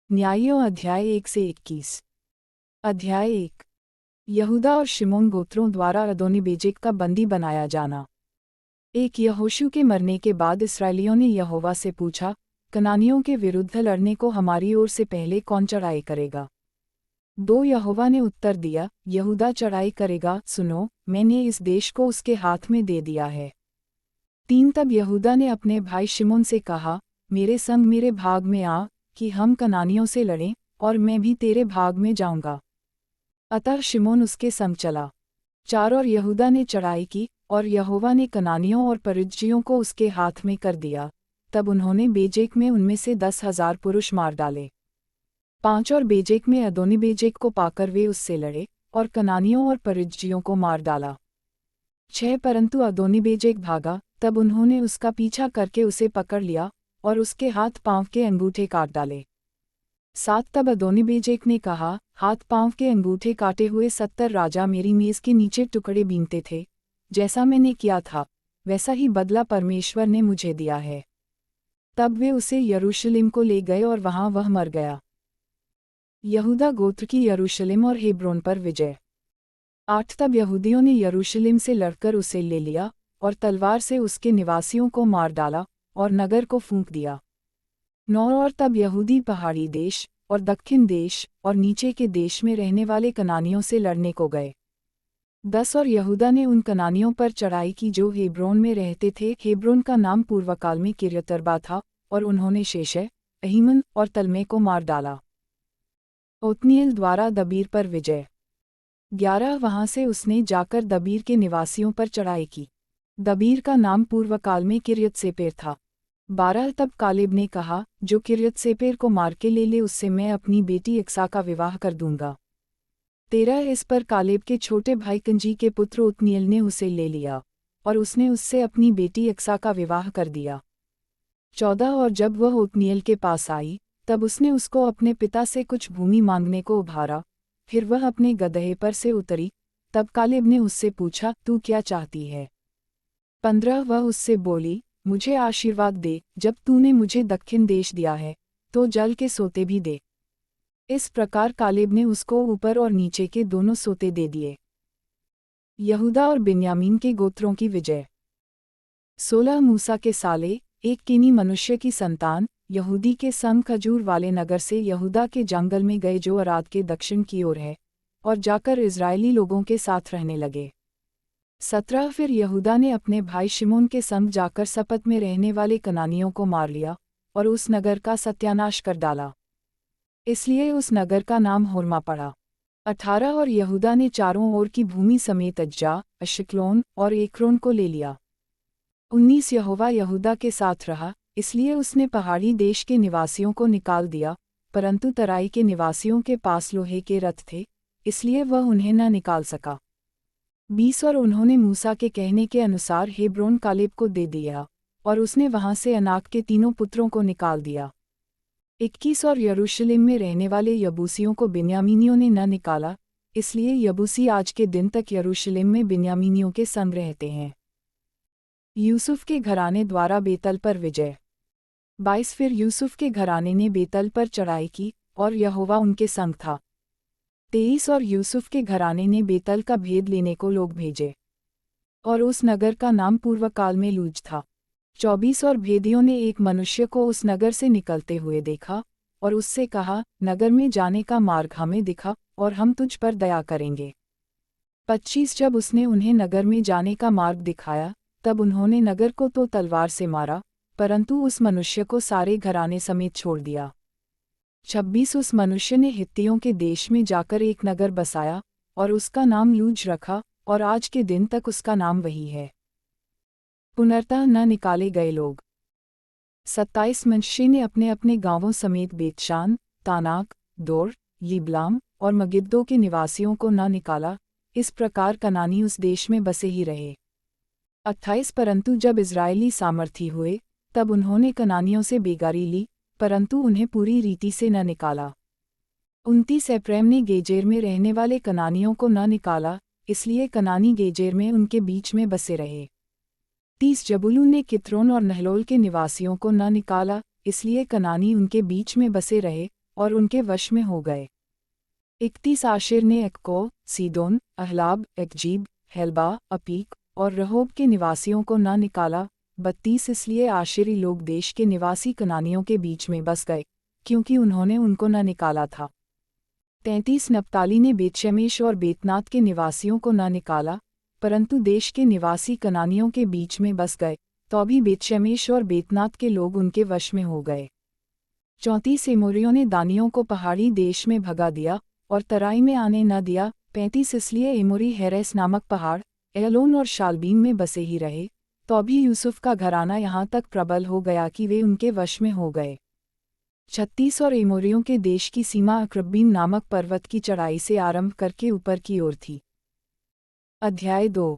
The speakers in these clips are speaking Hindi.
न्यायों अध्याय 1 से 21। अध्याय 1। यहूदा और शिमोन गोत्रों द्वारा अदोनीबेजेक का बंदी बनाया जाना। एक यहोशू के मरने के बाद इस्राएलियों ने यहोवा से पूछा, कनानियों के विरुद्ध लड़ने को हमारी ओर से पहले कौन चढ़ाई करेगा? 2 यहोवा ने उत्तर दिया, यहूदा चढ़ाई करेगा। सुनो, मैंने इस देश को उसके हाथ में दे दिया है। 3 तब यहूदा ने अपने भाई शिमोन से कहा, मेरे संग मेरे भाग में आ, कि हम कनानियों से लड़ें, और मैं भी तेरे भाग में जाऊंगा। अतः शिमोन उसके संग चला। 4 और यहूदा ने चढ़ाई की, और यहोवा ने कनानियों और परिज्जियों को उसके हाथ में कर दिया। तब उन्होंने बेजेक में उनमें से 10,000 पुरुष मार डाले। 5 और बेजेक में अदोनीबेजेक को पाकर वे उससे लड़े, और कनानियों और परिज्जियों को मार डाला। 6 परंतु अदोनीबेजेक भागा, तब उन्होंने उसका पीछा करके उसे पकड़ लिया, और उसके हाथ पाँव के अंगूठे काट डाले। 7 तब अदोनीबेजेक ने कहा, हाथ पाँव के अंगूठे काटे हुए 70 राजा मेरी मेज़ के नीचे टुकड़े बीनते थे। जैसा मैंने किया था, वैसा ही बदला परमेश्वर ने मुझे दिया है। तब वे उसे यरूशलेम को ले गए और वहाँ वह मर गया। यहूदा गोत्र की यरूशलेम और हेब्रोन पर विजय। 8 तब यहूदियों ने यरूशलेम से लड़कर उसे ले लिया, और तलवार से उसके निवासियों को मार डाला, और नगर को फूंक दिया। 9 और तब यहूदी पहाड़ी देश, और दक्षिण देश, और नीचे के देश में रहने वाले कनानियों से लड़ने को गए। 10 और यहूदा ने उन कनानियों पर चढ़ाई की जो हेब्रोन में रहते थे। हेब्रोन का नाम पूर्वकाल में किर्यतर्बा था, और उन्होंने शेशै, अहीमन और तलमै को मार डाला। ओत्नीएल द्वारा दबीर पर विजय। 11 वहाँ से उसने जाकर दबीर के निवासियों पर चढ़ाई की। दबीर का नाम पूर्वकाल में किर्यत्सेपेर था। 12 तब कालेब ने कहा, जो किर्यत्सेपेर को मार के ले उससे मैं अपनी बेटी इक्सा का विवाह कर दूंगा। 13 इस पर कालेब के छोटे भाई कनजी के पुत्र ओत्नीएल ने उसे ले लिया, और उसने उससे अपनी बेटी इक्सा का विवाह कर दिया। 14 और जब वह ओत्नीएल के पास आई, तब उसने उसको अपने पिता से कुछ भूमि मांगने को उभारा। फिर वह अपने गदहे पर से उतरी। तब कालेब ने उससे पूछा, तू क्या चाहती है? 15 वह उससे बोली, मुझे आशीर्वाद दे, जब तूने मुझे दक्षिण देश दिया है, तो जल के सोते भी दे। इस प्रकार कालेब ने उसको ऊपर और नीचे के दोनों सोते दे दिए। यहूदा और बिन्यामीन के गोत्रों की विजय। 16 मूसा के साले, एक कीनी मनुष्य की संतान, यहूदी के संग खजूर वाले नगर से यहूदा के जंगल में गए जो अराद के दक्षिण की ओर है, और जाकर इजरायली लोगों के साथ रहने लगे। 17 फिर यहूदा ने अपने भाई शिमोन के संग जाकर सपत में रहने वाले कनानियों को मार लिया, और उस नगर का सत्यानाश कर डाला। इसलिए उस नगर का नाम होर्मा पड़ा। 18 और यहूदा ने चारों ओर की भूमि समेत अज्जा, अशिक्लोन और एक्रोन को ले लिया। 19 यहोवा यहूदा के साथ रहा, इसलिए उसने पहाड़ी देश के निवासियों को निकाल दिया, परंतु तराई के निवासियों के पास लोहे के रथ थे, इसलिए वह उन्हें न निकाल सका। 20 और उन्होंने मूसा के कहने के अनुसार हेब्रोन कालेब को दे दिया, और उसने वहाँ से अनाक के तीनों पुत्रों को निकाल दिया। 21 और यरूशलेम में रहने वाले यबूसियों को बिन्यामीनियों ने न निकाला, इसलिए यबूसी आज के दिन तक यरूशलेम में बिन्यामीनियों के संग रहते हैं। यूसुफ के घराने द्वारा बेतल पर विजय। 22 फिर यूसुफ के घराने ने बेतल पर चढ़ाई की, और यहोवा उनके संग था। 23 और यूसुफ के घराने ने बेतल का भेद लेने को लोग भेजे, और उस नगर का नाम पूर्वकाल में लूज था। 24 और भेदियों ने एक मनुष्य को उस नगर से निकलते हुए देखा, और उससे कहा, नगर में जाने का मार्ग हमें दिखा, और हम तुझ पर दया करेंगे। 25 जब उसने उन्हें नगर में जाने का मार्ग दिखाया, तब उन्होंने नगर को तो तलवार से मारा, परंतु उस मनुष्य को सारे घराने समेत छोड़ दिया। 26 उस मनुष्य ने हित्तियों के देश में जाकर एक नगर बसाया, और उसका नाम लूज रखा, और आज के दिन तक उसका नाम वही है। पुनर्तः न निकाले गए लोग। 27 मनुष्य ने अपने अपने गांवों समेत बेतशान, तानाक, दोर, यिबलाम और मगिद्दो के निवासियों को न निकाला, इस प्रकार कनानी उस देश में बसे ही रहे। 28 परंतु जब इजरायली सामर्थी हुए, तब उन्होंने कनानियों से बेगारी ली, परंतु उन्हें पूरी रीति से न निकाला। 29 एप्रैम ने गेजेर में रहने वाले कनानियों को न निकाला, इसलिए कनानी गेजेर में उनके बीच में बसे रहे। 30 जबूलून ने कित्रोन और नहलोल के निवासियों को न निकाला, इसलिए कनानी उनके बीच में बसे रहे, और उनके वश में हो गए। 31 आशिर ने एक्को, सीदोन, अहलाब, एक्जीब, हेल्बा, अपीक और रहोब के निवासियों को न निकाला। 32 इसलिए आशिरी लोग देश के निवासी कनानियों के बीच में बस गए, क्योंकि उन्होंने उनको न निकाला था। 33 नप्ताली ने बेतशेमेश और बेतनात के निवासियों को न निकाला, परंतु देश के निवासी कनानियों के बीच में बस गए, तो भी बेतशेमेश और बेतनात के लोग उनके वश में हो गए। 34 एमोरियों ने दानियों को पहाड़ी देश में भगा दिया और तराई में आने न दिया। 35 इसलिए एमोरी हेरेस नामक पहाड़, एलोन और शालबीम में बसे ही रहे, तो भी यूसुफ का घराना यहाँ तक प्रबल हो गया कि वे उनके वश में हो गए। 36 और एमोरियों के देश की सीमा अक्रब्बीम नामक पर्वत की चढ़ाई से आरंभ करके ऊपर की ओर थी। अध्याय 2।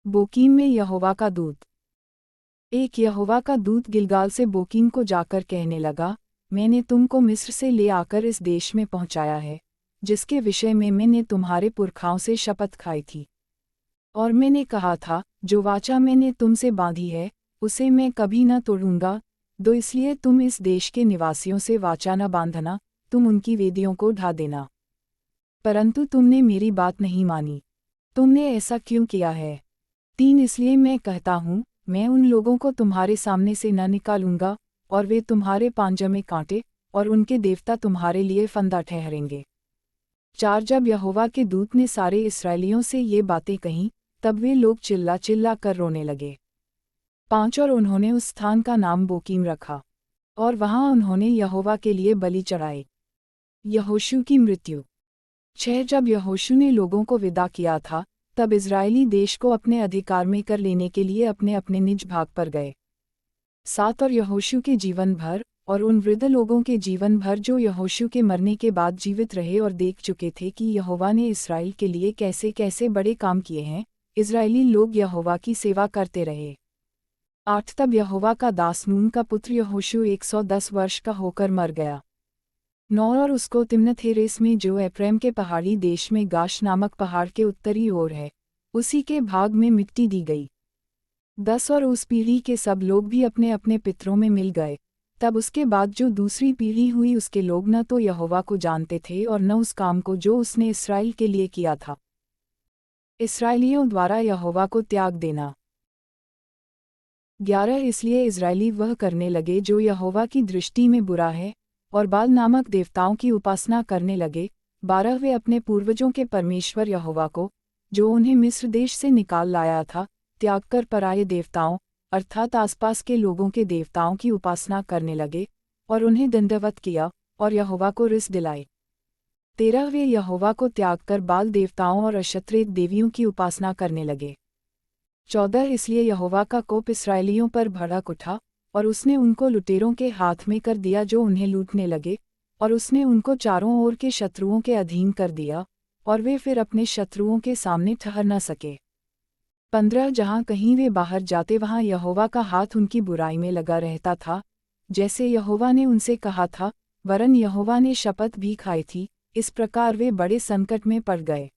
बोकीम में यहोवा का दूत। एक यहोवा का दूत गिलगाल से बोकीम को जाकर कहने लगा, मैंने तुमको मिस्र से ले आकर इस देश में पहुंचाया है, जिसके विषय में मैंने तुम्हारे पुरखाओं से शपथ खाई थी। और मैंने कहा था, जो वाचा मैंने तुमसे बांधी है, उसे मैं कभी न तोड़ूंगा। दो इसलिए तुम इस देश के निवासियों से वाचा न बांधना, तुम उनकी वेदियों को ढा देना। परंतु तुमने मेरी बात नहीं मानी। तुमने ऐसा क्यों किया है? 3 इसलिए मैं कहता हूँ, मैं उन लोगों को तुम्हारे सामने से न निकालूंगा, और वे तुम्हारे पांजों में कांटे, और उनके देवता तुम्हारे लिए फंदा ठहरेंगे। 4 जब यहोवा के दूत ने सारे इस्राएलियों से ये बातें कहीं, तब वे लोग चिल्ला चिल्ला कर रोने लगे। 5 और उन्होंने उस स्थान का नाम बोकीम रखा, और वहाँ उन्होंने यहोवा के लिए बलि चढ़ाए। यहोशू की मृत्यु। 6 जब यहोशू ने लोगों को विदा किया था, तब इज़राइली देश को अपने अधिकार में कर लेने के लिए अपने अपने निज भाग पर गए। 7 और यहोशू के जीवन भर, और उन वृद्ध लोगों के जीवन भर जो यहोशू के मरने के बाद जीवित रहे और देख चुके थे कि यहोवा ने इस्राएल के लिए कैसे कैसे बड़े काम किए हैं, इज़राइली लोग यहोवा की सेवा करते रहे। 8 तब यहोवा का दास नून का पुत्र यहोशू 110 वर्ष का होकर मर गया। 9 और उसको तिम्नत हेरेस में जो एप्रैम के पहाड़ी देश में गाश नामक पहाड़ के उत्तरी ओर है, उसी के भाग में मिट्टी दी गई। 10 और उस पीढ़ी के सब लोग भी अपने अपने पितरों में मिल गए। तब उसके बाद जो दूसरी पीढ़ी हुई उसके लोग न तो यहोवा को जानते थे और न उस काम को जो उसने इस्राएल के लिए किया था। इस्राएलियों द्वारा यहोवा को त्याग देना। 11 इसलिए इज़राइली वह करने लगे जो यहोवा की दृष्टि में बुरा है, और बाल नामक देवताओं की उपासना करने लगे। 12 वे अपने पूर्वजों के परमेश्वर यहोवा को, जो उन्हें मिस्र देश से निकाल लाया था, त्याग कर पराये देवताओं, अर्थात आसपास के लोगों के देवताओं की उपासना करने लगे, और उन्हें दंडवत किया, और यहोवा को रिस दिलाए। 13 वे यहोवा को त्याग कर बाल देवताओं और अशतरेत देवियों की उपासना करने लगे। 14 इसलिए यहोवा का कोप इस्राएलियों पर भड़क उठा, और उसने उनको लुटेरों के हाथ में कर दिया जो उन्हें लूटने लगे, और उसने उनको चारों ओर के शत्रुओं के अधीन कर दिया, और वे फिर अपने शत्रुओं के सामने ठहर न सके। 15 जहाँ कहीं वे बाहर जाते वहाँ यहोवा का हाथ उनकी बुराई में लगा रहता था, जैसे यहोवा ने उनसे कहा था, वरन यहोवा ने शपथ भी खाई थी, इस प्रकार वे बड़े संकट में पड़ गए।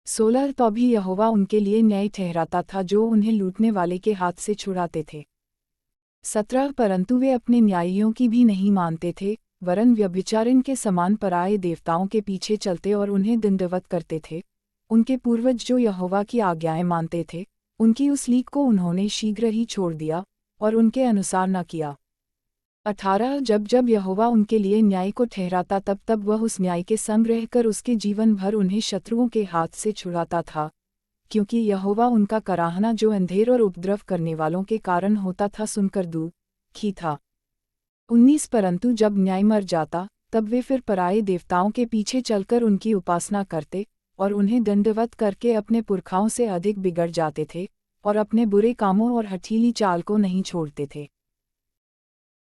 16 तो भी यहोवा उनके लिए न्याय ठहराता था जो उन्हें लूटने वाले के हाथ से छुड़ाते थे। 17 परंतु वे अपने न्यायियों की भी नहीं मानते थे, वरन व्यभिचारिण के समान पराये देवताओं के पीछे चलते और उन्हें दंडवत करते थे। उनके पूर्वज जो यहोवा की आज्ञाएं मानते थे, उनकी उस लीक को उन्होंने शीघ्र ही छोड़ दिया, और उनके अनुसार न किया। 18 जब जब यहोवा उनके लिए न्याय को ठहराता तब तब वह उस न्याय के संग रहकर उसके जीवन भर उन्हें शत्रुओं के हाथ से छुड़ाता था, क्योंकि यहोवा उनका कराहना जो अंधेर और उपद्रव करने वालों के कारण होता था सुनकर दुखी था। 19 परंतु जब न्याय मर जाता, तब वे फिर पराये देवताओं के पीछे चलकर उनकी उपासना करते, और उन्हें दंडवत करके अपने पुरखाओं से अधिक बिगड़ जाते थे, और अपने बुरे कामों और हठीली चाल को नहीं छोड़ते थे।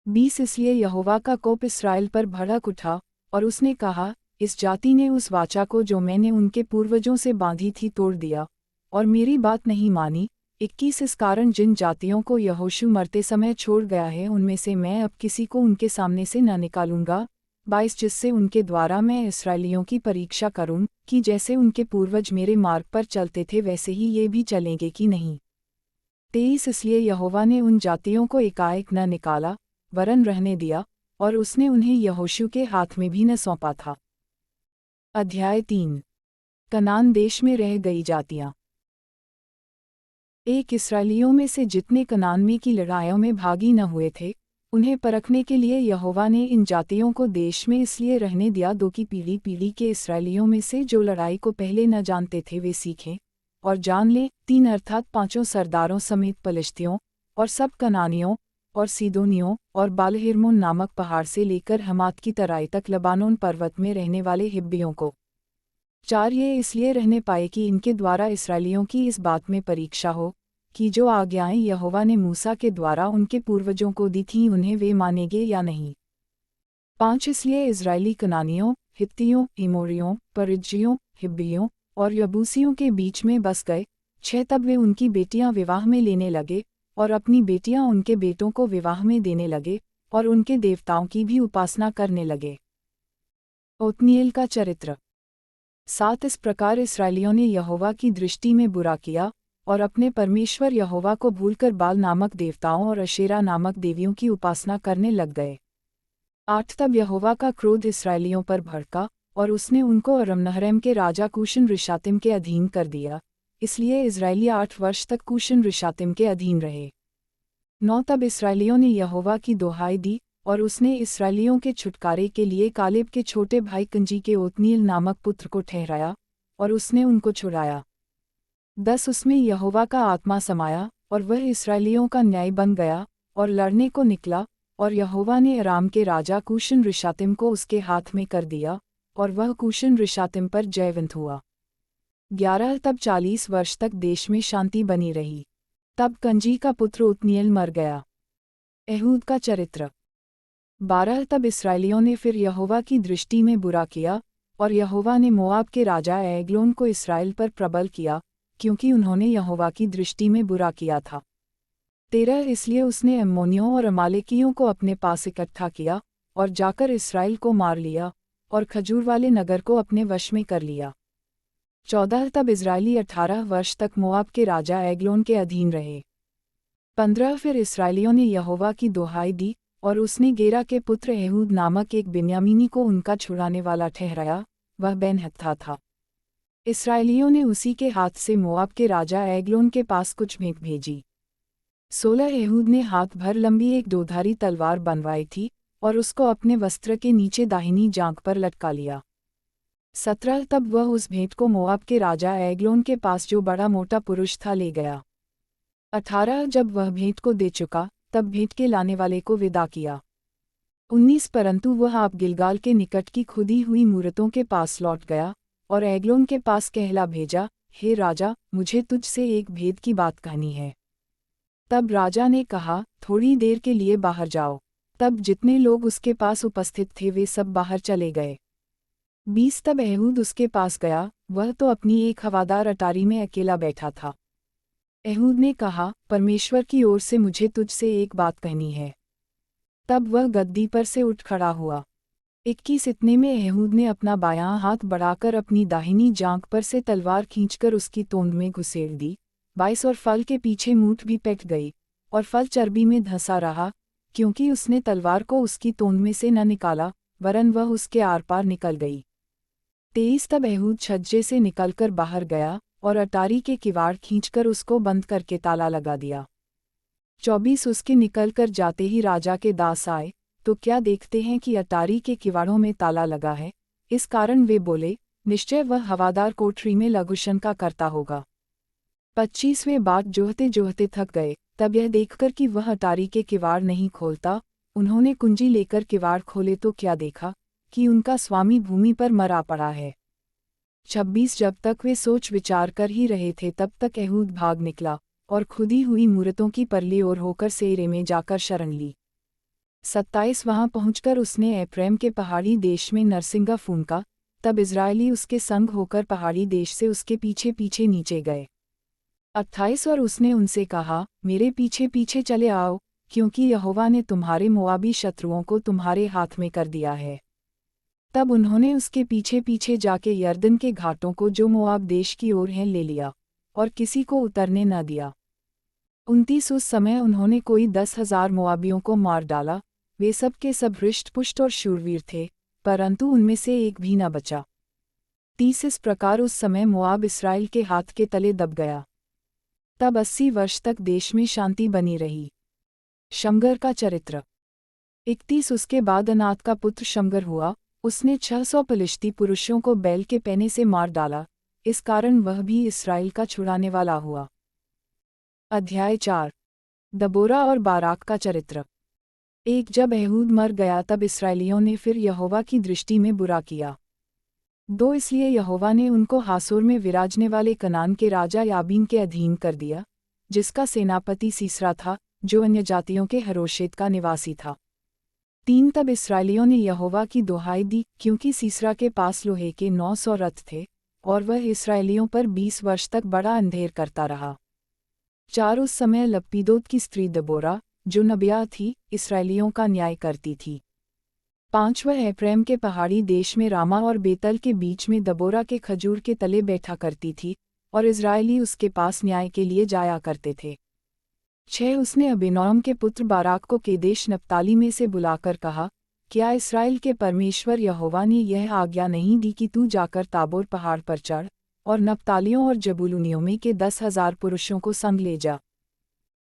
20 इसलिए यहोवा का कोप इस्राएल पर भड़क उठा, और उसने कहा, इस जाति ने उस वाचा को जो मैंने उनके पूर्वजों से बांधी थी तोड़ दिया, और मेरी बात नहीं मानी। 21 इस कारण जिन जातियों को यहोशू मरते समय छोड़ गया है उनमें से मैं अब किसी को उनके सामने से न निकालूंगा। 22 जिससे उनके द्वारा मैं इस्राएलियों की परीक्षा करूं कि जैसे उनके पूर्वज मेरे मार्ग पर चलते थे वैसे ही ये भी चलेंगे कि नहीं। 23 इसलिए यहोवा ने उन जातियों को एकाएक न निकाला, वरन रहने दिया, और उसने उन्हें यहोशू के हाथ में भी न सौंपा था। अध्याय 3। कनान देश में रह गई जातियां। एक इस्राएलियों में से जितने कनान में की लड़ाइयों में भागी न हुए थे, उन्हें परखने के लिए यहोवा ने इन जातियों को देश में इसलिए रहने दिया दो कि पीढ़ी पीढ़ी के इस्राएलियों में से जो लड़ाई को पहले न जानते थे वे सीखें और जान लें। 3 अर्थात 5 सरदारों समेत पलिश्तियों और सब कनानियों और सीदोनियों और बालहिर्मोन नामक पहाड़ से लेकर हमात की तराई तक लबानोन पर्वत में रहने वाले हिब्बियों को। 4 ये इसलिए रहने पाए कि इनके द्वारा इस्राएलियों की इस बात में परीक्षा हो कि जो आज्ञाएं यहोवा ने मूसा के द्वारा उनके पूर्वजों को दी थीं उन्हें वे मानेंगे या नहीं। 5 इसलिए इस्राएली कनानियों, हित्तियों, एमोरियों, परिज्जियों, हिब्बियों और यबूसियों के बीच में बस गए। 6 तब वे उनकी बेटियां विवाह में लेने लगे और अपनी बेटियां उनके बेटों को विवाह में देने लगे और उनके देवताओं की भी उपासना करने लगे। ओत्नीएल का चरित्र। 7 इस प्रकार इस्राएलियों ने यहोवा की दृष्टि में बुरा किया और अपने परमेश्वर यहोवा को भूलकर बाल नामक देवताओं और अशेरा नामक देवियों की उपासना करने लग गए। 8 तब यहोवा का क्रोध इस्राएलियों पर भड़का और उसने उनको अरमनहरैम के राजा कूशन रिशातिम के अधीन कर दिया, इसलिए इस्राएली 8 वर्ष तक कूशन रिशातिम के अधीन रहे। 9 तब इस्राएलियों ने यहोवा की दोहाई दी और उसने इस्राएलियों के छुटकारे के लिए कालेब के छोटे भाई कंजी के ओत्नीएल नामक पुत्र को ठहराया और उसने उनको छुड़ाया। 10 उसमें यहोवा का आत्मा समाया और वह इस्राएलियों का न्याय बन गया और लड़ने को निकला और यहोवा ने अराम के राजा कूशन रिशातिम को उसके हाथ में कर दिया और वह कूशन रिशातिम पर जयवंत हुआ। 11 तब 40 वर्ष तक देश में शांति बनी रही। तब कंजी का पुत्र ओत्नीएल मर गया। एहूद का चरित्र। 12 तब इस्राएलियों ने फिर यहोवा की दृष्टि में बुरा किया और यहोवा ने मोआब के राजा एग्लोन को इस्राएल पर प्रबल किया क्योंकि उन्होंने यहोवा की दृष्टि में बुरा किया था। 13 इसलिए उसने अम्मोनियों और अमालेकियों को अपने पास इकट्ठा किया और जाकर इस्राएल को मार लिया और खजूर वाले नगर को अपने वश में कर लिया। 14 तब इस्राएली 18 वर्ष तक मोआब के राजा एग्लोन के अधीन रहे। 15 फिर इस्राएलियों ने यहोवा की दोहाई दी और उसने गेरा के पुत्र एहूद नामक एक बिन्यामीनी को उनका छुड़ाने वाला ठहराया, वह बेनहत्था था। इस्राएलियों ने उसी के हाथ से मोआब के राजा एग्लोन के पास कुछ भेंट भेजी। 16 एहूद ने हाथ भर लंबी एक दोधारी तलवार बनवाई थी और उसको अपने वस्त्र के नीचे दाहिनी जांघ पर लटका लिया। 17 तब वह उस भेंट को मोआब के राजा एग्लोन के पास जो बड़ा मोटा पुरुष था ले गया। 18 जब वह भेंट को दे चुका तब भेंट के लाने वाले को विदा किया। 19 परंतु वह आप गिलगाल के निकट की खुदी हुई मूरतों के पास लौट गया और एग्लोन के पास कहला भेजा, हे राजा, मुझे तुझसे एक भेद की बात कहनी है। तब राजा ने कहा, थोड़ी देर के लिए बाहर जाओ। तब जितने लोग उसके पास उपस्थित थे वे सब बाहर चले गए। 20 तब एहूद उसके पास गया, वह तो अपनी एक हवादार अटारी में अकेला बैठा था। एहूद ने कहा, परमेश्वर की ओर से मुझे तुझसे एक बात कहनी है। तब वह गद्दी पर से उठ खड़ा हुआ। 21 इतने में एहूद ने अपना बायां हाथ बढ़ाकर अपनी दाहिनी जांघ पर से तलवार खींचकर उसकी तोंद में घुसेड़ दी। 22 और फल के पीछे मूठ भी पैठ गई और फल चर्बी में धंसा रहा, क्योंकि उसने तलवार को उसकी तोंद में से न निकाला, वरन वह उसके आर पार निकल गई। 23 तब एहूद छज्जे से निकलकर बाहर गया और अटारी के किवाड़ खींचकर उसको बंद करके ताला लगा दिया। 24 उसके निकलकर जाते ही राजा के दास आए, तो क्या देखते हैं कि अटारी के किवाड़ों में ताला लगा है, इस कारण वे बोले, निश्चय वह हवादार कोठरी में लघुशन का करता होगा। 25वें बात जोहते जोहते थक गए, तब यह देखकर कि वह अटारी के किवाड़ नहीं खोलता, उन्होंने कुंजी लेकर किवाड़ खोले तो क्या देखा कि उनका स्वामी भूमि पर मरा पड़ा है। 26 जब तक वे सोच विचार कर ही रहे थे तब तक एहूद भाग निकला और खुदी हुई मूरतों की परली ओर होकर सेरे में जाकर शरण ली। 27 वहां पहुंचकर उसने एप्रैम के पहाड़ी देश में नरसिंगा फूंका, तब इजरायली उसके संग होकर पहाड़ी देश से उसके पीछे पीछे नीचे गए। 28 और उसने उनसे कहा, मेरे पीछे पीछे चले आओ, क्योंकि यहोवा ने तुम्हारे मोआबी शत्रुओं को तुम्हारे हाथ में कर दिया है। तब उन्होंने उसके पीछे पीछे जाके यरदन के घाटों को जो मोआब देश की ओर हैं ले लिया और किसी को उतरने न दिया। 29 उस समय उन्होंने कोई 10,000 मोआबियों को मार डाला, वे सब के सब हृष्ट-पुष्ट और शूरवीर थे, परंतु उनमें से एक भी न बचा। 30 इस प्रकार उस समय मोआब इसराइल के हाथ के तले दब गया। तब 80 वर्ष तक देश में शांति बनी रही। शमगर का चरित्र। 31 उसके बाद अनात का पुत्र शमगर हुआ, उसने 600 पलिश्ती पुरुषों को बैल के पैने से मार डाला, इस कारण वह भी इसराइल का छुड़ाने वाला हुआ। अध्याय 4। दबोरा और बाराक का चरित्र। एक जब एहूद मर गया तब इसराइलियों ने फिर यहोवा की दृष्टि में बुरा किया। 2 इसलिए यहोवा ने उनको हासोर में विराजने वाले कनान के राजा याबीन के अधीन कर दिया, जिसका सेनापति सीसरा था, जो अन्य जातियों के हरोशेत का निवासी था। 3 तब इसराइलियों ने यहोवा की दुहाई दी, क्योंकि सीसरा के पास लोहे के 900 रथ थे, और वह इसराइलियों पर 20 वर्ष तक बड़ा अंधेर करता रहा। 4 उस समय लपीदोत की स्त्री दबोरा, जो नबिया थी, इसराइलियों का न्याय करती थी। 5 वह एप्रैम के पहाड़ी देश में रामा और बेतल के बीच में दबोरा के खजूर के तले बैठा करती थी, और इज़राइली उसके पास न्याय के लिए जाया करते थे। 6 उसने अबीनोअम के पुत्र बाराक को केदेश नप्ताली में से बुलाकर कहा, क्या इस्राएल के परमेश्वर यहोवा ने यह आज्ञा नहीं दी कि तू जाकर ताबोर पहाड़ पर चढ़, और नप्तालियों और जबूलूनियों में के 10,000 पुरुषों को संग ले जा।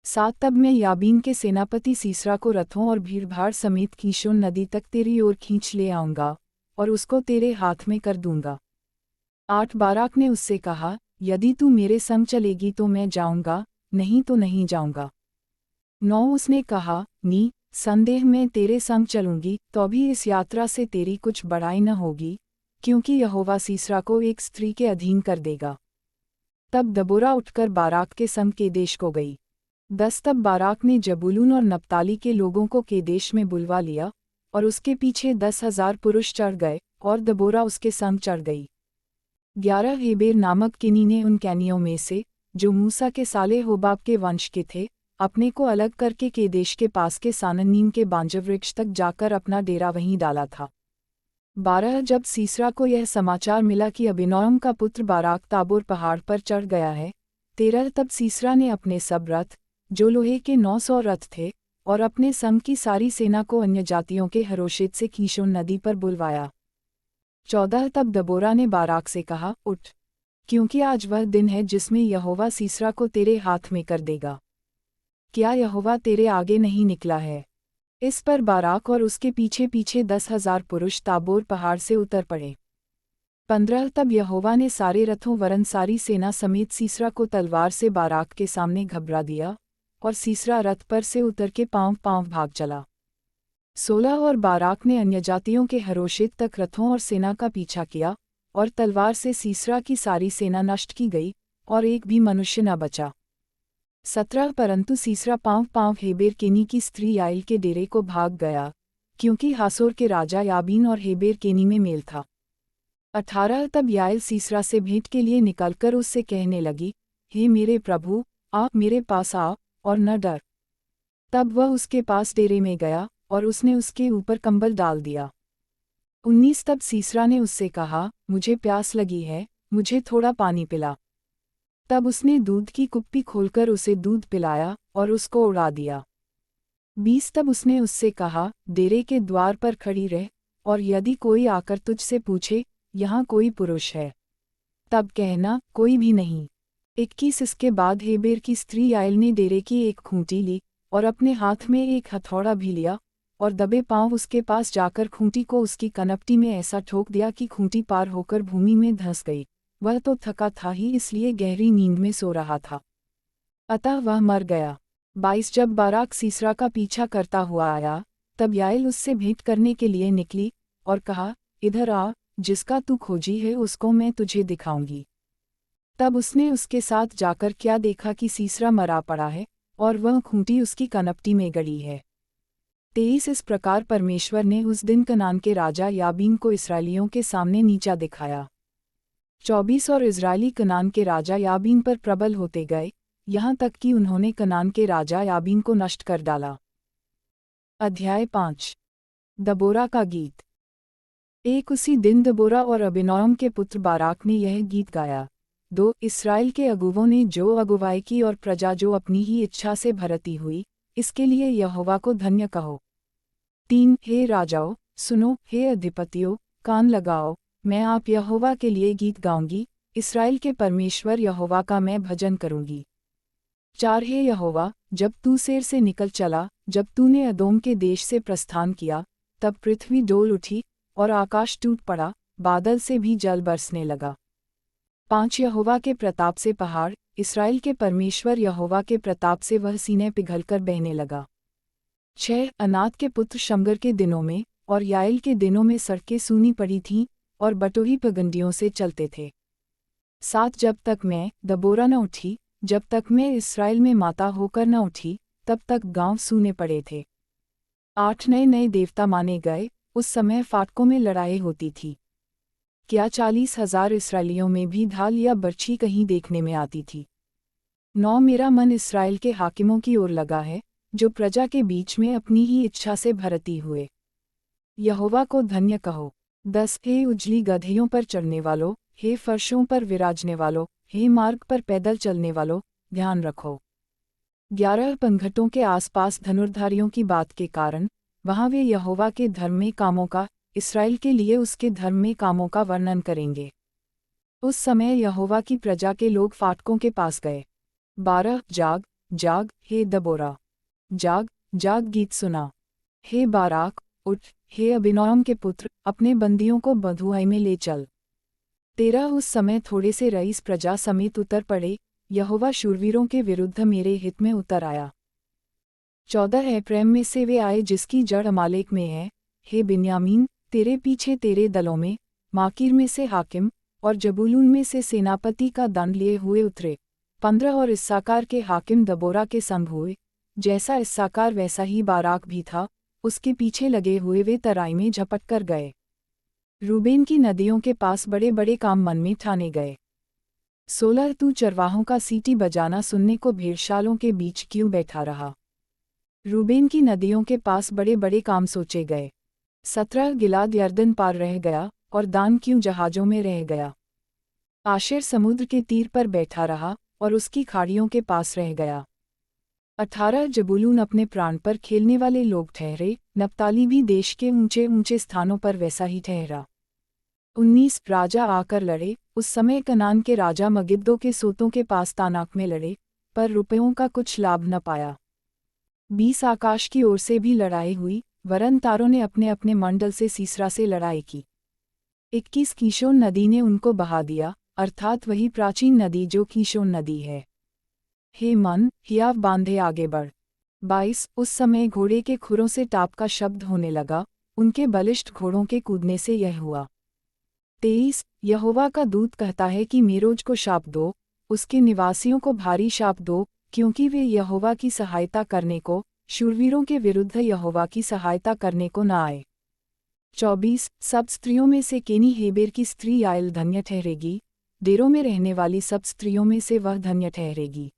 7 तब मैं याबीन के सेनापति सीसरा को रथों और भीड़भाड़ समेत कीशोन नदी तक तेरी ओर खींच ले आऊँगा, और उसको तेरे हाथ में कर दूंगा। 8 बाराक ने उससे कहा, यदि तू मेरे संग चलेगी तो मैं जाऊँगा, नहीं तो नहीं जाऊँगा। 9 उसने कहा, नी संदेह मैं तेरे संग चलूँगी, तो भी इस यात्रा से तेरी कुछ बड़ाई न होगी, क्योंकि यहोवा सीसरा को एक स्त्री के अधीन कर देगा। तब दबोरा उठकर बाराक के संग केदेश को गई। 10 तब बाराक ने जबूलून और नप्ताली के लोगों को केदेश में बुलवा लिया, और उसके पीछे 10,000 पुरुष चढ़ गए, और दबोरा उसके संग चढ़ गई। 11 हेबेर नामक किनी ने उन कैनियों में से, जो मूसा के साले होबाब के वंश के थे, अपने को अलग करके केदेश के पास के सानन्नीम के बांजवृक्ष तक जाकर अपना डेरा वहीं डाला था। 12 जब सीसरा को यह समाचार मिला कि अबीनोअम का पुत्र बाराक ताबोर पहाड़ पर चढ़ गया है, 13 तब सीसरा ने अपने सब रथ, जो लोहे के 900 रथ थे, और अपने संग की सारी सेना को अन्य जातियों के हरोशेत से कीशोन नदी पर बुलवाया। 14 तब दबोरा ने बाराक से कहा, उठ, क्योंकि आज वह दिन है जिसमें यहोवा सीसरा को तेरे हाथ में कर देगा। क्या यहोवा तेरे आगे नहीं निकला है? इस पर बाराक और उसके पीछे पीछे 10,000 पुरुष ताबोर पहाड़ से उतर पड़े। 15 तब यहोवा ने सारे रथों वरन सारी सेना समेत सीसरा को तलवार से बाराक के सामने घबरा दिया, और सीसरा रथ पर से उतर के पाँव भाग चला। 16 और बाराक ने अन्य जातियों के हरोशेत तक रथों और सेना का पीछा किया, और तलवार से सीसरा की सारी सेना नष्ट की गई, और एक भी मनुष्य न बचा। 17 परंतु सीसरा पाँव हेबेर केनी की स्त्री याइल के डेरे को भाग गया, क्योंकि हासोर के राजा याबीन और हेबेर केनी में मेल था। 18 तब याइल सीसरा से भेंट के लिए निकलकर उससे कहने लगी, हे मेरे प्रभु, आप मेरे पास आ, और न डर। तब वह उसके पास डेरे में गया, और उसने उसके ऊपर कंबल डाल दिया। 19 तब सीसरा ने उससे कहा, मुझे प्यास लगी है, मुझे थोड़ा पानी पिला। तब उसने दूध की कुप्पी खोलकर उसे दूध पिलाया, और उसको उड़ा दिया। 20 तब उसने उससे कहा, डेरे के द्वार पर खड़ी रह, और यदि कोई आकर तुझसे पूछे, यहाँ कोई पुरुष है, तब कहना, कोई भी नहीं। 21 इसके बाद हेबेर की स्त्री याइल ने डेरे की एक खूंटी ली, और अपने हाथ में एक हथौड़ा भी लिया, और दबे पांव उसके पास जाकर खूंटी को उसकी कनपटी में ऐसा ठोक दिया कि खूंटी पार होकर भूमि में धंस गई। वह तो थका था ही, इसलिए गहरी नींद में सो रहा था, अतः वह मर गया। 22 जब बाराक सीसरा का पीछा करता हुआ आया, तब याइल उससे भेंट करने के लिए निकली, और कहा, इधर आ, जिसका तू खोजी है उसको मैं तुझे दिखाऊंगी। तब उसने उसके साथ जाकर क्या देखा कि सीसरा मरा पड़ा है, और वह खूंटी उसकी कनपटी में गड़ी है। 23 इस प्रकार परमेश्वर ने उस दिन कनान के राजा याबीन को इस्राएलियों के सामने नीचा दिखाया। 24 और इज़राइली कनान के राजा याबीन पर प्रबल होते गए, यहाँ तक कि उन्होंने कनान के राजा याबीन को नष्ट कर डाला। अध्याय 5। दबोरा का गीत। एक उसी दिन दबोरा और अबीनोअम के पुत्र बाराक ने यह गीत गाया। 2 इस्राएल के अगुवों ने जो अगुवाई की और प्रजा जो अपनी ही इच्छा से भरती हुई, इसके लिए यहोवा को धन्य कहो। 3 हे राजाओं, सुनो, हे अधिपतियों, कान लगाओ, मैं आप यहोवा के लिए गीत गाऊंगी, इस्राएल के परमेश्वर यहोवा का मैं भजन करूंगी। 4 हे यहोवा, जब तू सेर से निकल चला, जब तूने अदोम के देश से प्रस्थान किया, तब पृथ्वी डोल उठी और आकाश टूट पड़ा, बादल से भी जल बरसने लगा। 5 यहोवा के प्रताप से पहाड़, इस्राएल के परमेश्वर यहोवा के प्रताप से वह सीने पिघलकर बहने लगा। 6 अनात के पुत्र शमगर के दिनों में और याएल के दिनों में सड़कें सूनी पड़ी थीं और बटोही पगंडियों से चलते थे। 7 जब तक मैं दबोरा न उठी, जब तक मैं इस्राएल में माता होकर न उठी, तब तक गांव सूने पड़े थे। 8 नए नए देवता माने गए, उस समय फाटकों में लड़ाई होती थी। क्या 40,000 इस्राएलियों में भी ढाल या बर्छी कहीं देखने में आती थी। 9 मेरा मन इस्राएल के हाकिमों की ओर लगा है, जो प्रजा के बीच में अपनी ही इच्छा से भरती हुए। यहोवा को धन्य कहो। 10 हे उजली गधेयों पर चढ़ने वालों, हे फर्शों पर विराजने वालों, हे मार्ग पर पैदल चलने वालों, ध्यान रखो। 11 पंघटों के आसपास धनुर्धारियों की बात के कारण, वहाँ वे यहोवा के धर्मी कामों का, इस्राएल के लिए उसके धर्मी कामों का वर्णन करेंगे। उस समय यहोवा की प्रजा के लोग फाटकों के पास गए। 12 जाग, जाग, हे दबोरा, जाग, जाग, गीत सुना। हे बाराक, उठ, हे अबीनोअम के पुत्र, अपने बंदियों को बंधुआई में ले चल। 13 उस समय थोड़े से रईस प्रजा समेत उतर पड़े, यहोवा शूरवीरों के विरुद्ध मेरे हित में उतर आया। 14 एप्रैम में से वे आए जिसकी जड़ अमालेक में है, हे बिन्यामीन, तेरे पीछे तेरे दलों में, माकीर में से हाकिम और जबूलून में से सेनापति का दंड लिए हुए उतरे। 15 और इस्साकार के हाकिम दबोरा के संग हुए, जैसा इस्साकार वैसा ही बाराक भी था, उसके पीछे लगे हुए वे तराई में झपट कर गए। रूबेन की नदियों के पास बड़े बड़े काम मन में ठाने गए। 16 तू चरवाहों का सीटी बजाना सुनने को भेड़शालों के बीच क्यों बैठा रहा। रूबेन की नदियों के पास बड़े बड़े काम सोचे गए। 17 गिलाद यरदन पार रह गया और दान क्यों जहाजों में रह गया। आशेर समुद्र के तीर पर बैठा रहा और उसकी खाड़ियों के पास रह गया। 18 जबूलून अपने प्राण पर खेलने वाले लोग ठहरे, नप्ताली भी देश के ऊंचे ऊंचे स्थानों पर वैसा ही ठहरा। 19 राजा आकर लड़े, उस समय कनान के राजा मगिद्दो के सोतों के पास तानाक में लड़े, पर रुपयों का कुछ लाभ न पाया। 20 आकाश की ओर से भी लड़ाई हुई, वरन तारों ने अपने अपने मंडल से सीसरा से लड़ाई की। 21 कीशोन नदी ने उनको बहा दिया, अर्थात वही प्राचीन नदी जो कीशोन नदी है। हे मन, हियाव बांधे आगे बढ़। 22 उस समय घोड़े के खुरों से टाप का शब्द होने लगा, उनके बलिष्ठ घोड़ों के कूदने से यह हुआ। 23 यहोवा का दूत कहता है कि मेरोज को शाप दो, उसके निवासियों को भारी शाप दो, क्योंकि वे यहोवा की सहायता करने को, शूरवीरों के विरुद्ध यहोवा की सहायता करने को न आए। 24 सब स्त्रियों में से केनी हेबेर की स्त्री याएल धन्य ठहरेगी, डेरों में रहने वाली सब स्त्रियों में से वह धन्य ठहरेगी।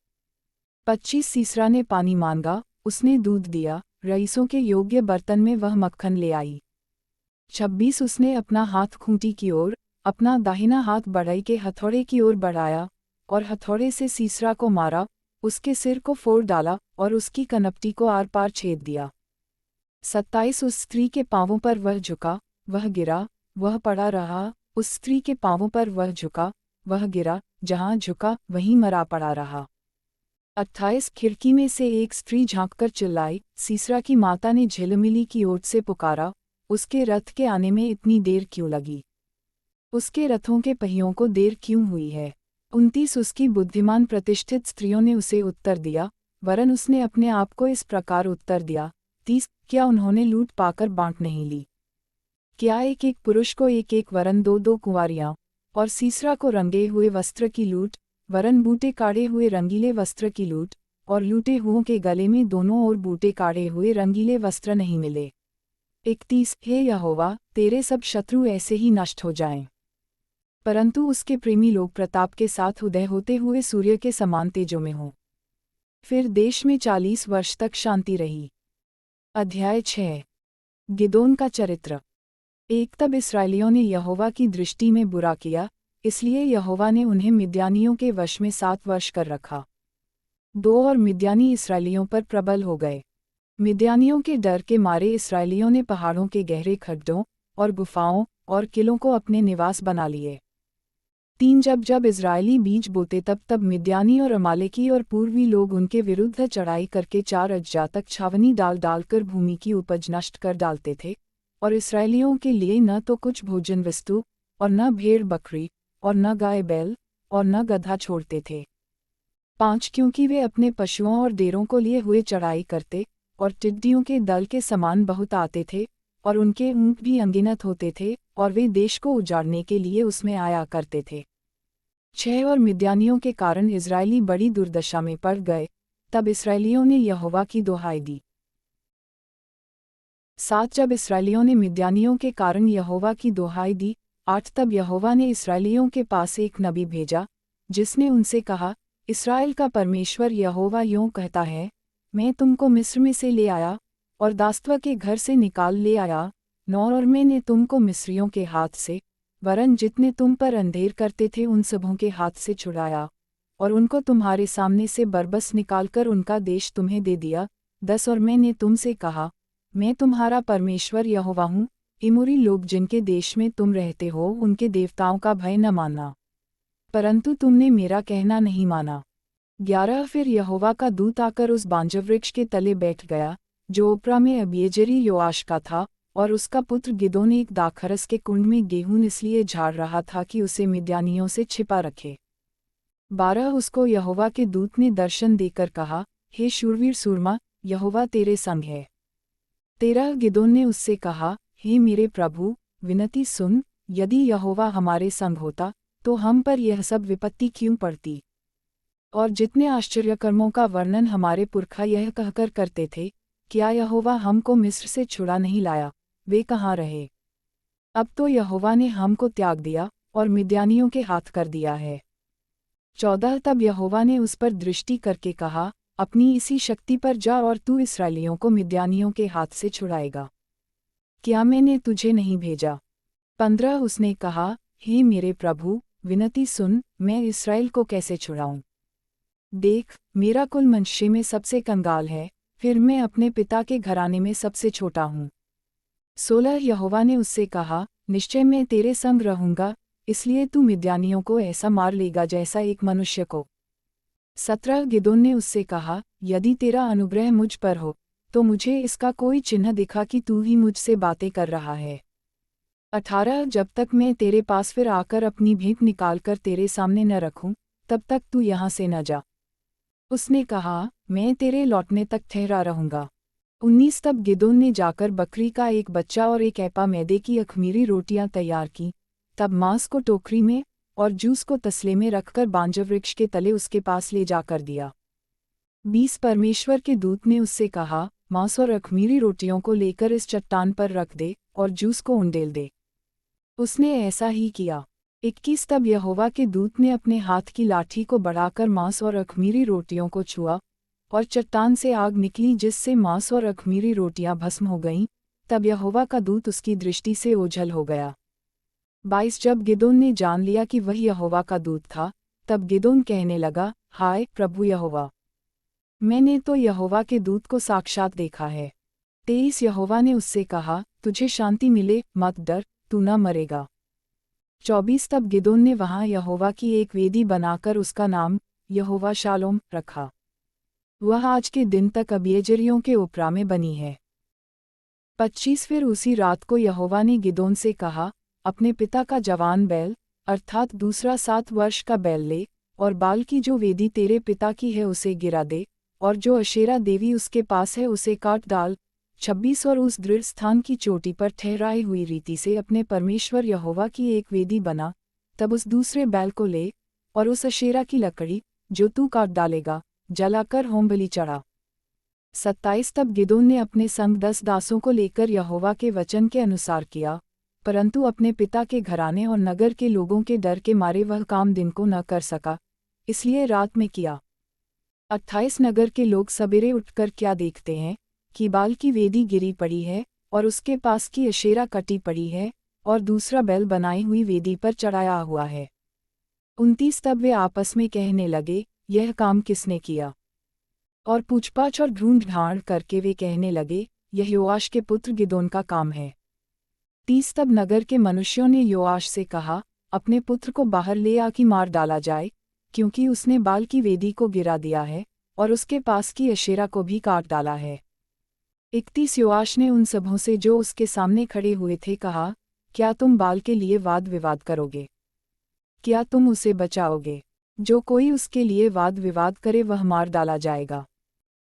25 सीसरा ने पानी मांगा, उसने दूध दिया, रईसों के योग्य बर्तन में वह मक्खन ले आई। 26 उसने अपना हाथ खूंटी की ओर, अपना दाहिना हाथ बढ़ई के हथौड़े की ओर बढ़ाया, और हथौड़े से सीसरा को मारा, उसके सिर को फोड़ डाला और उसकी कनपटी को आर पार छेद दिया। 27 उस स्त्री के पांवों पर वह झुका, वह गिरा, वह पड़ा रहा, उस स्त्री के पांवों पर वह झुका, वह गिरा, जहाँ झुका वहीं मरा पड़ा रहा। 28 खिड़की में से एक स्त्री झांककर चिल्लाई, सीसरा की माता ने झिलमिली की ओट से पुकारा, उसके रथ के आने में इतनी देर क्यों लगी? उसके रथों के पहियों को देर क्यों हुई है? 29 उसकी बुद्धिमान प्रतिष्ठित स्त्रियों ने उसे उत्तर दिया, वरन उसने अपने आप को इस प्रकार उत्तर दिया। 30 क्या उन्होंने लूट पाकर बांट नहीं ली? क्या एक एक पुरुष को एक एक वरन दो दो कुंवारियां, और सीसरा को रंगे हुए वस्त्र की लूट, वरन बूटे काढ़े हुए रंगीले वस्त्र की लूट, और लूटे हुओं के गले में दोनों ओर बूटे काढ़े हुए रंगीले वस्त्र नहीं मिले। 31 हे यहोवा, तेरे सब शत्रु ऐसे ही नष्ट हो जाएं, परंतु उसके प्रेमी लोग प्रताप के साथ उदय होते हुए सूर्य के समान तेजों में हों। फिर देश में 40 वर्ष तक शांति रही। अध्याय 6 गिदोन का चरित्र। एक तब इस्राएलियों ने यहोवा की दृष्टि में बुरा किया, इसलिए यहोवा ने उन्हें मिद्यानियों के वश में 7 वर्ष कर रखा। 2 और मिद्यानी इस्राएलियों पर प्रबल हो गए। मिद्यानियों के डर के मारे इस्राएलियों ने पहाड़ों के गहरे खड्डों और गुफाओं और किलों को अपने निवास बना लिए। 3 जब जब इजरायली बीज बोते तब मिद्यानी और अमालेकी और पूर्वी लोग उनके विरुद्ध चढ़ाई करके 4 अज्जा तक छावनी डालकर भूमि की उपज नष्ट कर डालते थे, और इस्राएलियों के लिए न तो कुछ भोजन वस्तु और न भेड़ बकरी और न गाय बैल और न गधा छोड़ते थे। 5 क्योंकि वे अपने पशुओं और डेरों को लिए हुए चढ़ाई करते और टिड्डियों के दल के समान बहुत आते थे, और उनके ऊँट भी अनगिनत होते थे, और वे देश को उजाड़ने के लिए उसमें आया करते थे। 6 और मिद्यानियों के कारण इजरायली बड़ी दुर्दशा में पड़ गए, तब इस्राएलियों ने यहोवा की दुहाई दी। 7 जब इस्राएलियों ने मिद्यानियों के कारण यहोवा की दुहाई दी। 8 तब यहोवा ने इस्राएलियों के पास एक नबी भेजा, जिसने उनसे कहा, इस्राएल का परमेश्वर यहोवा यूँ कहता है, मैं तुमको मिस्र में से ले आया और दासत्व के घर से निकाल ले आया। 9 और मैंने तुमको मिस्रियों के हाथ से, वरन जितने तुम पर अंधेर करते थे उन सबों के हाथ से छुड़ाया, और उनको तुम्हारे सामने से बरबस निकालकर उनका देश तुम्हें दे दिया। 10 और मैंने तुमसे कहा, मैं तुम्हारा परमेश्वर यहोवा हूँ। इमोरी लोग जिनके देश में तुम रहते हो उनके देवताओं का भय न मानना, परंतु तुमने मेरा कहना नहीं माना। 11 फिर यहोवा का दूत आकर उस बांजवृक्ष के तले बैठ गया, जो ओप्रा में अबीएजेरी योआश का था, और उसका पुत्र गिदोन एक दाखरस के कुंड में गेहूं इसलिए झाड़ रहा था कि उसे मिद्यानियों से छिपा रखे। 12 उसको यहोवा के दूत ने दर्शन देकर कहा, हे शूरवीर सूरमा, यहोवा तेरे संग है। 13 गिदोन ने उससे कहा, हे मेरे प्रभु, विनती सुन, यदि यहोवा हमारे संग होता तो हम पर यह सब विपत्ति क्यों पड़ती। और जितने आश्चर्यकर्मों का वर्णन हमारे पुरखा यह कहकर करते थे, क्या यहोवा हमको मिस्र से छुड़ा नहीं लाया, वे कहाँ रहे। अब तो यहोवा ने हमको त्याग दिया और मिद्यानियों के हाथ कर दिया है। 14 तब यहोवा ने उस पर दृष्टि करके कहा, अपनी इसी शक्ति पर जा और तू इस्राएलियों को मिद्यानियों के हाथ से छुड़ाएगा। क्या मैंने तुझे नहीं भेजा। 15 उसने कहा, हे मेरे प्रभु, विनती सुन, मैं इस्राएल को कैसे छुड़ाऊं। देख, मेरा कुल मनुष्य में सबसे कंगाल है, फिर मैं अपने पिता के घराने में सबसे छोटा हूँ। 16 यहोवा ने उससे कहा, निश्चय मैं तेरे संग रहूँगा, इसलिए तू मिद्यानियों को ऐसा मार लेगा जैसा एक मनुष्य को। 17 गिदोन ने उससे कहा, यदि तेरा अनुग्रह मुझ पर हो तो मुझे इसका कोई चिन्ह दिखा कि तू ही मुझसे बातें कर रहा है। 18 जब तक मैं तेरे पास फिर आकर अपनी भेंट निकालकर तेरे सामने न रखूं, तब तक तू यहाँ से न जा। उसने कहा, मैं तेरे लौटने तक ठहरा रहूँगा। 19 तब गिदोन ने जाकर बकरी का एक बच्चा और एक ऐपा मैदे की अख़मीरी रोटियां तैयार की, तब मांस को टोकरी में और जूस को तसले में रखकर बांजवृक्ष के तले उसके पास ले जाकर दिया। 20 परमेश्वर के दूत ने उससे कहा, मांस और अख़मीरी रोटियों को लेकर इस चट्टान पर रख दे और जूस को उंडेल दे। उसने ऐसा ही किया। 21 तब यहोवा के दूत ने अपने हाथ की लाठी को बढ़ाकर मांस और अख़मीरी रोटियों को छुआ, और चट्टान से आग निकली जिससे मांस और अख़मीरी रोटियां भस्म हो गईं। तब यहोवा का दूत उसकी दृष्टि से ओझल हो गया। 22 जब गिदोन ने जान लिया कि वह यहोवा का दूत था, तब गिदोन कहने लगा, हाय प्रभु यहोवा, मैंने तो यहोवा के दूत को साक्षात देखा है। 23 यहोवा ने उससे कहा, तुझे शांति मिले, मत डर, तू न मरेगा। 24 तब गिदोन ने वहाँ यहोवा की एक वेदी बनाकर उसका नाम यहोवा शालोम रखा। वह आज के दिन तक अबीएजेरियों के ओप्रा में बनी है। 25 फिर उसी रात को यहोवा ने गिदोन से कहा, अपने पिता का जवान बैल, अर्थात दूसरा 7 वर्ष का बैल ले, और बाल की जो वेदी तेरे पिता की है उसे गिरा दे, और जो अशेरा देवी उसके पास है उसे काट डाल। 26 और उस दृढ़ स्थान की चोटी पर ठहराई हुई रीति से अपने परमेश्वर यहोवा की एक वेदी बना। तब उस दूसरे बैल को ले, और उस अशेरा की लकड़ी, जो तू काट डालेगा, जलाकर होमबलि चढ़ा। 27 तब गिदोन ने अपने संग 10 दासों को लेकर यहोवा के वचन के अनुसार किया, परंतु अपने पिता के घराने और नगर के लोगों के डर के मारे वह काम दिन को न कर सका, इसलिए रात में किया। 28 नगर के लोग सवेरे उठकर क्या देखते हैं कि बाल की वेदी गिरी पड़ी है और उसके पास की अशेरा कटी पड़ी है, और दूसरा बैल बनाई हुई वेदी पर चढ़ाया हुआ है। 29 तब वे आपस में कहने लगे, यह काम किसने किया। और पूछपाछ और ढूंढ ढांढ करके वे कहने लगे, यह योआश के पुत्र गिदोन का काम है। 30 तब नगर के मनुष्यों ने योआश से कहा, अपने पुत्र को बाहर ले आ कि मार डाला जाए, क्योंकि उसने बाल की वेदी को गिरा दिया है और उसके पास की अशेरा को भी काट डाला है। 31 योआश ने उन सबों से जो उसके सामने खड़े हुए थे कहा, क्या तुम बाल के लिए वाद विवाद करोगे? क्या तुम उसे बचाओगे? जो कोई उसके लिए वाद विवाद करे वह मार डाला जाएगा।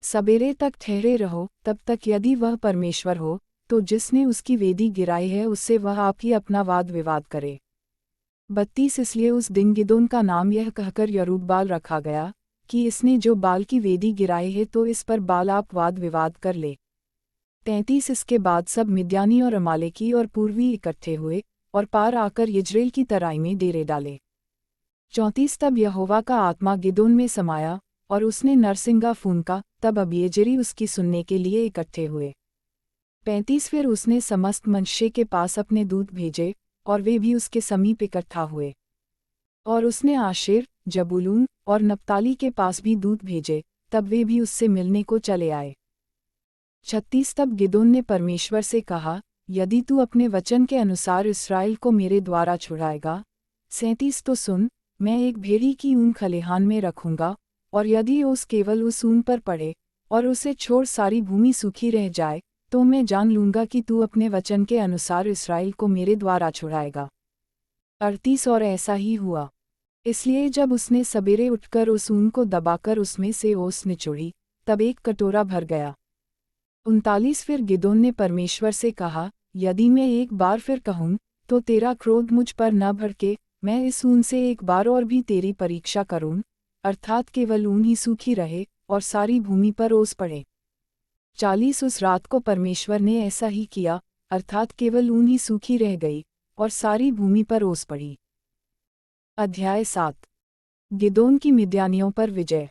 सबेरे तक ठहरे रहो, तब तक यदि वह परमेश्वर हो तो जिसने उसकी वेदी गिराई है उससे वह आप ही अपना वाद विवाद करे। 32 इसलिए उस दिन गिदोन का नाम यह कहकर यरूब्बाल रखा गया कि इसने जो बाल की वेदी गिराई है तो इस पर बाल आप वाद विवाद कर ले। 33 इसके बाद सब मिद्यानी और अमालेकी और पूर्वी इकट्ठे हुए और पार आकर यिज्रेल की तराई में डेरे डाले। 34 तब यहोवा का आत्मा गिदोन में समाया और उसने नरसिंगा फूंका, तब अबीएजेरी उसकी सुनने के लिए इकट्ठे हुए। 35 फिर उसने समस्त मनश्शे के पास अपने दूत भेजे और वे भी उसके समीप इकट्ठा हुए। और उसने आशेर, जबूलून और नप्ताली के पास भी दूत भेजे, तब वे भी उससे मिलने को चले आए। 36 तब गिदोन ने परमेश्वर से कहा, यदि तू अपने वचन के अनुसार इस्राएल को मेरे द्वारा छुड़ाएगा। 37 तो सुन, मैं एक भेड़ी की ऊन खलिहान में रखूंगा, और यदि ओस केवल उस ऊन पर पड़े और उसे छोड़ सारी भूमि सूखी रह जाए, तो मैं जान लूंगा कि तू अपने वचन के अनुसार इस्राएल को मेरे द्वारा छुड़ाएगा। 38 और ऐसा ही हुआ। इसलिए जब उसने सबेरे उठकर उस ऊन को दबाकर उसमें से ओस निचोड़ी, तब एक कटोरा भर गया। 39 फिर गिदोन ने परमेश्वर से कहा, यदि मैं एक बार फिर कहूँ, तो तेरा क्रोध मुझ पर न भड़के, मैं इस ऊन से एक बार और भी तेरी परीक्षा करूँ, अर्थात केवल ऊन ही सूखी रहे और सारी भूमि पर ओस पड़े। 40 उस रात को परमेश्वर ने ऐसा ही किया, अर्थात केवल ऊन ही सूखी रह गई और सारी भूमि पर ओस पड़ी। अध्याय 7। गिदोन की मिद्यानियों पर विजय।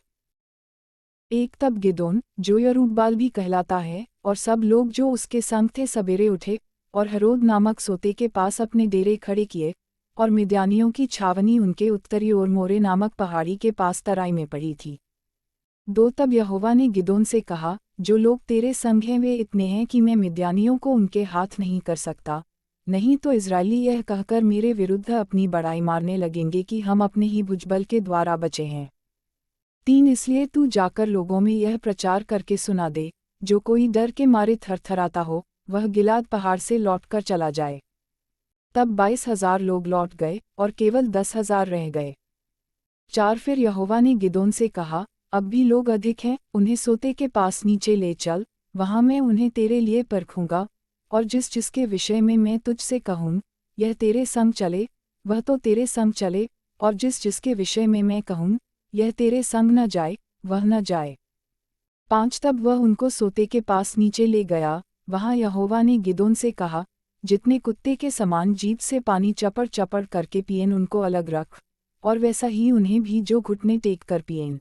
एक तब गिदोन, जो यरूब्बाल भी कहलाता है, और सब लोग जो उसके संग थे सबेरे उठे और हरोद नामक सोते के पास अपने डेरे खड़े किए, और मिद्यानियों की छावनी उनके उत्तरी ओर मोरे नामक पहाड़ी के पास तराई में पड़ी थी। 2 तब यहोवा ने गिदोन से कहा, जो लोग तेरे संग हैं वे इतने हैं कि मैं मिद्यानियों को उनके हाथ नहीं कर सकता, नहीं तो इस्राएली यह कहकर मेरे विरुद्ध अपनी बड़ाई मारने लगेंगे कि हम अपने ही भुजबल के द्वारा बचे हैं। 3 इसलिए तू जाकर लोगों में यह प्रचार करके सुना दे, जो कोई डर के मारे थरथराता हो, वह गिलाद पहाड़ से लौटकर चला जाए। तब 22,000 लोग लौट गए और केवल 10,000 रह गए। 4 फिर यहोवा ने गिदोन से कहा, अब भी लोग अधिक हैं, उन्हें सोते के पास नीचे ले चल, वहाँ मैं उन्हें तेरे लिए परखूंगा, और जिसके विषय में मैं तुझसे कहूँ, यह तेरे संग चले, वह तो तेरे संग चले, और जिसके विषय में मैं कहूँ, यह तेरे संग न जाए, वह न जाए। 5 तब वह उनको सोते के पास नीचे ले गया, वहाँ यहोवा ने गिदोन से कहा, जितने कुत्ते के समान जीभ से पानी चपड़ चपड़ करके पिएन उनको अलग रख, और वैसा ही उन्हें भी जो घुटने टेक कर पिएन।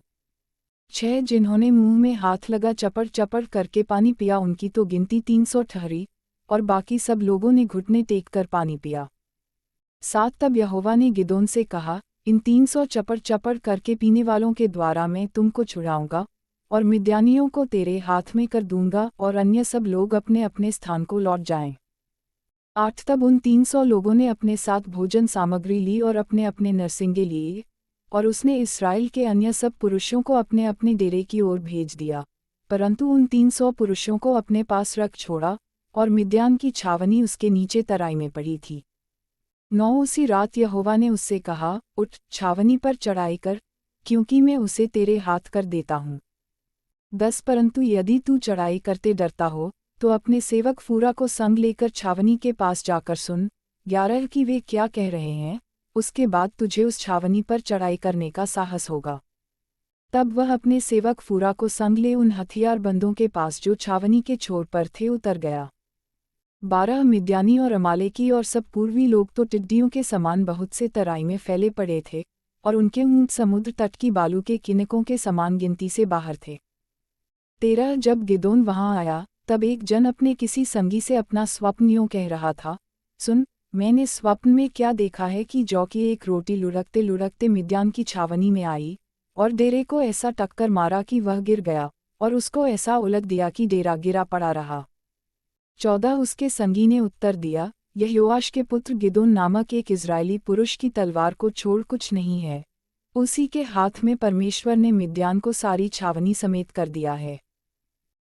6 जिन्होंने मुंह में हाथ लगा चपड़ चपड़ करके पानी पिया उनकी तो गिनती 300 ठहरी, और बाकी सब लोगों ने घुटने टेक कर पानी पिया। 7 तब यहोवा ने गिदोन से कहा, इन 300 चपड़ चपड़ करके पीने वालों के द्वारा मैं तुमको छुड़ाऊंगा, और मिद्यानियों को तेरे हाथ में कर दूंगा, और अन्य सब लोग अपने अपने स्थान को लौट जाएं। 8 तब उन 300 लोगों ने अपने साथ भोजन सामग्री ली और अपने अपने नरसिंगे लिए, और उसने इस्राएल के अन्य सब पुरुषों को अपने अपने डेरे की ओर भेज दिया, परंतु उन 300 पुरुषों को अपने पास रख छोड़ा, और मिद्यान की छावनी उसके नीचे तराई में पड़ी थी। 9 उसी रात यहोवा ने उससे कहा, उठ, छावनी पर चढ़ाई कर, क्योंकि मैं उसे तेरे हाथ कर देता हूँ। 10 परंतु यदि तू चढ़ाई करते डरता हो, तो अपने सेवक फूरा को संग लेकर छावनी के पास जाकर सुन, 11 कि वे क्या कह रहे हैं, उसके बाद तुझे उस छावनी पर चढ़ाई करने का साहस होगा। तब वह अपने सेवक फूरा को संग ले उन हथियारबंदों के पास जो छावनी के छोर पर थे उतर गया। 12 मिद्यानी और अमालेकी और सब पूर्वी लोग तो टिड्डियों के समान बहुत से तराई में फैले पड़े थे, और उनके ऊँट समुद्र तट की बालू के किनकों के समान गिनती से बाहर थे। 13 जब गिदोन वहाँ आया, तब एक जन अपने किसी संगी से अपना स्वप्न यूँ कह रहा था, सुन, मैंने स्वप्न में क्या देखा है कि जौ की एक रोटी लुढ़कते लुढ़कते मिद्यान की छावनी में आई, और डेरे को ऐसा टक्कर मारा कि वह गिर गया, और उसको ऐसा उलट दिया कि डेरा गिरा पड़ा रहा। 14 उसके संगी ने उत्तर दिया, यह योआश के पुत्र गिदोन नामक एक इज़राइली पुरुष की तलवार को छोड़ कुछ नहीं है। उसी के हाथ में परमेश्वर ने मिद्यान को सारी छावनी समेत कर दिया है।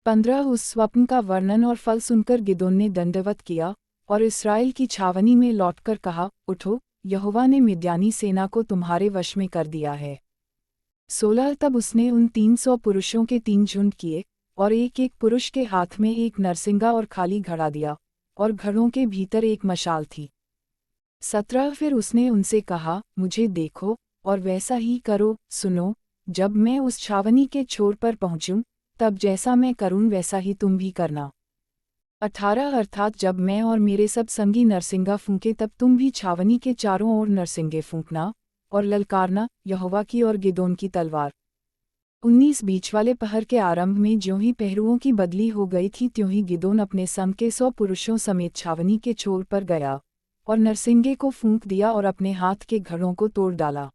15 उस स्वप्न का वर्णन और फल सुनकर गिदोन ने दंडवत किया और इस्राएल की छावनी में लौटकर कहा, उठो, यहोवा ने मिद्यानी सेना को तुम्हारे वश में कर दिया है। 16 तब उसने उन 300 पुरुषों के 3 झुंड किए और एक एक पुरुष के हाथ में एक नरसिंगा और खाली घड़ा दिया, और घड़ों के भीतर एक मशाल थी। 17 फिर उसने उनसे कहा, मुझे देखो और वैसा ही करो। सुनो, जब मैं उस छावनी के छोर पर पहुंचूं, तब जैसा मैं करूं वैसा ही तुम भी करना। 18 अर्थात जब मैं और मेरे सब संगी नरसिंगा फूंके तब तुम भी छावनी के चारों ओर नरसिंगे फूंकना और ललकारना, यहोवा की और गिदोन की तलवार। 19 बीच वाले पहर के आरंभ में ज्यों ही पहरुओं की बदली हो गई थी त्यों ही गिदोन अपने संग के 100 पुरुषों समेत छावनी के छोर पर गया और नरसिंगे को फूंक दिया और अपने हाथ के घड़ों को तोड़ डाला।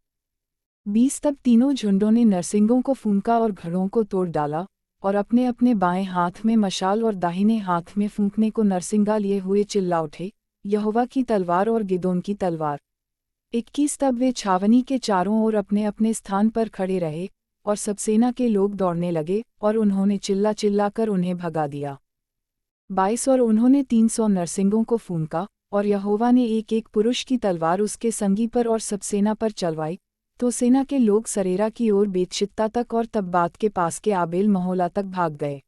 20 तब तीनों झुंडों ने नरसिंगों को फूंका और घड़ों को तोड़ डाला और अपने अपने बाएं हाथ में मशाल और दाहिने हाथ में फूंकने को नरसिंगा लिए हुए चिल्ला उठे, यहोवा की तलवार और गिदोन की तलवार। 21 तब वे छावनी के चारों ओर अपने अपने स्थान पर खड़े रहे और सब सेना के लोग दौड़ने लगे और उन्होंने चिल्ला चिल्ला कर उन्हें भगा दिया। 22 और उन्होंने 300 नरसिंगों को फूंका और यहोवा ने एक एक पुरुष की तलवार उसके संगी पर और सब सेना पर चलवाई, तो सेना के लोग सरेरा की ओर बेतशित्ता तक और तब्बात के पास के आबेल महोला तक भाग गए।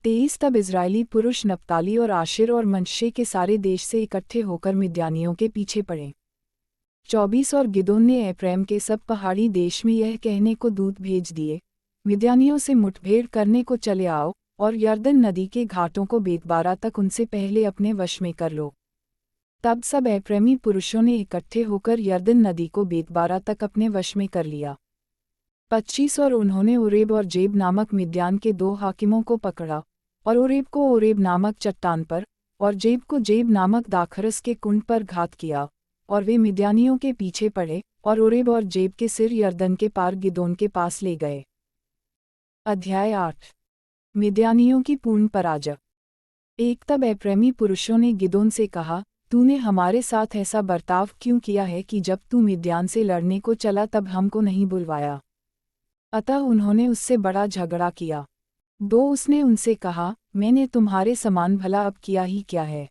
23 तब इज़राइली पुरुष नप्ताली और आशिर और मनश्शे के सारे देश से इकट्ठे होकर मिद्यानियों के पीछे पड़े। 24 और गिदोन ने एप्रैम के सब पहाड़ी देश में यह कहने को दूत भेज दिए, मिद्यानियों से मुठभेड़ करने को चले आओ और यरदन नदी के घाटों को बेतबारा तक उनसे पहले अपने वश में कर लो। तब सब एप्रैमी पुरुषों ने इकट्ठे होकर यरदन नदी को बेतबारा तक अपने वश में कर लिया। 25 और उन्होंने ओरेब और जेब नामक मिद्यान के 2 हाकिमों को पकड़ा और ओरेब को ओरेब नामक चट्टान पर और जेब को जेब नामक दाखरस के कुंड पर घात किया, और वे मिद्यानियों के पीछे पड़े और ओरेब और जेब के सिर यरदन के पार गिदोन के पास ले गए। अध्याय 8 मिद्यानियों की पूर्ण पराजय। 1 तब एप्रैमी पुरुषों ने गिदोन से कहा, तूने हमारे साथ ऐसा बर्ताव क्यों किया है कि जब तू मिद्यान से लड़ने को चला तब हमको नहीं बुलवाया। अतः उन्होंने उससे बड़ा झगड़ा किया। 2 उसने उनसे कहा, मैंने तुम्हारे समान भला अब किया ही क्या है?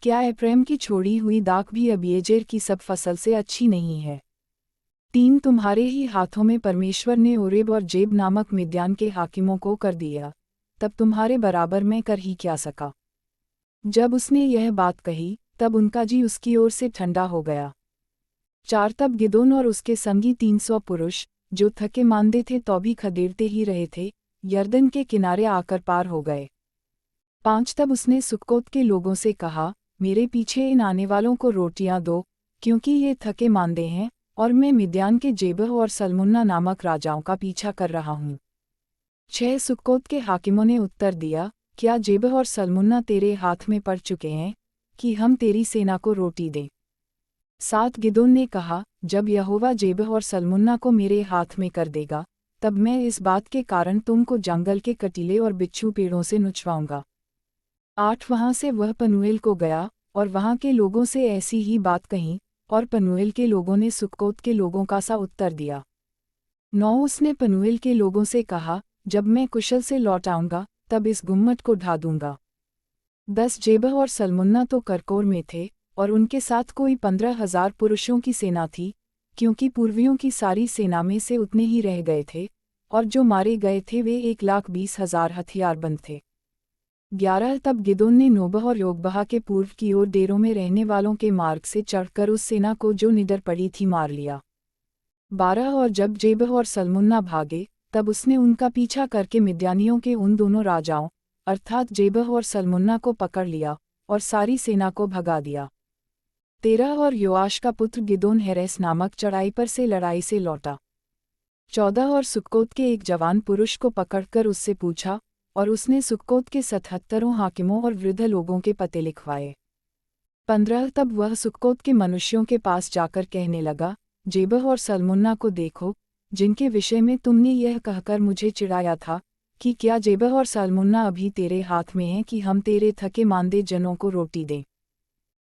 क्या एप्रैम की छोड़ी हुई दाख भी अबीएजेर की सब फसल से अच्छी नहीं है? 3 तुम्हारे ही हाथों में परमेश्वर ने ओरेब और जेब नामक मिद्यान के हाकिमों को कर दिया, तब तुम्हारे बराबर मैं कर ही क्या सका। जब उसने यह बात कही तब उनका जी उसकी ओर से ठंडा हो गया। 4 तब गिदोन और उसके संगी 300 पुरुष, जो थके मांदे थे तो भी खदेड़ते ही रहे थे, यरदन के किनारे आकर पार हो गए। 5 तब उसने सुक्कोत के लोगों से कहा, मेरे पीछे इन आने वालों को रोटियां दो, क्योंकि ये थके मांदे हैं और मैं मिद्यान के जेबह और सल्मुन्ना नामक राजाओं का पीछा कर रहा हूँ। 6 सुक्कोत के हाकिमों ने उत्तर दिया, क्या जेबह और सल्मुन्ना तेरे हाथ में पड़ चुके हैं कि हम तेरी सेना को रोटी दें? 7 गिदोन ने कहा, जब यहोवा जेबह और सल्मुन्ना को मेरे हाथ में कर देगा, तब मैं इस बात के कारण तुमको जंगल के कटीले और बिच्छू पेड़ों से नुचवाऊंगा। 8 वहाँ से वह पनूएल को गया और वहाँ के लोगों से ऐसी ही बात कही, और पनूएल के लोगों ने सुक्कोत के लोगों का सा उत्तर दिया। 9 उसने पनूएल के लोगों से कहा, जब मैं कुशल से लौट आऊंगा तब इस गुम्मट को ढा दूंगा। 10 जेबह और सल्मुन्ना तो करकोर में थे और उनके साथ कोई 15,000 पुरुषों की सेना थी, क्योंकि पूर्वियों की सारी सेना में से उतने ही रह गए थे, और जो मारे गए थे वे 1,20,000 हथियारबंद थे। 11 तब गिदोन ने नोबह और योगबहा के पूर्व की ओर डेरों में रहने वालों के मार्ग से चढ़कर उस सेना को जो निडर पड़ी थी मार लिया। 12 और जब जेबह और सल्मुन्ना भागे तब उसने उनका पीछा करके मिद्यानियों के उन दोनों राजाओं अर्थात जेबह और सल्मुन्ना को पकड़ लिया और सारी सेना को भगा दिया। 13 और योआश का पुत्र गिदोन हेरेस नामक चढ़ाई पर से लड़ाई से लौटा। 14 और सुक्कोत के एक जवान पुरुष को पकड़कर उससे पूछा, और उसने सुक्कोत के 77 हाकिमों और वृद्ध लोगों के पते लिखवाए। 15 तब वह सुक्कोत के मनुष्यों के पास जाकर कहने लगा, जेबह और सल्मुन्ना को देखो, जिनके विषय में तुमने यह कहकर मुझे चिढ़ाया था कि क्या जेबह और सल्मुन्ना अभी तेरे हाथ में हैं कि हम तेरे थके मांदे जनों को रोटी दें।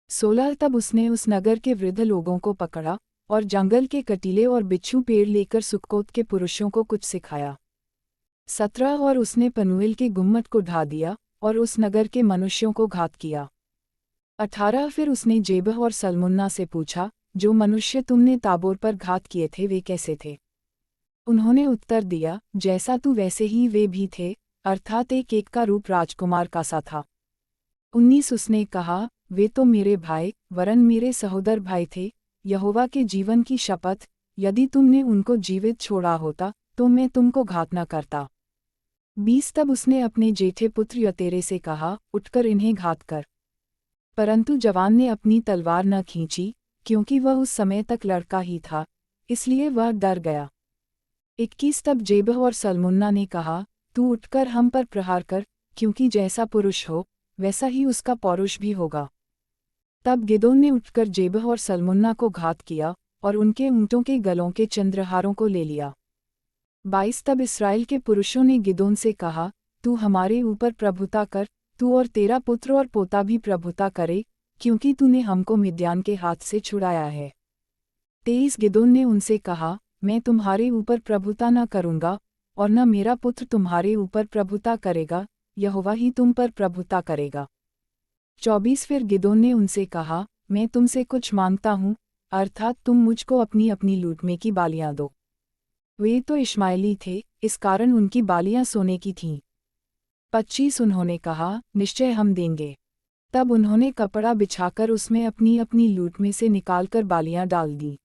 16 तब उसने उस नगर के वृद्ध लोगों को पकड़ा और जंगल के कटीले और बिच्छू पेड़ लेकर सुक्कोत के पुरुषों को कुछ सिखाया। 17 और उसने पनूएल के गुम्मट को ढा दिया और उस नगर के मनुष्यों को घात किया। 18 फिर उसने जेबह और सल्मुन्ना से पूछा, जो मनुष्य तुमने ताबोर पर घात किए थे वे कैसे थे? उन्होंने उत्तर दिया, जैसा तू वैसे ही वे भी थे, अर्थात एक एक का रूप राजकुमार का सा था। 19 उसने कहा, वे तो मेरे भाई वरन मेरे सहोदर भाई थे, यहोवा के जीवन की शपथ, यदि तुमने उनको जीवित छोड़ा होता तो मैं तुमको घात न करता। 20 तब उसने अपने जेठे पुत्र यतेरे से कहा, उठकर इन्हें घात कर। परंतु जवान ने अपनी तलवार न खींची, क्योंकि वह उस समय तक लड़का ही था, इसलिए वह डर गया। 21 तब जेबह और सल्मुन्ना ने कहा, तू उठकर हम पर प्रहार कर, क्योंकि जैसा पुरुष हो वैसा ही उसका पौरुष भी होगा। तब गिदोन ने उठकर जेबह और सल्मुन्ना को घात किया और उनके ऊँटों के गलों के चंद्रहारों को ले लिया। 22 तब इस्राएल के पुरुषों ने गिदोन से कहा, तू हमारे ऊपर प्रभुता कर, तू और तेरा पुत्र और पोता भी प्रभुता करे, क्योंकि तूने हमको मिद्यान के हाथ से छुड़ाया है। 23 गिदोन ने उनसे कहा, मैं तुम्हारे ऊपर प्रभुता न करूँगा और न मेरा पुत्र तुम्हारे ऊपर प्रभुता करेगा, यहोवा ही तुम पर प्रभुता करेगा। 24 फिर गिदोन ने उनसे कहा, मैं तुमसे कुछ मांगता हूँ, अर्थात तुम मुझको अपनी अपनी लूट में की बालियाँ दो। वे तो इश्माएली थे, इस कारण उनकी बालियाँ सोने की थीं। 25 उन्होंने कहा, निश्चय हम देंगे। तब उन्होंने कपड़ा बिछाकर उसमें अपनी अपनी लूट में से निकालकर बालियाँ डाल दी।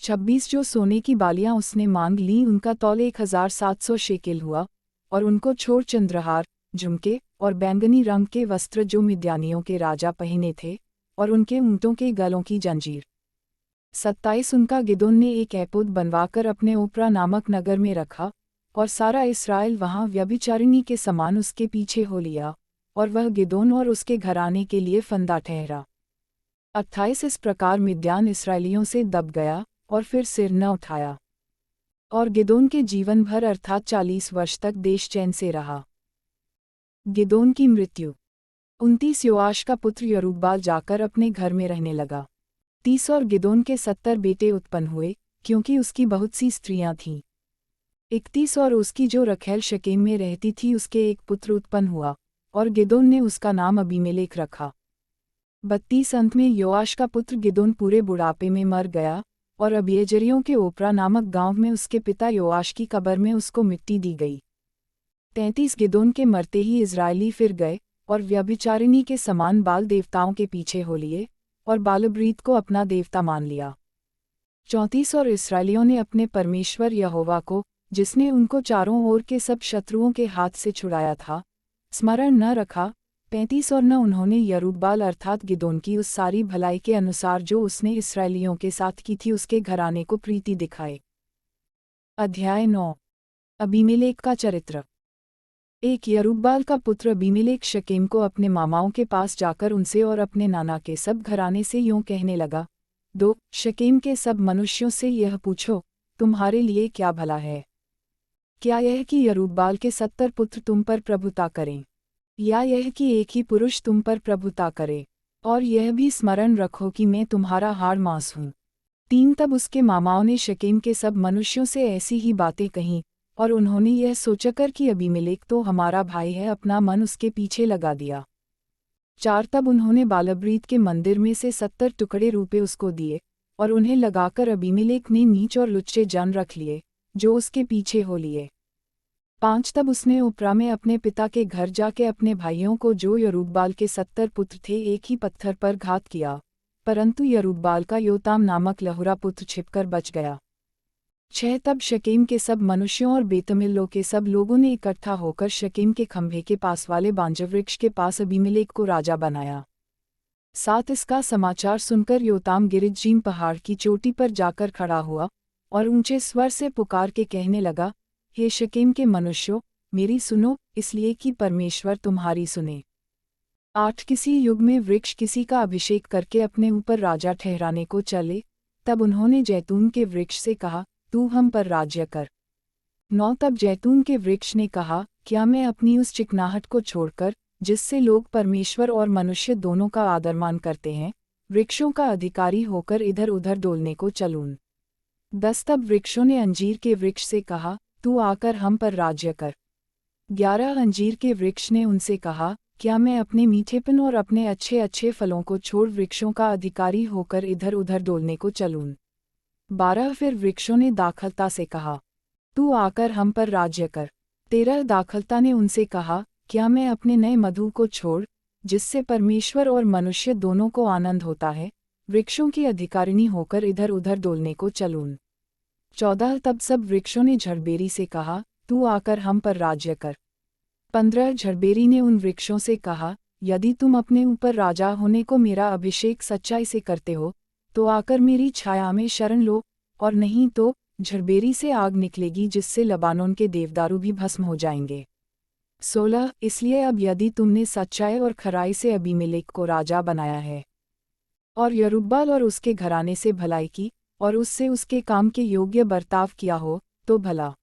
26 जो सोने की बालियाँ उसने मांग ली उनका तौल 1700 शेकेल हुआ, और उनको छोड़ चंद्रहार, झुमके और बैंगनी रंग के वस्त्र जो मिद्यानियों के राजा पहने थे, और उनके ऊँटों के गलों की जंजीर। 27 उनका गिदोन ने एक एपोद बनवाकर अपने ओप्रा नामक नगर में रखा, और सारा इस्राएल वहाँ व्यभिचारिणी के समान उसके पीछे हो लिया, और वह गिदोन और उसके घराने के लिए फंदा ठहरा। 28 इस प्रकार मिद्यान इस्राएलियों से दब गया और फिर सिर न उठाया। और गिदोन के जीवन भर अर्थात 40 वर्ष तक देश चैन से रहा। गिदोन की मृत्यु। 29 योआश का पुत्र यरूब्बाल जाकर अपने घर में रहने लगा। 30 और गिदोन के 70 बेटे उत्पन्न हुए, क्योंकि उसकी बहुत सी स्त्रियां थीं। 31 और उसकी जो रखैल शकेम में रहती थी उसके एक पुत्र उत्पन्न हुआ, और गिदोन ने उसका नाम अबीमेलेक रखा। 32 अंत में योआश का पुत्र गिदोन पूरे बुढ़ापे में मर गया, और अबीएजरियों के ओप्रा नामक गांव में उसके पिता योआश की कब्र में उसको मिट्टी दी गई। 33 गिदोन के मरते ही इजरायली फिर गए और व्यभिचारिणी के समान बाल देवताओं के पीछे हो लिए, और बालब्रीत को अपना देवता मान लिया। 34 और इस्राएलियों ने अपने परमेश्वर यहोवा को, जिसने उनको चारों ओर के सब शत्रुओं के हाथ से छुड़ाया था, स्मरण न रखा। 35 और न उन्होंने यरूब्बाल अर्थात गिदोन की उस सारी भलाई के अनुसार जो उसने इस्राएलियों के साथ की थी उसके घराने को प्रीति दिखाए। अध्याय 9। अबीमेलेक का चरित्र। एक यरूब्बाल का पुत्र अबीमेलेक शकेम को अपने मामाओं के पास जाकर उनसे और अपने नाना के सब घराने से यूं कहने लगा, 2 शकेम के सब मनुष्यों से यह पूछो, तुम्हारे लिए क्या भला है? क्या यह कि यरूब्बाल के 70 पुत्र तुम पर प्रभुता करें, या यह कि एक ही पुरुष तुम पर प्रभुता करे? और यह भी स्मरण रखो कि मैं तुम्हारा हाड़ मांस हूँ। 3 तब उसके मामाओं ने शकेम के सब मनुष्यों से ऐसी ही बातें कहीं, और उन्होंने यह सोचकर कि अबीमेलेक तो हमारा भाई है अपना मन उसके पीछे लगा दिया। 4 तब उन्होंने बालब्रीत के मंदिर में से 70 टुकड़े रुपए उसको दिए, और उन्हें लगाकर अबीमेलेक ने नीच और लुच्चे जन रख लिए, जो उसके पीछे हो लिए। 5 तब उसने ओप्रा में अपने पिता के घर जाके अपने भाइयों को जो यरूब्बाल के 70 पुत्र थे एक ही पत्थर पर घात किया, परंतु यरूब्बाल का योताम नामक लहुरा पुत्र छिपकर बच गया। 6 तब शकेम के सब मनुष्यों और बेतमिल्लो के सब लोगों ने इकट्ठा होकर शकेम के खंभे के पास वाले बांजवृक्ष के पास अबीमेलेक को राजा बनाया। 7 इसका समाचार सुनकर योताम गिरिज्जीम पहाड़ की चोटी पर जाकर खड़ा हुआ, और ऊंचे स्वर से पुकार के कहने लगा, हे शकेम के मनुष्यों, मेरी सुनो, इसलिए कि परमेश्वर तुम्हारी सुने। 8 किसी युग में वृक्ष किसी का अभिषेक करके अपने ऊपर राजा ठहराने को चले, तब उन्होंने जैतून के वृक्ष से कहा, तू हम पर राज्य कर। 9 तब जैतून के वृक्ष ने कहा, क्या मैं अपनी उस चिकनाहट को छोड़कर, जिससे लोग परमेश्वर और मनुष्य दोनों का आदरमान करते हैं, वृक्षों का अधिकारी होकर इधर उधर डोलने को चलूं? 10 तब वृक्षों ने अंजीर के वृक्ष से कहा, तू आकर हम पर राज्य कर। 11 अंजीर के वृक्ष ने उनसे कहा, क्या मैं अपने मीठेपन और अपने अच्छे अच्छे फलों को छोड़ वृक्षों का अधिकारी होकर इधर उधर डोलने को चलूं? 12 फिर वृक्षों ने दाखलता से कहा, तू आकर हम पर राज्य कर। 13 दाखलता ने उनसे कहा, क्या मैं अपने नए मधु को छोड़, जिससे परमेश्वर और मनुष्य दोनों को आनंद होता है, वृक्षों की अधिकारिणी होकर इधर उधर डोलने को चलूं? 14 तब सब वृक्षों ने झड़बेरी से कहा, तू आकर हम पर राज्य कर। 15 झड़बेरी ने उन वृक्षों से कहा, यदि तुम अपने ऊपर राजा होने को मेरा अभिषेक सच्चाई से करते हो, तो आकर मेरी छाया में शरण लो, और नहीं तो झड़बेरी से आग निकलेगी जिससे लबानोन के देवदारू भी भस्म हो जाएंगे। 16 इसलिए अब यदि तुमने सच्चाई और खराई से अबीमेलेक को राजा बनाया है, और यरूब्बाल और उसके घराने से भलाई की, और उससे उसके काम के योग्य बर्ताव किया हो, तो भला।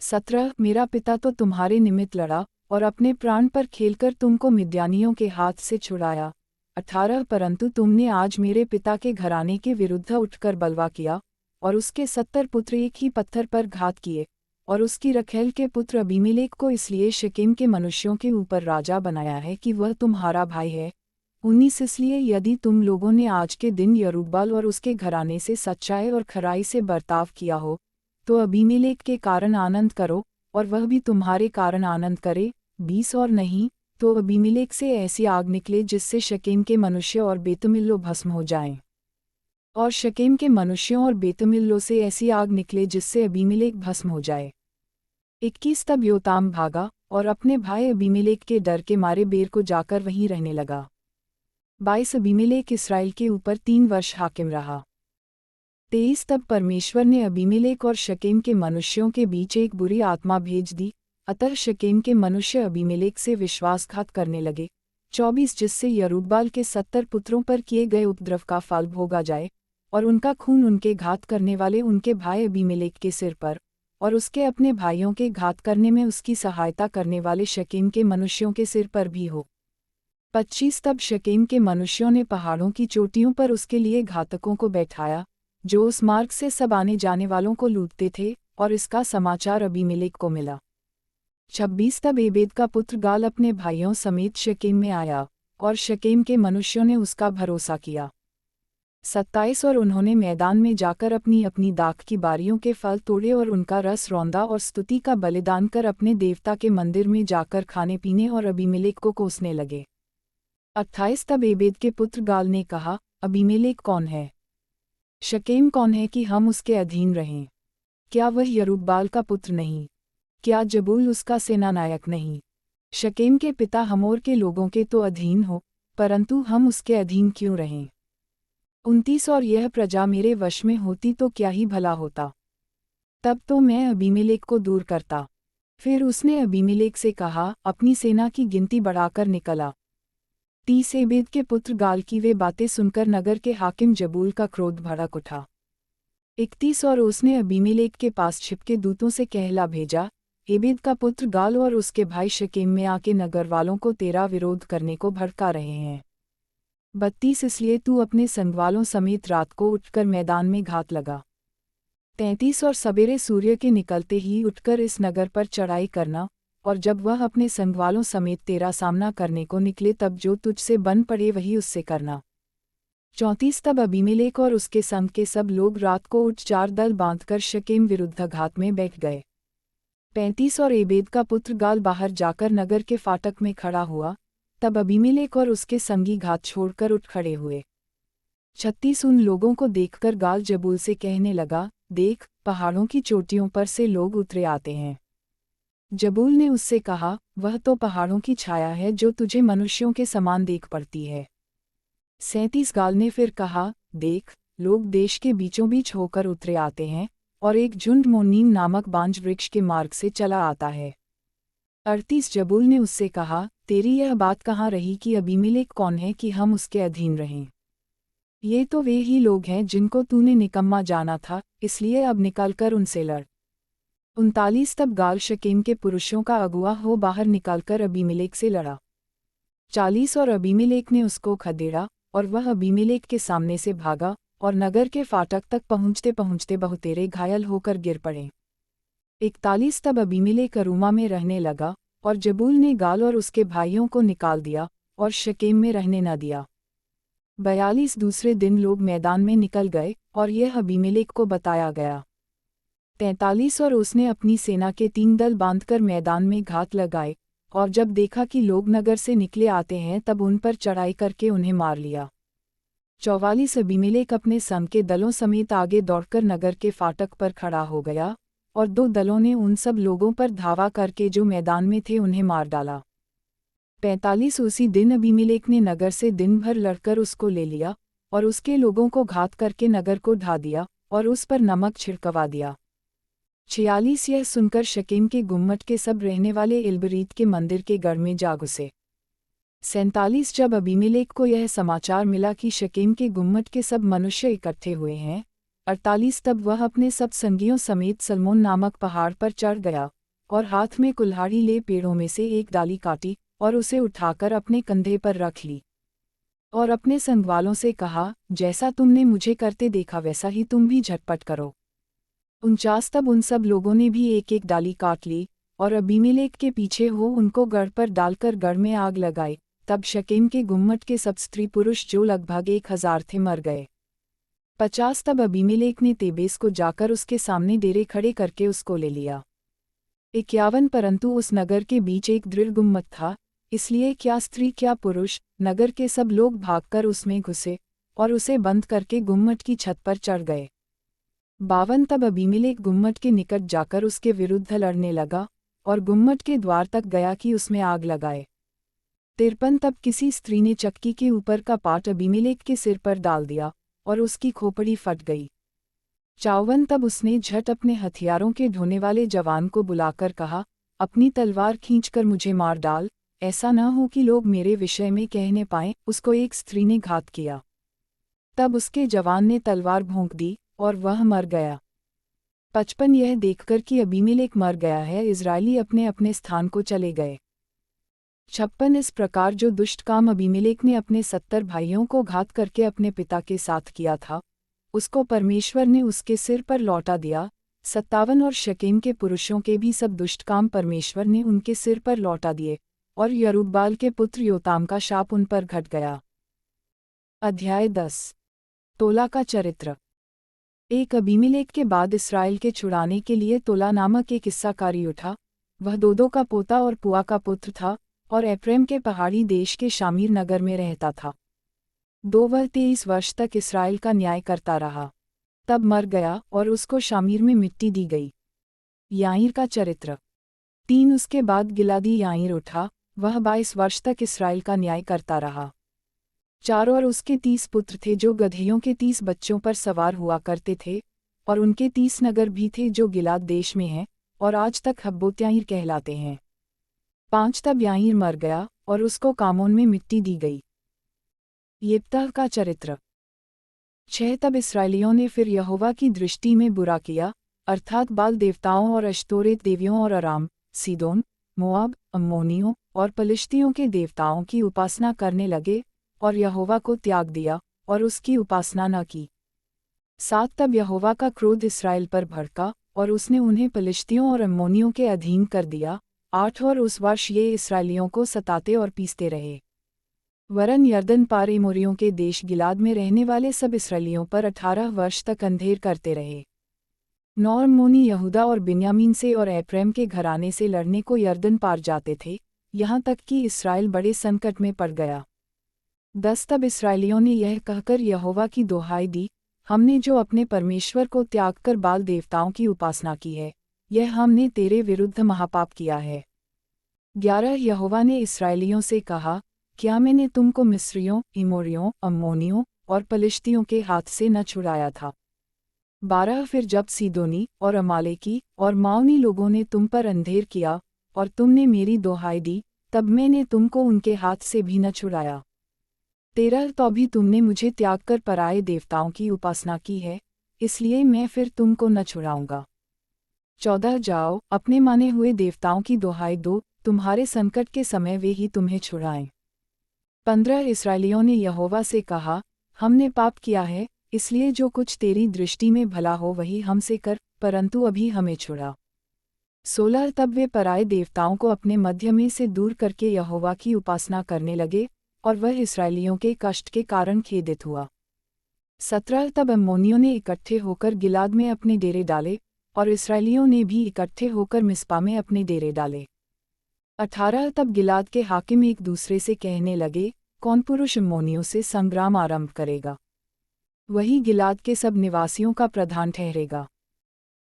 17 मेरा पिता तो तुम्हारे निमित्त लड़ा, और अपने प्राण पर खेलकर तुमको मिद्यानियों के हाथ से छुड़ाया। 18 परंतु तुमने आज मेरे पिता के घराने के विरुद्ध उठकर बलवा किया, और उसके 70 पुत्र एक ही पत्थर पर घात किए, और उसकी रखेल के पुत्र अबीमेलेक को इसलिए शकेम के मनुष्यों के ऊपर राजा बनाया है कि वह तुम्हारा भाई है। 19 इसलिए यदि तुम लोगों ने आज के दिन यरूब्बाल और उसके घराने से सच्चाई और खराई से बर्ताव किया हो, तो अबीमेलेक के कारण आनंद करो, और वह भी तुम्हारे कारण आनंद करे। 20 और नहीं तो अबीमेलेक से ऐसी आग निकले जिससे शकेम के मनुष्य और बेतमिल्लो भस्म हो जाएं, और शकेम के मनुष्यों और बेतमिल्लो से ऐसी आग निकले जिससे अबीमेलेक भस्म हो जाए। 21 तब योताम भागा, और अपने भाई अबीमेलेक के डर के मारे बेर को जाकर वहीं रहने लगा। 22 अबीमेलेक इसराइल के ऊपर 3 वर्ष हाकिम रहा। 23 तब परमेश्वर ने अबीमेलेक और शकेम के मनुष्यों के बीच एक बुरी आत्मा भेज दी, अतः शकेम के मनुष्य अबीमेलेक से विश्वासघात करने लगे। 24 जिससे यरूब्बाल के 70 पुत्रों पर किए गए उपद्रव का फल भोगा जाए, और उनका खून उनके घात करने वाले उनके भाई अबीमेलेक के सिर पर, और उसके अपने भाइयों के घात करने में उसकी सहायता करने वाले शकेम के मनुष्यों के सिर पर भी हो। 25 तब शकेम के मनुष्यों ने पहाड़ों की चोटियों पर उसके लिए घातकों को बैठाया, जो उस मार्ग से सब आने जाने वालों को लूटते थे, और इसका समाचार अबीमेलेक को मिला। 26 तब एबेद का पुत्र गाल अपने भाइयों समेत शकेम में आया, और शकेम के मनुष्यों ने उसका भरोसा किया। 27 और उन्होंने मैदान में जाकर अपनी अपनी दाख की बारियों के फल तोड़े और उनका रस रौंदा और स्तुति का बलिदान कर अपने देवता के मंदिर में जाकर खाने पीने और अबीमेलेक को कोसने लगे। 28 तब एबेद के पुत्र गाल ने कहा, अबीमेलेक कौन है? शकेम कौन है कि हम उसके अधीन रहें? क्या वह यरूब्बाल का पुत्र नहीं? क्या जबूल उसका सेनानायक नहीं? शकेम के पिता हमोर के लोगों के तो अधीन हो, परंतु हम उसके अधीन क्यों रहें? 29 और यह प्रजा मेरे वश में होती तो क्या ही भला होता, तब तो मैं अबीमेलेक को दूर करता। फिर उसने अबीमेलेक से कहा, अपनी सेना की गिनती बढ़ाकर निकला। 30 एबेद के पुत्र गाल की वे बातें सुनकर नगर के हाकिम जबूल का क्रोध भड़क उठा। 31 और उसने अबीमेलेक के पास छिपके दूतों से कहला भेजा, एबेद का पुत्र गाल और उसके भाई शकेम में आके नगर वालों को तेरा विरोध करने को भड़का रहे हैं। 32 इसलिए तू अपने संगवालों समेत रात को उठकर मैदान में घात लगा। 33 और सवेरे सूर्य के निकलते ही उठकर इस नगर पर चढ़ाई करना, और जब वह अपने संगवालों समेत तेरा सामना करने को निकले तब जो तुझसे बन पड़े वही उससे करना। 34 तब अबीमेलेक और उसके संग के सब लोग रात को उठ 4 दल बांधकर शकेम विरुद्ध घात में बैठ गए। 35 और एबेद का पुत्र गाल बाहर जाकर नगर के फाटक में खड़ा हुआ, तब अबीमेलेक और उसके संगी घात छोड़कर उठ खड़े हुए। 36 उन लोगों को देखकर गाल जबूल से कहने लगा, देख, पहाड़ों की चोटियों पर से लोग उतरे आते हैं। जबूल ने उससे कहा, वह तो पहाड़ों की छाया है जो तुझे मनुष्यों के समान देख पड़ती है। 37 गाल ने फिर कहा, देख, लोग देश के बीचों बीच होकर उतरे आते हैं, और एक झुंड मोनीम नामक बांज वृक्ष के मार्ग से चला आता है। 38 जबूल ने उससे कहा, तेरी यह बात कहाँ रही कि अबीमेलेक कौन है कि हम उसके अधीन रहें? ये तो वे ही लोग हैं जिनको तूने निकम्मा जाना था, इसलिए अब निकलकर उनसे लड़। 39 तब गाल शकेम के पुरुषों का अगुआ हो बाहर निकालकर अबीमेलेक से लड़ा। 40 और अबीमेलेक ने उसको खदेड़ा और वह अबीमेलेक के सामने से भागा और नगर के फाटक तक पहुँचते पहुँचते बहुतेरे घायल होकर गिर पड़े। 41 तब अबीमेलेक अरूमा में रहने लगा और जबूल ने गाल और उसके भाइयों को निकाल दिया और शकेम में रहने न दिया। 42 दूसरे दिन लोग मैदान में निकल गए और यह अबीमेलेक को बताया गया। 43 और उसने अपनी सेना के 3 दल बांधकर मैदान में घात लगाए और जब देखा कि लोग नगर से निकले आते हैं तब उन पर चढ़ाई करके उन्हें मार लिया। 44 अबीमेलेक अपने संग के दलों समेत आगे दौड़कर नगर के फाटक पर खड़ा हो गया और 2 दलों ने उन सब लोगों पर धावा करके जो मैदान में थे उन्हें मार डाला। 45 उसी दिन अबीमेलेक ने नगर से दिन भर लड़कर उसको ले लिया और उसके लोगों को घात करके नगर को ढा दिया और उस पर नमक छिड़कवा दिया। 46 यह सुनकर शकेम के गुम्मट के सब रहने वाले इल्बरीत के मंदिर के गढ़ में जा घुसे। 47 जब अबीमेलेक को यह समाचार मिला कि शकेम के गुम्मट के सब मनुष्य इकट्ठे हुए हैं। 48 तब वह अपने सब संगियों समेत सल्मोन नामक पहाड़ पर चढ़ गया और हाथ में कुल्हाड़ी ले पेड़ों में से एक डाली काटी और उसे उठाकर अपने कंधे पर रख ली और अपने संगवालों से कहा, जैसा तुमने मुझे करते देखा वैसा ही तुम भी झटपट करो। 49 तब उन सब लोगों ने भी एक एक डाली काट ली और अबीमेलेक के पीछे हो उनको गढ़ पर डालकर गढ़ में आग लगाई। तब शकेम के गुम्मट के सब स्त्री पुरुष जो लगभग 1000 थे मर गए। 50 तब अबीमेलेक ने तेबेस को जाकर उसके सामने डेरे खड़े करके उसको ले लिया। 51 परंतु उस नगर के बीच एक दृढ़ गुम्मट था, इसलिए क्या स्त्री क्या पुरुष नगर के सब लोग भागकर उसमें घुसे और उसे बंद करके गुम्मट की छत पर चढ़ गए। 52 तब अबीमेलेक गुम्मट के निकट जाकर उसके विरुद्ध लड़ने लगा और गुम्मट के द्वार तक गया कि उसमें आग लगाए। 53 तब किसी स्त्री ने चक्की के ऊपर का पाट अबीमेलेक के सिर पर डाल दिया और उसकी खोपड़ी फट गई। 54 तब उसने झट अपने हथियारों के ढोने वाले जवान को बुलाकर कहा, अपनी तलवार खींचकर मुझे मार डाल, ऐसा न हो कि लोग मेरे विषय में कहने पाएं, उसको एक स्त्री ने घात किया। तब उसके जवान ने तलवार भोंक दी और वह मर गया। 55 यह देखकर कि अबीमेलेक मर गया है, इजरायली अपने अपने स्थान को चले गए। 56 इस प्रकार जो दुष्ट काम अबीमेलेक ने अपने 70 भाइयों को घात करके अपने पिता के साथ किया था, उसको परमेश्वर ने उसके सिर पर लौटा दिया। 57 और शकेम के पुरुषों के भी सब दुष्ट काम परमेश्वर ने उनके सिर पर लौटा दिए और यरूब्बाल के पुत्र योताम का शाप उन पर घट गया। अध्याय 10 तोला का चरित्र। एक अबीमेलेक के बाद इस्राएल के छुड़ाने के लिए तोला नामक एक इस्साकारी उठा। वह दोदो का पोता और पुआ का पुत्र था और एफ्रेम के पहाड़ी देश के शामीर नगर में रहता था। वह 23 वर्ष तक इस्राएल का न्याय करता रहा, तब मर गया और उसको शामीर में मिट्टी दी गई। याईर का चरित्र। 3 उसके बाद गिलादी याईर उठा, वह 22 वर्ष तक इस्राएल का न्याय करता रहा। 4 और उसके 30 पुत्र थे जो गदहियों के 30 बच्चों पर सवार हुआ करते थे, और उनके 30 नगर भी थे जो गिलाद देश में हैं और आज तक हब्बोत्याईर कहलाते हैं। 5 तब याईर मर गया और उसको कामोन में मिट्टी दी गई। येप्तह का चरित्र। 6 तब इस्राएलियों ने फिर यहोवा की दृष्टि में बुरा किया, अर्थात बाल देवताओं और अश्तोरेत देवियों और अराम, सीदोन, मोआब, अम्मोनियों और पलिश्तियों के देवताओं की उपासना करने लगे और यहोवा को त्याग दिया और उसकी उपासना न की। 7 तब यहोवा का क्रोध इस्राएल पर भड़का और उसने उन्हें पलिश्तियों और अम्मोनियों के अधीन कर दिया। 8 और उस वर्ष ये इस्राएलियों को सताते और पीसते रहे। वरन यरदन पार एमोरियों के देश गिलाद में रहने वाले सब इस्राएलियों पर 18 वर्ष तक अंधेर करते रहे। 9 अम्मोनी यहूदा और बिन्यामीन से और एफ्रेम के घराने से लड़ने को यरदन पार जाते थे, यहाँ तक कि इस्राएल बड़े संकट में पड़ गया। 10 तब इस्राएलियों ने यह कहकर यहोवा की दोहाई दी, हमने जो अपने परमेश्वर को त्याग कर बाल देवताओं की उपासना की है, यह हमने तेरे विरुद्ध महापाप किया है। 11 यहोवा ने इस्राएलियों से कहा, क्या मैंने तुमको मिस्रियों, इमोरियों, अम्मोनियों और पलिश्तियों के हाथ से न छुड़ाया था? 12 फिर जब सीदोनी और अमालेकी और माओनी लोगों ने तुम पर अंधेर किया और तुमने मेरी दोहाई दी, तब मैंने तुमको उनके हाथ से भी न छुड़ाया। 13 तो भी तुमने मुझे त्याग कर पराए देवताओं की उपासना की है, इसलिए मैं फिर तुमको न छुड़ाऊंगा। 14 जाओ, अपने माने हुए देवताओं की दुहाई दो, तुम्हारे संकट के समय वे ही तुम्हें छुड़ाएं। 15 इसराइलियों ने यहोवा से कहा, हमने पाप किया है, इसलिए जो कुछ तेरी दृष्टि में भला हो वही हमसे कर, परंतु अभी हमें छुड़ा। 16 तब वे पराए देवताओं को अपने मध्य में से दूर करके यहोवा की उपासना करने लगे, और वह इसराइलियों के कष्ट के कारण खेदित हुआ। 17 तब अम्मोनियों ने इकट्ठे होकर गिलाद में अपने डेरे डाले, और इसराइलियों ने भी इकट्ठे होकर मिस्पा में अपने डेरे डाले। 18 तब गिलाद के हाकिम एक दूसरे से कहने लगे, कौन पुरुष अम्मोनियों से संग्राम आरंभ करेगा, वही गिलाद के सब निवासियों का प्रधान ठहरेगा।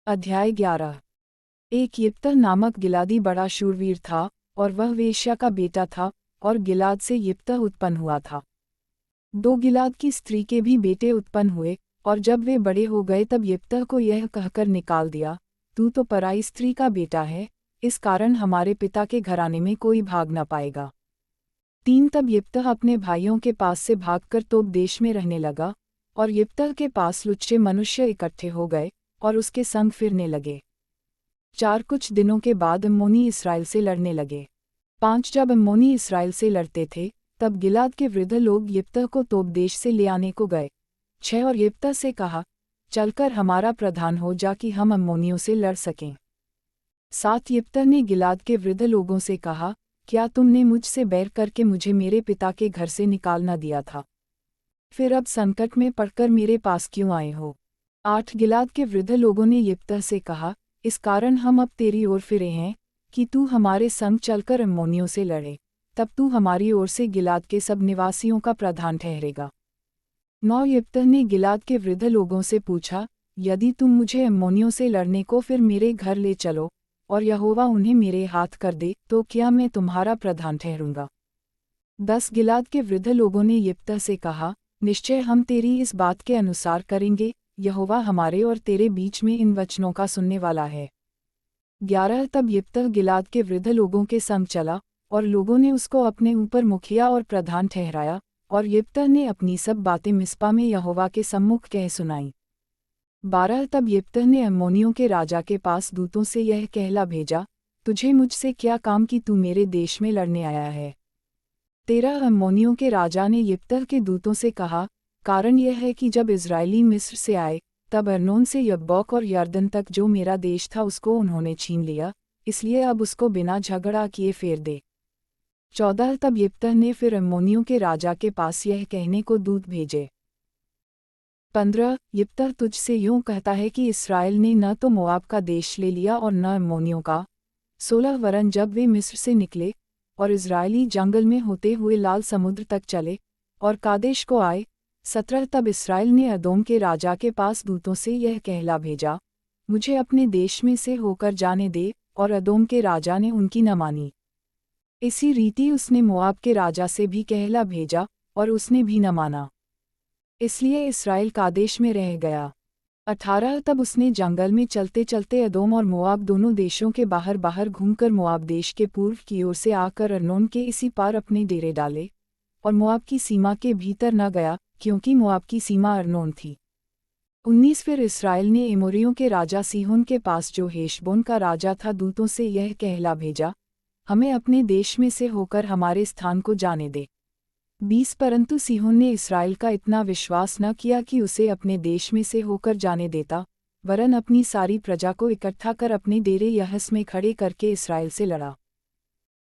अध्याय 11। एक यिप्तह नामक गिलादी बड़ा शूरवीर था, और वह वेश्या का बेटा था, और गिलाद से यिप्तह उत्पन्न हुआ था। 2 गिलाद की स्त्री के भी बेटे उत्पन्न हुए, और जब वे बड़े हो गए तब यिप्तह को यह कहकर निकाल दिया, तू तो पराई स्त्री का बेटा है, इस कारण हमारे पिता के घराने में कोई भाग न पाएगा। 3 तब यिप्तह अपने भाइयों के पास से भागकर तोब देश में रहने लगा, और यिप्तह के पास लुच्चे मनुष्य इकट्ठे हो गए, और उसके संग फिरने लगे। 4 कुछ दिनों के बाद अम्मोनी इसराइल से लड़ने लगे। 5 जब अम्मोनी इसराइल से लड़ते थे, तब गिलाद के वृद्ध लोग यिप्तह को तोब देश से ले आने को गए। 6 और यिप्तह से कहा, चलकर हमारा प्रधान हो जा कि हम अम्मोनियों से लड़ सकें। 7 यिप्तह ने गिलाद के वृद्ध लोगों से कहा, क्या तुमने मुझसे बैर करके मुझे मेरे पिता के घर से निकाल न दिया था? फिर अब संकट में पड़कर मेरे पास क्यों आए हो? 8 गिलाद के वृद्ध लोगों ने यिप्तह से कहा, इस कारण हम अब तेरी ओर फिरे हैं कि तू हमारे संग चलकर अम्मोनियों से लड़े, तब तू हमारी ओर से गिलाद के सब निवासियों का प्रधान ठहरेगा। 9 यिप्तह ने गिलाद के वृद्ध लोगों से पूछा, यदि तुम मुझे अम्मोनियों से लड़ने को फिर मेरे घर ले चलो, और यहोवा उन्हें मेरे हाथ कर दे, तो क्या मैं तुम्हारा प्रधान ठहरूंगा? 10 गिलाद के वृद्ध लोगों ने यिप्तह से कहा, निश्चय हम तेरी इस बात के अनुसार करेंगे, यहोवा हमारे और तेरे बीच में इन वचनों का सुनने वाला है। 11 तब यिप्तह गिलाद के वृद्ध लोगों के संग चला, और लोगों ने उसको अपने ऊपर मुखिया और प्रधान ठहराया, और यिप्तह ने अपनी सब बातें मिस्पा में यहोवा के सम्मुख कह सुनाई। 12 तब यिप्तह ने अम्मोनियों के राजा के पास दूतों से यह कहला भेजा, तुझे मुझसे क्या काम कि तू मेरे देश में लड़ने आया है? 13 अम्मोनियों के राजा ने यिप्तह के दूतों से कहा, कारण यह है कि जब इज़राइली मिस्र से आए, तब अर्नोन से यब्बोक और यरदन तक जो मेरा देश था उसको उन्होंने छीन लिया, इसलिए अब उसको बिना झगड़ा किए फेर दे। 14 तब यिप्तह ने फिर अम्मोनियों के राजा के पास यह कहने को दूत भेजे। 15 यिप्तह तुझसे यूँ कहता है कि इस्राएल ने न तो मोआब का देश ले लिया और न अम्मोनियों का। 16 वरन जब वे मिस्र से निकले, और इज़राइली जंगल में होते हुए लाल समुद्र तक चले, और कादेश को आए। 17 तब इस्राएल ने अदोम के राजा के पास दूतों से यह कहला भेजा, मुझे अपने देश में से होकर जाने दे, और अदोम के राजा ने उनकी न मानी। इसी रीति उसने मोआब के राजा से भी कहला भेजा, और उसने भी न माना, इसलिए इस्राएल कादेश में रह गया। 18 तब उसने जंगल में चलते चलते अदोम और मोआब दोनों देशों के बाहर बाहर घूमकर मोआब देश के पूर्व की ओर से आकर अर्नोन के इसी पार अपने डेरे डाले, और मोआब की सीमा के भीतर न गया, क्योंकि मोआब की सीमा अर्नोन थी। 19 फिर इस्राएल ने एमोरियों के राजा सीहोन के पास जो हेशबोन का राजा था दूतों से यह कहला भेजा, हमें अपने देश में से होकर हमारे स्थान को जाने दे। 20 परंतु सीहोन ने इस्राएल का इतना विश्वास न किया कि उसे अपने देश में से होकर जाने देता, वरन अपनी सारी प्रजा को इकट्ठा कर अपने डेरे यहस में खड़े करके इस्राएल से लड़ा।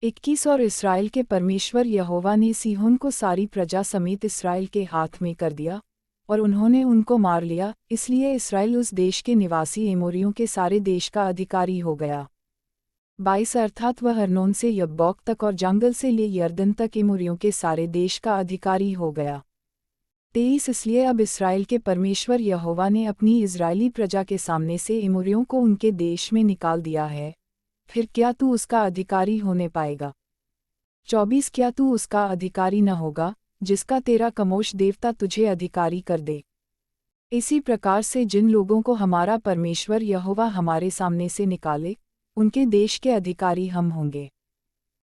21 और इस्राएल के परमेश्वर यहोवा ने सीहोन को सारी प्रजा समेत इस्राएल के हाथ में कर दिया, और उन्होंने उनको मार लिया, इसलिए इस्राएल उस देश के निवासी एमोरियों के सारे देश का अधिकारी हो गया। 22 अर्थात वह अर्नोन से यब्बोक तक और जंगल से ले यरदन तक एमोरियों के सारे देश का अधिकारी हो गया। 23 इसलिए अब इस्राएल के परमेश्वर यहोवा ने अपनी इज़राइली प्रजा के सामने से एमोरियों को उनके देश में निकाल दिया है, फिर क्या तू उसका अधिकारी होने पाएगा? 24 क्या तू उसका अधिकारी न होगा, जिसका तेरा कमोश देवता तुझे अधिकारी कर दे? इसी प्रकार से जिन लोगों को हमारा परमेश्वर यहोवा हमारे सामने से निकाले, उनके देश के अधिकारी हम होंगे।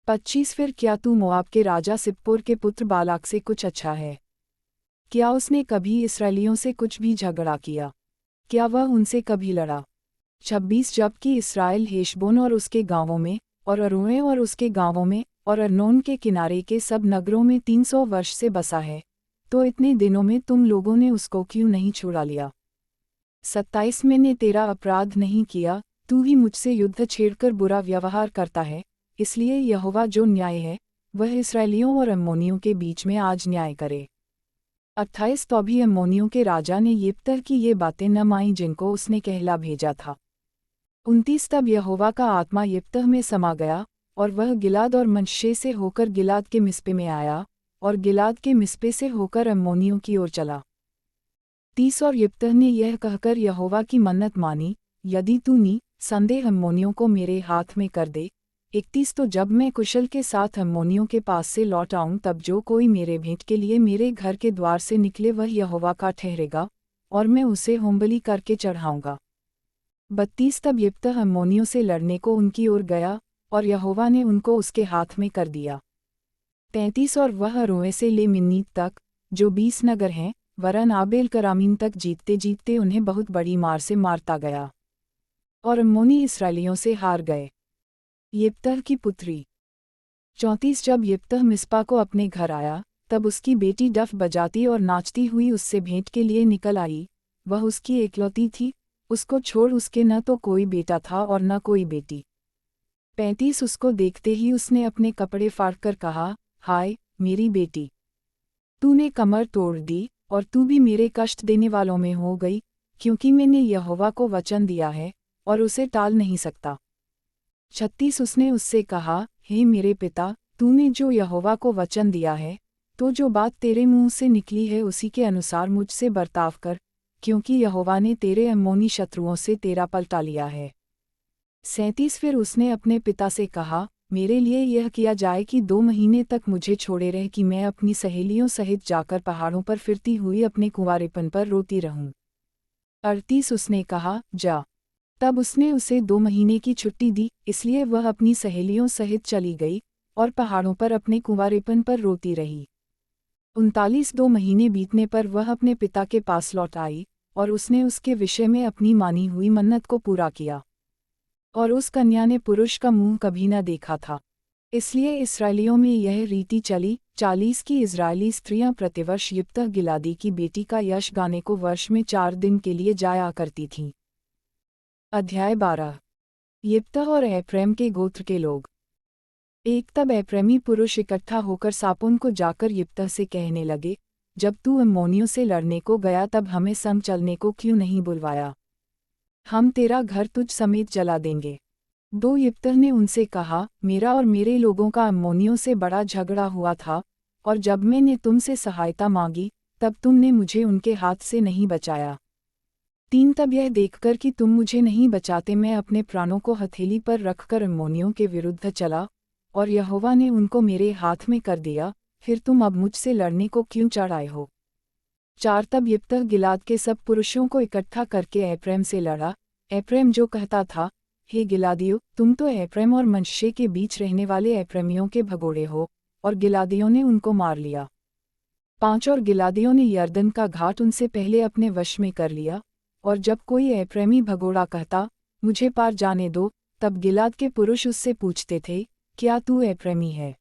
25 फिर क्या तू मोआब के राजा सिप्पोर के पुत्र बालाक से कुछ अच्छा है? क्या उसने कभी इस्राएलियों से कुछ भी झगड़ा किया? क्या वह उनसे कभी लड़ा? 26 जबकि इसराइल हेशबोन और उसके गांवों में, और अरोए और उसके गांवों में, और अर्नोन के किनारे के सब नगरों में 300 वर्ष से बसा है, तो इतने दिनों में तुम लोगों ने उसको क्यों नहीं छुड़ा लिया? 27 मैंने तेरा अपराध नहीं किया, तू ही मुझसे युद्ध छेड़कर बुरा व्यवहार करता है, इसलिए यहोवा जो न्याय है, वह इसराइलियों और अम्मोनियों के बीच में आज न्याय करे। 28 तो भी अम्मोनियों के राजा ने यिप्तह की ये बातें न मानीं जिनको उसने कहला भेजा था। 29 तब यहोवा का आत्मा यिप्तह में समा गया, और वह गिलाद और मनश्शे से होकर गिलाद के मिस्पे में आया, और गिलाद के मिस्पे से होकर अम्मोनियों की ओर चला। 30 और यिप्तह ने यह कहकर यहोवा की मन्नत मानी, यदि तू संदेह अम्मोनियों को मेरे हाथ में कर दे। 31 तो जब मैं कुशल के साथ अम्मोनियों के पास से लौट आऊँ तब जो कोई मेरे भेंट के लिए मेरे घर के द्वार से निकले वह यहोवा का ठहरेगा, और मैं उसे होमबलि करके चढ़ाऊँगा। 32 तब यिप्तह अम्मोनियों से लड़ने को उनकी ओर गया, और यहोवा ने उनको उसके हाथ में कर दिया। 33 और वह अरोए से ले मिन्नीत तक, जो 20 नगर हैं, वरन आबेल करामीन तक जीतते जीतते उन्हें बहुत बड़ी मार से मारता गया, और अम्मोनी इसराइलियों से हार गए। यिप्तह की पुत्री। 34 जब यिप्तह मिस्पा को अपने घर आया, तब उसकी बेटी डफ बजाती और नाचती हुई उससे भेंट के लिए निकल आई। वह उसकी एकलौती थी, उसको छोड़ उसके न तो कोई बेटा था और न कोई बेटी। 35 उसको देखते ही उसने अपने कपड़े फाड़कर कहा, हाय मेरी बेटी, तूने कमर तोड़ दी, और तू भी मेरे कष्ट देने वालों में हो गई, क्योंकि मैंने यहोवा को वचन दिया है, और उसे टाल नहीं सकता। 36 उसने उससे कहा, हे मेरे पिता, तूने जो यहोवा को वचन दिया है, तो जो बात तेरे मुंह से निकली है उसी के अनुसार मुझसे बर्ताव कर, क्योंकि यहोवा ने तेरे अम्मोनी शत्रुओं से तेरा पलटा लिया है। 37 फिर उसने अपने पिता से कहा, मेरे लिए यह किया जाए कि 2 महीने तक मुझे छोड़े रह कि मैं अपनी सहेलियों सहित जाकर पहाड़ों पर फिरती हुई अपने कुंवारेपन पर रोती रहूं। 38 उसने कहा, जा। तब उसने उसे 2 महीने की छुट्टी दी, इसलिए वह अपनी सहेलियों सहित चली गई, और पहाड़ों पर अपने कुंवारेपन पर रोती रही। 39 2 महीने बीतने पर वह अपने पिता के पास लौट आई, और उसने उसके विषय में अपनी मानी हुई मन्नत को पूरा किया। और उस कन्या ने पुरुष का मुंह कभी न देखा था। इसलिए इसराइलियों में यह रीति चली, 40 की इजरायली स्त्रियां प्रतिवर्ष यिप्तह गिलादी की बेटी का यश गाने को वर्ष में 4 दिन के लिए जाया करती थीं। अध्याय 12। यिप्तह और एप्रैम के गोत्र के लोग। एक तब एप्रैमी पुरुष इकट्ठा होकर सापोन को जाकर यिप्तह से कहने लगे, जब तू अम्मोनियों से लड़ने को गया तब हमें संग चलने को क्यों नहीं बुलवाया? हम तेरा घर तुझ समेत जला देंगे। 2 यिप्तह ने उनसे कहा, मेरा और मेरे लोगों का अम्मोनियों से बड़ा झगड़ा हुआ था, और जब मैंने तुमसे सहायता मांगी, तब तुमने मुझे उनके हाथ से नहीं बचाया। 3 तब यह देखकर कि तुम मुझे नहीं बचाते मैं अपने प्राणों को हथेली पर रखकर अम्मोनियों के विरुद्ध चला, और यहोवा ने उनको मेरे हाथ में कर दिया, फिर तुम अब मुझसे लड़ने को क्यों चढ़ आए हो? 4 तब यिप्तह गिलाद के सब पुरुषों को इकट्ठा करके एप्रैम से लड़ा। एप्रैम जो कहता था, हे गिलादियों, तुम तो एप्रैम और मनश्शे के बीच रहने वाले एप्रैमियों के भगोड़े हो, और गिलादियों ने उनको मार लिया। 5 और गिलादियों ने यरदन का घाट उनसे पहले अपने वश में कर लिया, और जब कोई एप्रैमी भगोड़ा कहता, मुझे पार जाने दो, तब गिलाद के पुरुष उससे पूछते थे, क्या तू एप्रैमी है?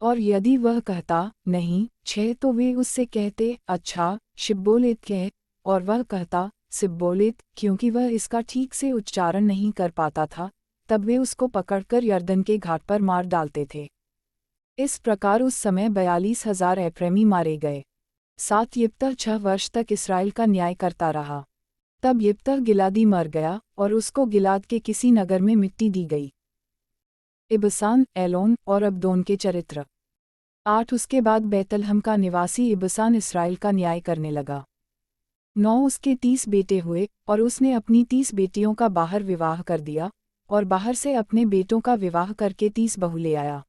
और यदि वह कहता, नहीं, 6 तो वे उससे कहते, अच्छा, शिब्बोलेत कह, और वह कहता, सिब्बोलेत, क्योंकि वह इसका ठीक से उच्चारण नहीं कर पाता था, तब वे उसको पकड़कर यरदन के घाट पर मार डालते थे। इस प्रकार उस समय 42,000 एप्रैमी मारे गए। 7 यिप्तह 6 वर्ष तक इसराइल का न्याय करता रहा। तब यिप्तह गिलादी मर गया, और उसको गिलाद के किसी नगर में मिट्टी दी गई। इबसान, एलोन और अब्दोन के चरित्र। 8 उसके बाद बैतलहम का निवासी इबसान इसराइल का न्याय करने लगा। 9 उसके 30 बेटे हुए, और उसने अपनी 30 बेटियों का बाहर विवाह कर दिया, और बाहर से अपने बेटों का विवाह करके 30 बहू ले आया।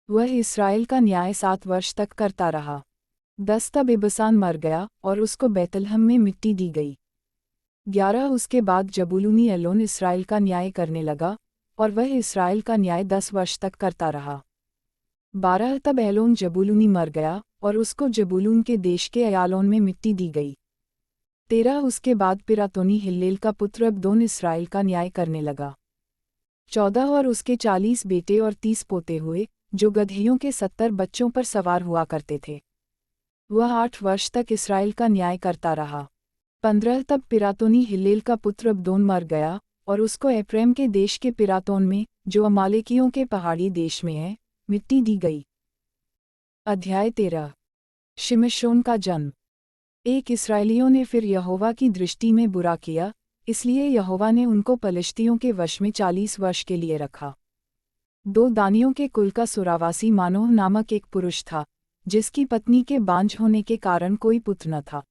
वह इसराइल का न्याय 7 वर्ष तक करता रहा। 10 तब इबसान मर गया, और उसको बैतलहम में मिट्टी दी गई। 11 उसके बाद जबूलूनी एलोन इसराइल का न्याय करने लगा, और वह इसराइल का न्याय 10 वर्ष तक करता रहा। 12 तब एलोन जबूलूनी मर गया, और उसको जबूलून के देश के अयालोन में मिट्टी दी गई। 13 उसके बाद पिरातोनी हिल्लेल का पुत्र अबदोन इसराइल का न्याय करने लगा। 14 और उसके 40 बेटे और 30 पोते हुए, जो गदहियों के 70 बच्चों पर सवार हुआ करते थे। वह 8 वर्ष तक इसराइल का न्याय करता रहा। 15 तब पिरातोनी हिल्लेल का पुत्र अबदोन मर गया, और उसको एप्रैम के देश के पिरातोन में, जो अमालेकियों के पहाड़ी देश में है, मिट्टी दी गई। अध्याय 13। शिमशोन का जन्म। एक इस्राएलियों ने फिर यहोवा की दृष्टि में बुरा किया, इसलिए यहोवा ने उनको पलिश्तियों के वश में 40 वर्ष के लिए रखा। 2 दानियों के कुल का सुरावासी मानोह नामक एक पुरुष था, जिसकी पत्नी के बांझ होने के कारण कोई पुत्र न था।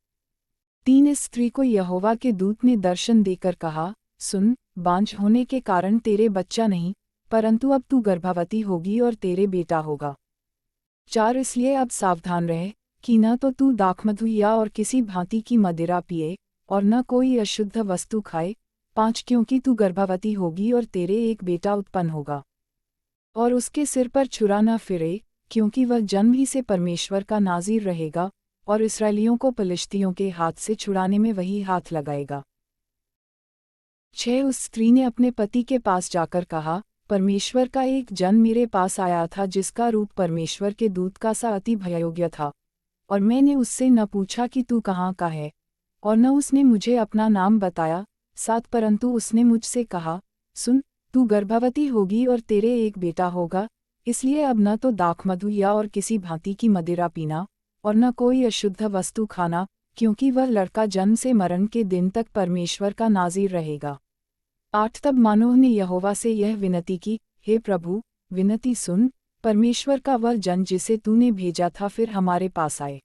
3 इस स्त्री को यहोवा के दूत ने दर्शन देकर कहा, सुन, बांझ होने के कारण तेरे बच्चा नहीं, परंतु अब तू गर्भवती होगी और तेरे बेटा होगा। 4 इसलिए अब सावधान रह, कि न तो तू दाखमधु या और किसी भांति की मदिरा पिए, और न कोई अशुद्ध वस्तु खाए। 5 क्योंकि तू गर्भवती होगी और तेरे एक बेटा उत्पन्न होगा। और उसके सिर पर छुरा न फिरे, क्योंकि वह जन्म ही से परमेश्वर का नाज़ीर रहेगा, और इस्राएलियों को पलिश्तियों के हाथ से छुड़ाने में वही हाथ लगाएगा। 6 उस स्त्री ने अपने पति के पास जाकर कहा, परमेश्वर का एक जन मेरे पास आया था जिसका रूप परमेश्वर के दूत का सा अति भययोग्य था, और मैंने उससे न पूछा कि तू कहाँ का है, और न उसने मुझे अपना नाम बताया। 7 परंतु उसने मुझसे कहा, सुन, तू गर्भवती होगी और तेरे एक बेटा होगा, इसलिए अब न तो दाखमधु या और किसी भांति की मदिरा पीना, और न कोई अशुद्ध वस्तु खाना, क्योंकि वह लड़का जन्म से मरण के दिन तक परमेश्वर का नाज़ीर रहेगा। 8 तब मानोह ने यहोवा से यह विनती की, हे प्रभु, विनती सुन, परमेश्वर का वह जन जिसे तूने भेजा था फिर हमारे पास आए,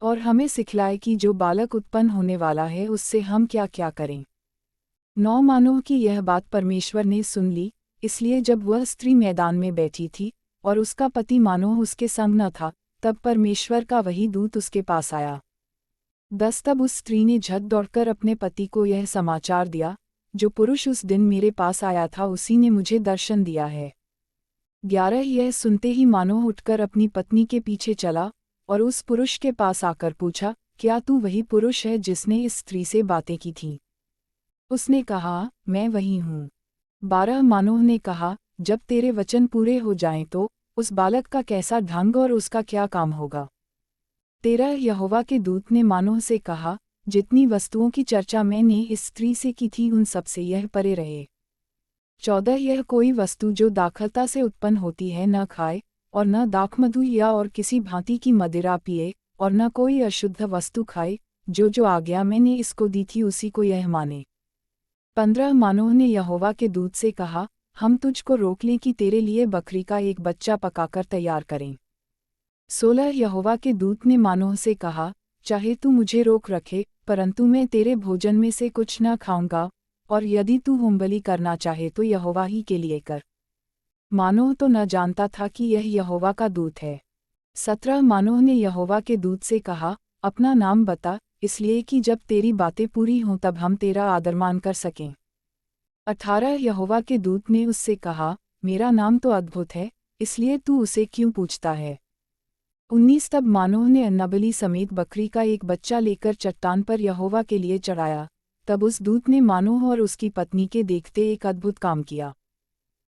और हमें सिखलाए कि जो बालक उत्पन्न होने वाला है उससे हम क्या क्या करें। 9 मानोह की यह बात परमेश्वर ने सुन ली, इसलिए जब वह स्त्री मैदान में बैठी थी, और उसका पति मानोह उसके संग न था, तब परमेश्वर का वही दूत उसके पास आया। 10 तब उस स्त्री ने झट दौड़कर अपने पति को यह समाचार दिया, जो पुरुष उस दिन मेरे पास आया था उसी ने मुझे दर्शन दिया है। 11 यह सुनते ही मानोह उठकर अपनी पत्नी के पीछे चला, और उस पुरुष के पास आकर पूछा, क्या तू वही पुरुष है जिसने इस स्त्री से बातें की थीं? उसने कहा, मैं वही हूँ। 12 मानोह ने कहा, जब तेरे वचन पूरे हो जाएं तो उस बालक का कैसा ढंग और उसका क्या काम होगा? 13 यहोवा के दूत ने मानोह से कहा, जितनी वस्तुओं की चर्चा मैंने इस स्त्री से की थी उन सबसे यह परे रहे। 14 यह कोई वस्तु जो दाखलता से उत्पन्न होती है न खाए, और न दाखमधु या और किसी भांति की मदिरा पिए, और न कोई अशुद्ध वस्तु खाए, जो आज्ञा मैंने इसको दी थी उसी को यह माने। 15 मानोह ने यहोवा के दूत से कहा, हम तुझको रोक लें कि तेरे लिए बकरी का एक बच्चा पकाकर तैयार करें। 16 यहोवा के दूत ने मानोह से कहा, चाहे तू मुझे रोक रखे, परंतु मैं तेरे भोजन में से कुछ न खाऊंगा, और यदि तू होमबलि करना चाहे तो यहोवा ही के लिए कर। मानोह तो न जानता था कि यह यहोवा का दूत है। 17 मानोह ने यहोवा के दूत से कहा, अपना नाम बता, इसलिए कि जब तेरी बातें पूरी हों तब हम तेरा आदरमान कर सकें। 18 यहोवा के दूत ने उससे कहा, मेरा नाम तो अद्भुत है, इसलिए तू उसे क्यों पूछता है? 19 तब मानोह ने अन्नबलि समेत बकरी का एक बच्चा लेकर चट्टान पर यहोवा के लिए चढ़ाया। तब उस दूत ने मानोह और उसकी पत्नी के देखते एक अद्भुत काम किया।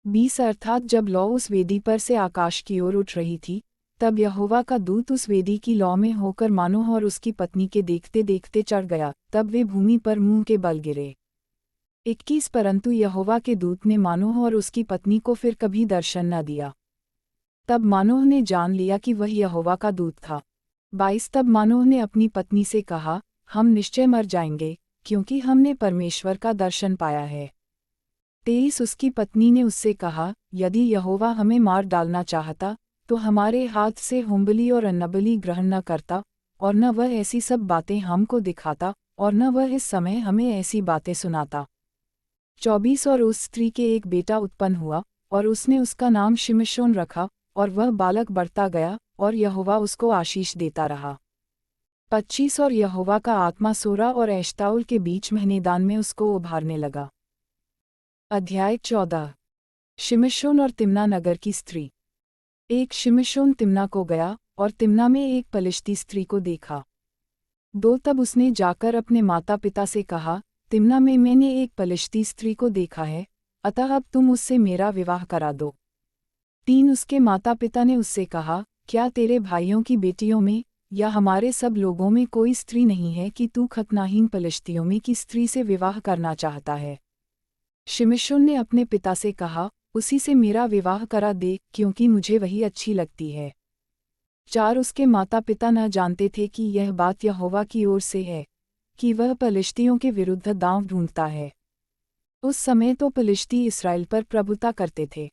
20 अर्थात जब लौ उस वेदी पर से आकाश की ओर उठ रही थी, तब यहोवा का दूत उस वेदी की लौ में होकर मानोह और उसकी पत्नी के देखते देखते चढ़ गया, तब वे भूमि पर मुंह के बल गिरे। 21 परंतु यहोवा के दूत ने मानोह और उसकी पत्नी को फिर कभी दर्शन न दिया। तब मानोह ने जान लिया कि वह यहोवा का दूत था। 22 तब मानोह ने अपनी पत्नी से कहा, हम निश्चय मर जाएंगे, क्योंकि हमने परमेश्वर का दर्शन पाया है। 23 उसकी पत्नी ने उससे कहा, यदि यहोवा हमें मार डालना चाहता, तो हमारे हाथ से होमबलि और अन्नबलि ग्रहण न करता, और न वह ऐसी सब बातें हमको दिखाता, और न वह इस समय हमें ऐसी बातें सुनाता। 24 और उस स्त्री के एक बेटा उत्पन्न हुआ, और उसने उसका नाम शिमशोन रखा, और वह बालक बढ़ता गया, और यहोवा उसको आशीष देता रहा। 25 और यहोवा का आत्मा सोरा और एश्ताउल के बीच मैदान में उसको उभारने लगा। अध्याय 14। शिमशोन और तिम्ना नगर की स्त्री। एक शिमशोन तिम्ना को गया, और तिम्ना में एक पलिश्ती स्त्री को देखा। 2 तब उसने जाकर अपने माता पिता से कहा, तिम्ना में मैंने एक पलिश्ती स्त्री को देखा है, अतः अब तुम उससे मेरा विवाह करा दो। 3 उसके माता पिता ने उससे कहा, क्या तेरे भाइयों की बेटियों में या हमारे सब लोगों में कोई स्त्री नहीं है कि तू खतनाहीन पलिश्तियों में की स्त्री से विवाह करना चाहता है? शिमशोन ने अपने पिता से कहा, उसी से मेरा विवाह करा दे, क्योंकि मुझे वही अच्छी लगती है। 4 उसके माता पिता न जानते थे कि यह बात यहोवा की ओर से है, कि वह पलिश्तियों के विरुद्ध दांव ढूंढता है। उस समय तो पलिश्ती इस्राएल पर प्रभुता करते थे।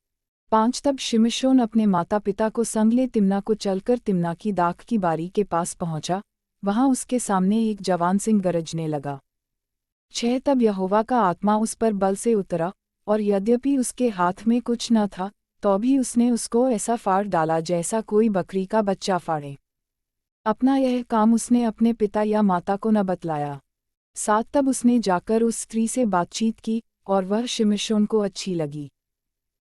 5 तब शिमशोन अपने माता पिता को संग ले तिम्ना को चलकर तिम्ना की दाख की बारी के पास पहुंचा, वहां उसके सामने एक जवान सिंह गरजने लगा। 6 तब यहोवा का आत्मा उस पर बल से उतरा, और यद्यपि उसके हाथ में कुछ न था, तो भी उसने उसको ऐसा फाड़ डाला जैसा कोई बकरी का बच्चा फाड़े। अपना यह काम उसने अपने पिता या माता को न बतलाया। 7 तब उसने जाकर उस स्त्री से बातचीत की, और वह शिमशोन को अच्छी लगी।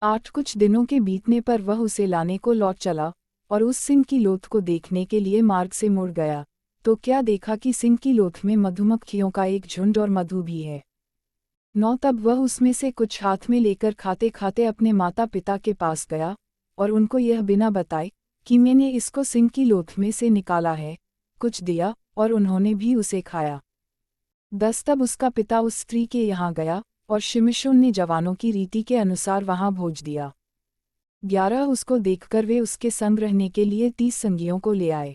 8 कुछ दिनों के बीतने पर वह उसे लाने को लौट चला, और उस सिंह की लोथ को देखने के लिए मार्ग से मुड़ गया, तो क्या देखा कि सिंह की लोथ में मधुमक्खियों का एक झुंड और मधु भी है। 9 तब वह उसमें से कुछ हाथ में लेकर खाते खाते अपने माता पिता के पास गया, और उनको यह बिना बताए कि मैंने इसको सिंह की लोथ में से निकाला है, कुछ दिया, और उन्होंने भी उसे खाया। 10 तब उसका पिता उस स्त्री के यहाँ गया, और शिमशोन ने जवानों की रीति के अनुसार वहाँ भोज दिया। 11 उसको देखकर वे उसके संग रहने के लिए 30 संगियों को ले आए।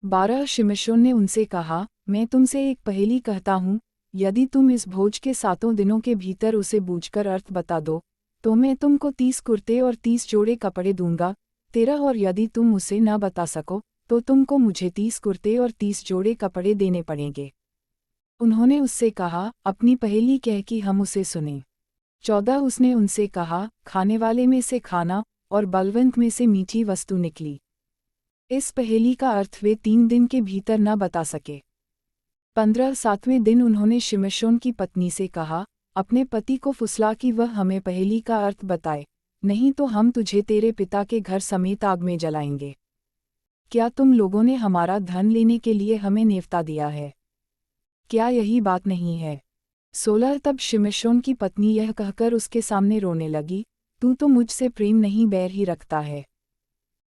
12 शिमशोन ने उनसे कहा, मैं तुमसे एक पहेली कहता हूँ, यदि तुम इस भोज के 7 दिनों के भीतर उसे बूझकर अर्थ बता दो, तो मैं तुमको 30 कुर्ते और 30 जोड़े कपड़े दूंगा। 13 और यदि तुम उसे न बता सको, तो तुमको मुझे 30 कुर्ते और 30 जोड़े कपड़े देने पड़ेंगे। उन्होंने उससे कहा, अपनी पहेली कह कि हम उसे सुने। 14 उसने उनसे कहा, खाने वाले में से खाना और बलवंत में से मीठी वस्तु निकली। इस पहेली का अर्थ वे 3 दिन के भीतर न बता सके। 15 7वें दिन उन्होंने शिमशोन की पत्नी से कहा, अपने पति को फुसला कि वह हमें पहेली का अर्थ बताए, नहीं तो हम तुझे तेरे पिता के घर समेत आग में जलाएंगे। क्या तुम लोगों ने हमारा धन लेने के लिए हमें नेवता दिया है? क्या यही बात नहीं है? 16 तब शिमशोन की पत्नी यह कहकर उसके सामने रोने लगी, तू तो मुझसे प्रेम नहीं बैर ही रखता है।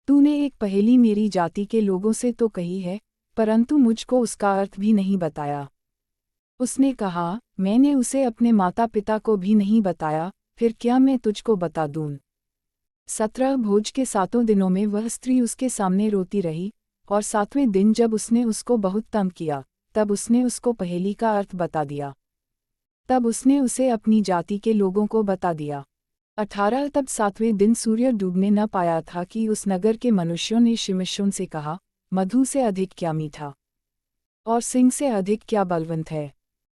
तूने एक पहेली मेरी जाति के लोगों से तो कही है, परंतु मुझको उसका अर्थ भी नहीं बताया। उसने कहा, मैंने उसे अपने माता पिता को भी नहीं बताया, फिर क्या मैं तुझको बता दूँ? 17 भोज के 7 दिनों में वह स्त्री उसके सामने रोती रही, और 7वें दिन जब उसने उसको बहुत तंग किया, तब उसने उसको पहेली का अर्थ बता दिया। तब उसने उसे अपनी जाति के लोगों को बता दिया। 18 तब 7वें दिन सूर्य डूबने न पाया था कि उस नगर के मनुष्यों ने शिमशोन से कहा, मधु से अधिक क्या मीठा, और सिंह से अधिक क्या बलवंत है।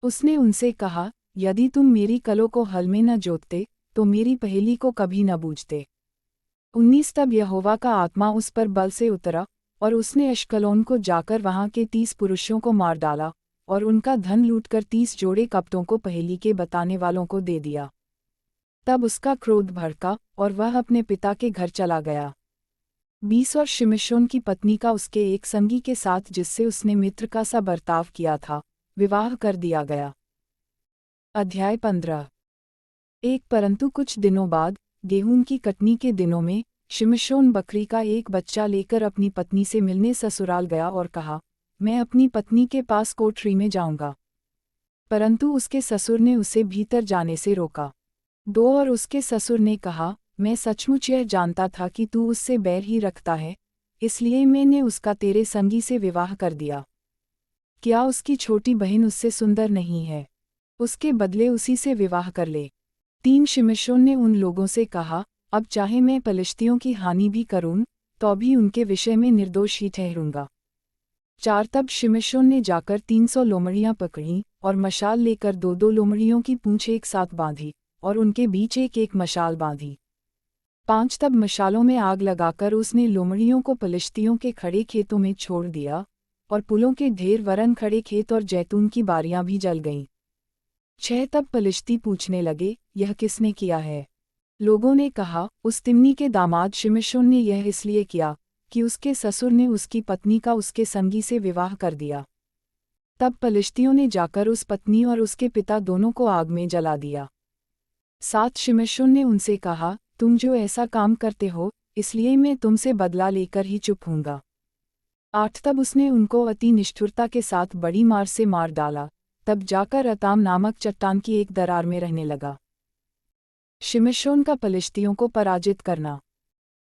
उसने उनसे कहा, यदि तुम मेरी कलों को हल में न जोतते, तो मेरी पहेली को कभी न बूझते। 19 तब यहोवा का आत्मा उस पर बल से उतरा, और उसने अश्कलोन को जाकर वहां के 30 पुरुषों को मार डाला, और उनका धन लूटकर 30 जोड़े कपटों को पहेली के बताने वालों को दे दिया। तब उसका क्रोध भड़का, और वह अपने पिता के घर चला गया। 20 और शिमशोन की पत्नी का उसके एक संगी के साथ जिससे उसने मित्र का सा बर्ताव किया था, विवाह कर दिया गया। अध्याय 15। एक परंतु कुछ दिनों बाद, गेहूं की कटनी के दिनों में, शिमशोन बकरी का एक बच्चा लेकर अपनी पत्नी से मिलने ससुराल गया और कहा, मैं अपनी पत्नी के पास कोठरी में जाऊंगा। परंतु उसके ससुर ने उसे भीतर जाने से रोका। 2 और उसके ससुर ने कहा, मैं सचमुच यह जानता था कि तू उससे बैर ही रखता है, इसलिए मैंने उसका तेरे संगी से विवाह कर दिया। क्या उसकी छोटी बहन उससे सुंदर नहीं है? उसके बदले उसी से विवाह कर ले। 3 शिमशोन ने उन लोगों से कहा, अब चाहे मैं पलिश्तियों की हानि भी करूं, तो भी उनके विषय में निर्दोष ही ठहरूंगा। 4 तब शिमशोन ने जाकर 300 लोमड़ियां पकड़ीं, और मशाल लेकर 2-2 लोमड़ियों की पूंछ एक साथ बांधी, और उनके बीच एक एक मशाल बांधी। 5 तब मशालों में आग लगाकर उसने लोमड़ियों को पलिश्तियों के खड़े खेतों में छोड़ दिया, और पुलों के ढेर वरन खड़े खेत और जैतून की बारियां भी जल गईं। 6 तब पलिश्ती पूछने लगे, यह किसने किया है? लोगों ने कहा, उस तिम्नी के दामाद शिमशोन ने यह इसलिए किया कि उसके ससुर ने उसकी पत्नी का उसके संगी से विवाह कर दिया। तब पलिश्तियों ने जाकर उस पत्नी और उसके पिता दोनों को आग में जला दिया। 7 शिमशोन ने उनसे कहा, तुम जो ऐसा काम करते हो, इसलिए मैं तुमसे बदला लेकर ही चुप हूँगा। 8 तब उसने उनको अति निष्ठुरता के साथ बड़ी मार से मार डाला, तब जाकर अताम नामक चट्टान की एक दरार में रहने लगा। शिमशोन का पलिश्तियों को पराजित करना।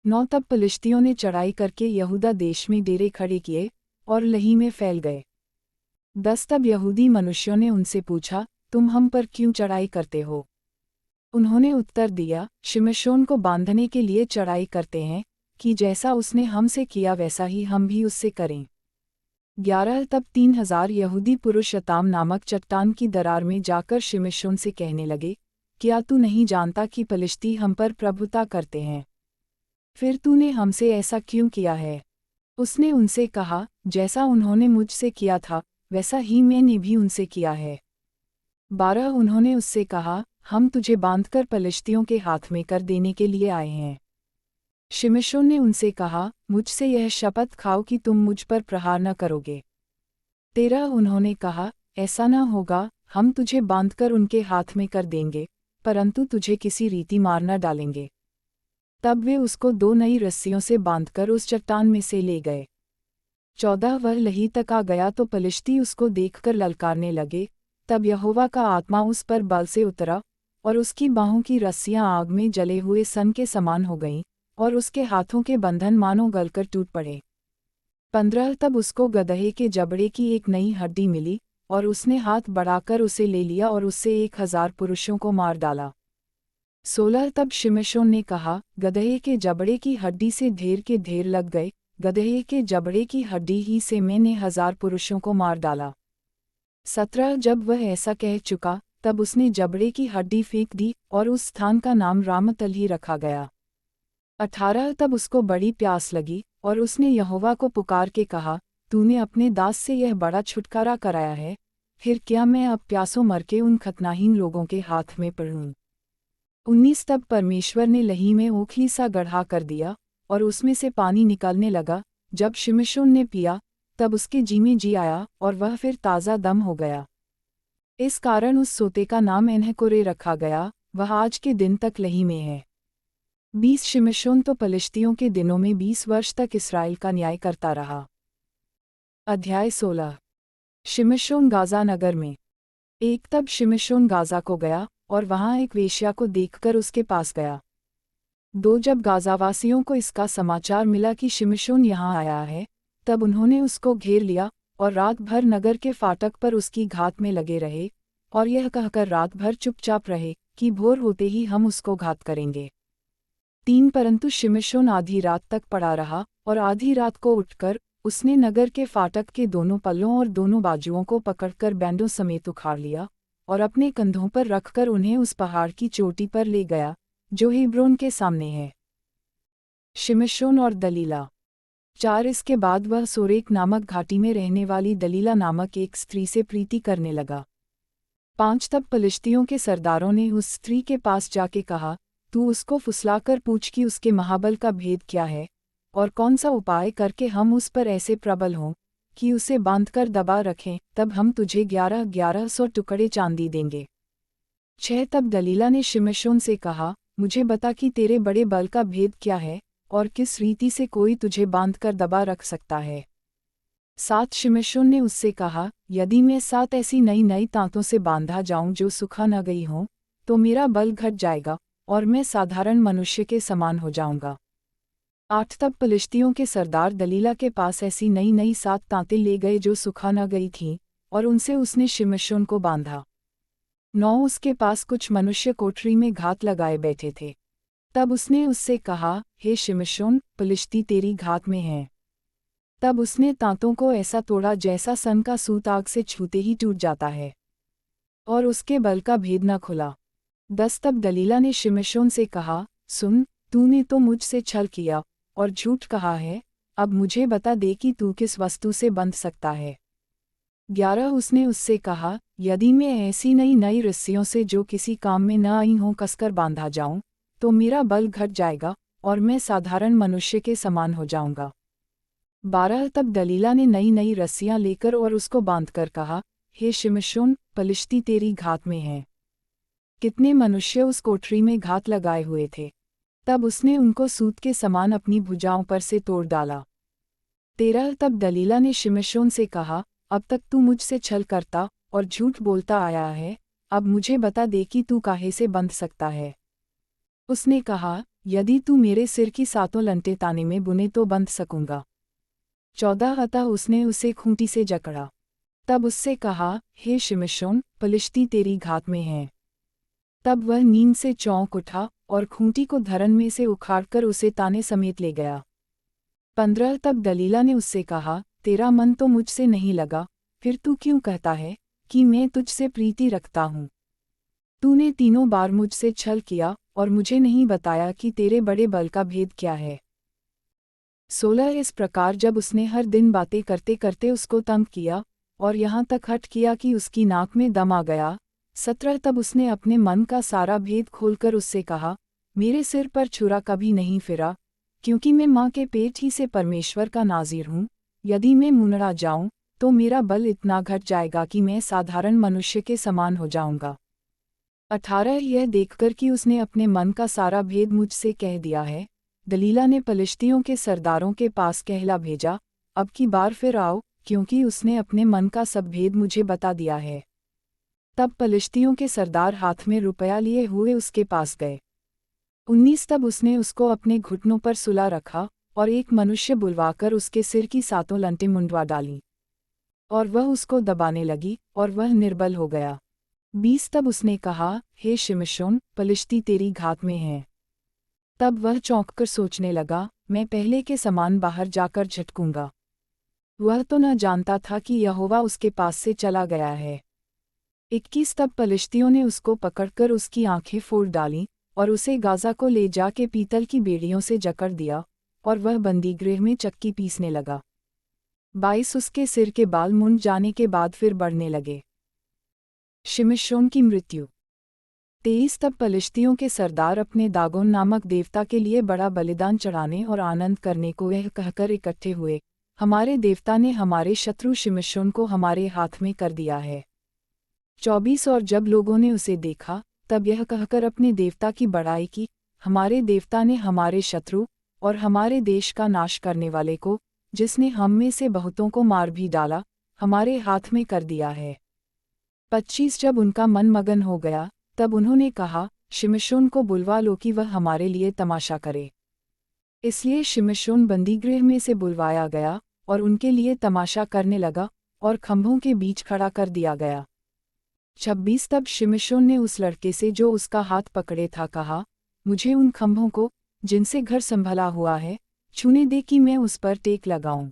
9 तब पलिश्तियों ने चढ़ाई करके यहूदा देश में डेरे खड़े किए और लही में फैल गए। 10 तब यहूदी मनुष्यों ने उनसे पूछा, तुम हम पर क्यों चढ़ाई करते हो? उन्होंने उत्तर दिया, शिमशोन को बांधने के लिए चढ़ाई करते हैं, कि जैसा उसने हमसे किया वैसा ही हम भी उससे करें। 11 तब 3000 यहूदी पुरुष अताम नामक चट्टान की दरार में जाकर शिमशोन से कहने लगे, क्या तू नहीं जानता कि पलिश्ती हम पर प्रभुता करते हैं? फिर तूने हमसे ऐसा क्यों किया है? उसने उनसे कहा, जैसा उन्होंने मुझसे किया था, वैसा ही मैंने भी उनसे किया है। 12 उन्होंने उससे कहा, हम तुझे बांधकर पलिश्तियों के हाथ में कर देने के लिए आए हैं। शिमशोन ने उनसे कहा, मुझसे यह शपथ खाओ कि तुम मुझ पर प्रहार न करोगे। 13 उन्होंने कहा, ऐसा न होगा, हम तुझे बांधकर उनके हाथ में कर देंगे, परंतु तुझे किसी रीति मार न डालेंगे। तब वे उसको 2 नई रस्सियों से बांधकर उस चट्टान में से ले गए। 14 वह लही तक आ गया तो पलिश्ती उसको देखकर ललकारने लगे, तब यहोवा का आत्मा उस पर बल से उतरा, और उसकी बाहों की रस्सियां आग में जले हुए सन के समान हो गईं, और उसके हाथों के बंधन मानो गलकर टूट पड़े। 15 तब उसको गदहे के जबड़े की एक नई हड्डी मिली, और उसने हाथ बढ़ाकर उसे ले लिया और उससे 1000 पुरुषों को मार डाला। 16 तब शिमशोन ने कहा, गदहे के जबड़े की हड्डी से ढेर के ढेर लग गए, गदहे के जबड़े की हड्डी ही से मैंने 1000 पुरुषों को मार डाला। 17 जब वह ऐसा कह चुका, तब उसने जबड़े की हड्डी फेंक दी, और उस स्थान का नाम रामतल ही रखा गया। 18 तब उसको बड़ी प्यास लगी, और उसने यहोवा को पुकार के कहा, तूने अपने दास से यह बड़ा छुटकारा कराया है, फिर क्या मैं अब प्यासों मर के उन खतनाहीन लोगों के हाथ में पड़ूं? 19 तब परमेश्वर ने लही में ओखली सा गड्ढा कर दिया, और उसमें से पानी निकलने लगा। जब शिमशोन ने पिया, तब उसके जी में जी आया, और वह फिर ताज़ा दम हो गया। इस कारण उस सोते का नाम एनहकोरे रखा गया, वह आज के दिन तक लही में है। 20 शिमशोन तो पलिश्तियों के दिनों में 20 वर्ष तक इस्राएल का न्याय करता रहा। अध्याय 16। शिमशोन गाज़ा नगर में। 1 तब शिमशोन गाज़ा को गया, और वहाँ एक वेश्या को देखकर उसके पास गया। 2 जब गाज़ावासियों को इसका समाचार मिला कि शिमशोन यहाँ आया है, तब उन्होंने उसको घेर लिया, और रात भर नगर के फाटक पर उसकी घात में लगे रहे, और यह कहकर रात भर चुपचाप रहे, कि भोर होते ही हम उसको घात करेंगे। 3 परंतु शिमशोन आधी रात तक पड़ा रहा, और आधी रात को उठकर, उसने नगर के फाटक के दोनों पल्लों और दोनों बाजुओं को पकड़कर बैंडों समेत उखाड़ लिया, और अपने कंधों पर रखकर उन्हें उस पहाड़ की चोटी पर ले गया, जो हेब्रोन के सामने है। शिमशोन और दलीला। 4 इसके बाद वह सोरेक नामक घाटी में रहने वाली दलीला नामक एक स्त्री से प्रीति करने लगा। 5 तब पलिश्तियों के सरदारों ने उस स्त्री के पास जाके कहा, तू उसको फुसलाकर पूछ कि उसके महाबल का भेद क्या है, और कौन सा उपाय करके हम उस पर ऐसे प्रबल हों कि उसे बांधकर दबा रखें, तब हम तुझे 1100 टुकड़े चांदी देंगे। 6 तब दलीला ने शिमशोन से कहा, मुझे बता कि तेरे बड़े बल का भेद क्या है, और किस रीति से कोई तुझे बांधकर दबा रख सकता है। 7 शिमशोन ने उससे कहा, यदि मैं 7 ऐसी नई नई तांतों से बांधा जाऊं जो सुखा न गई हों, तो मेरा बल घट जाएगा, और मैं साधारण मनुष्य के समान हो जाऊंगा। 8 तब पलिश्तियों के सरदार दलीला के पास ऐसी नई नई 7 तांतें ले गए जो सुखा न गई थीं, और उनसे उसने शिमशोन को बांधा। 9 उसके पास कुछ मनुष्य कोठरी में घात लगाए बैठे थे। तब उसने उससे कहा, हे शिमशोन, पलिश्ती तेरी घात में हैं। तब उसने तांतों को ऐसा तोड़ा जैसा सन का सूत आग से छूते ही टूट जाता है, और उसके बल का भेद न खुला। 10 तब दलीला ने शिमशोन से कहा, सुन, तूने तो मुझसे छल किया और झूठ कहा है, अब मुझे बता दे कि तू किस वस्तु से बंध सकता है। 11 उसने उससे कहा, यदि मैं ऐसी नई नई रस्सियों से जो किसी काम में न आई हों कसकर बांधा जाऊं, तो मेरा बल घट जाएगा, और मैं साधारण मनुष्य के समान हो जाऊंगा। 12 तब दलीला ने नई नई रस्सियां लेकर और उसको बांधकर कहा, हे शिमशोन, पलिश्ती तेरी घात में हैं। कितने मनुष्य उस कोठरी में घात लगाए हुए थे। तब उसने उनको सूत के समान अपनी भुजाओं पर से तोड़ डाला। 13 तब दलीला ने शिमशोन से कहा, अब तक तू मुझसे छल करता और झूठ बोलता आया है, अब मुझे बता दे कि तू काहे से बंध सकता है। उसने कहा, यदि तू मेरे सिर की 7 लंटे ताने में बुने तो बंध सकूंगा। 14 अतः उसने उसे खूंटी से जकड़ा। तब उससे कहा, हे शिमशोन, पलिश्ती तेरी घात में हैं। तब वह नींद से चौंक उठा और खूंटी को धरन में से उखाड़कर उसे ताने समेत ले गया। 15 तब दलीला ने उससे कहा, तेरा मन तो मुझसे नहीं लगा, फिर तू क्यों कहता है कि मैं तुझसे प्रीति रखता हूँ। तूने 3 बार मुझसे छल किया और मुझे नहीं बताया कि तेरे बड़े बल का भेद क्या है। 16 इस प्रकार जब उसने हर दिन बातें करते करते उसको तंग किया और यहाँ तक हठ किया कि उसकी नाक में दम आ गया। 17 तब उसने अपने मन का सारा भेद खोलकर उससे कहा, मेरे सिर पर छुरा कभी नहीं फिरा, क्योंकि मैं माँ के पेट ही से परमेश्वर का नाज़ीर हूँ। यदि मैं मुंडरा जाऊँ तो मेरा बल इतना घट जाएगा कि मैं साधारण मनुष्य के समान हो जाऊँगा। 18 यह देखकर कि उसने अपने मन का सारा भेद मुझसे कह दिया है, दलीला ने पलिश्तियों के सरदारों के पास कहला भेजा, अब की बार फिर आओ, क्योंकि उसने अपने मन का सब भेद मुझे बता दिया है। तब पलिश्तियों के सरदार हाथ में रुपया लिए हुए उसके पास गए। 19 तब उसने उसको अपने घुटनों पर सुला रखा और एक मनुष्य बुलवाकर उसके सिर की 7 लंटें मुंडवा डाली, और वह उसको दबाने लगी और वह निर्बल हो गया। 20 तब उसने कहा, हे शिमशोन, पलिश्ती तेरी घात में हैं। तब वह चौंककर सोचने लगा, मैं पहले के समान बाहर जाकर झटकूंगा। वह तो न जानता था कि यहोवा उसके पास से चला गया है। 21 तब पलिश्तियों ने उसको पकड़कर उसकी आंखें फोड़ डालीं और उसे गाजा को ले जाके पीतल की बेड़ियों से जकड़ दिया, और वह बंदीगृह में चक्की पीसने लगा। 22 उसके सिर के बाल मुंड जाने के बाद फिर बढ़ने लगे। शिमशोन की मृत्यु। 23 तब पलिश्तियों के सरदार अपने दागोन नामक देवता के लिए बड़ा बलिदान चढ़ाने और आनंद करने को यह कहकर इकट्ठे हुए, हमारे देवता ने हमारे शत्रु शिमशोन को हमारे हाथ में कर दिया है। 24 और जब लोगों ने उसे देखा तब यह कहकर अपने देवता की बड़ाई की, हमारे देवता ने हमारे शत्रु और हमारे देश का नाश करने वाले को, जिसने हम में से बहुतों को मार भी डाला, हमारे हाथ में कर दिया है। 25 जब उनका मन मगन हो गया तब उन्होंने कहा, शिमशोन को बुलवा लो कि वह हमारे लिए तमाशा करे। इसलिए शिमशोन बंदीगृह में से बुलवाया गया और उनके लिए तमाशा करने लगा और खंभों के बीच खड़ा कर दिया गया। 26 तब शिमशोन ने उस लड़के से जो उसका हाथ पकड़े था कहा, मुझे उन खंभों को, जिनसे घर संभला हुआ है, छूने दे कि मैं उस पर टेक लगाऊं।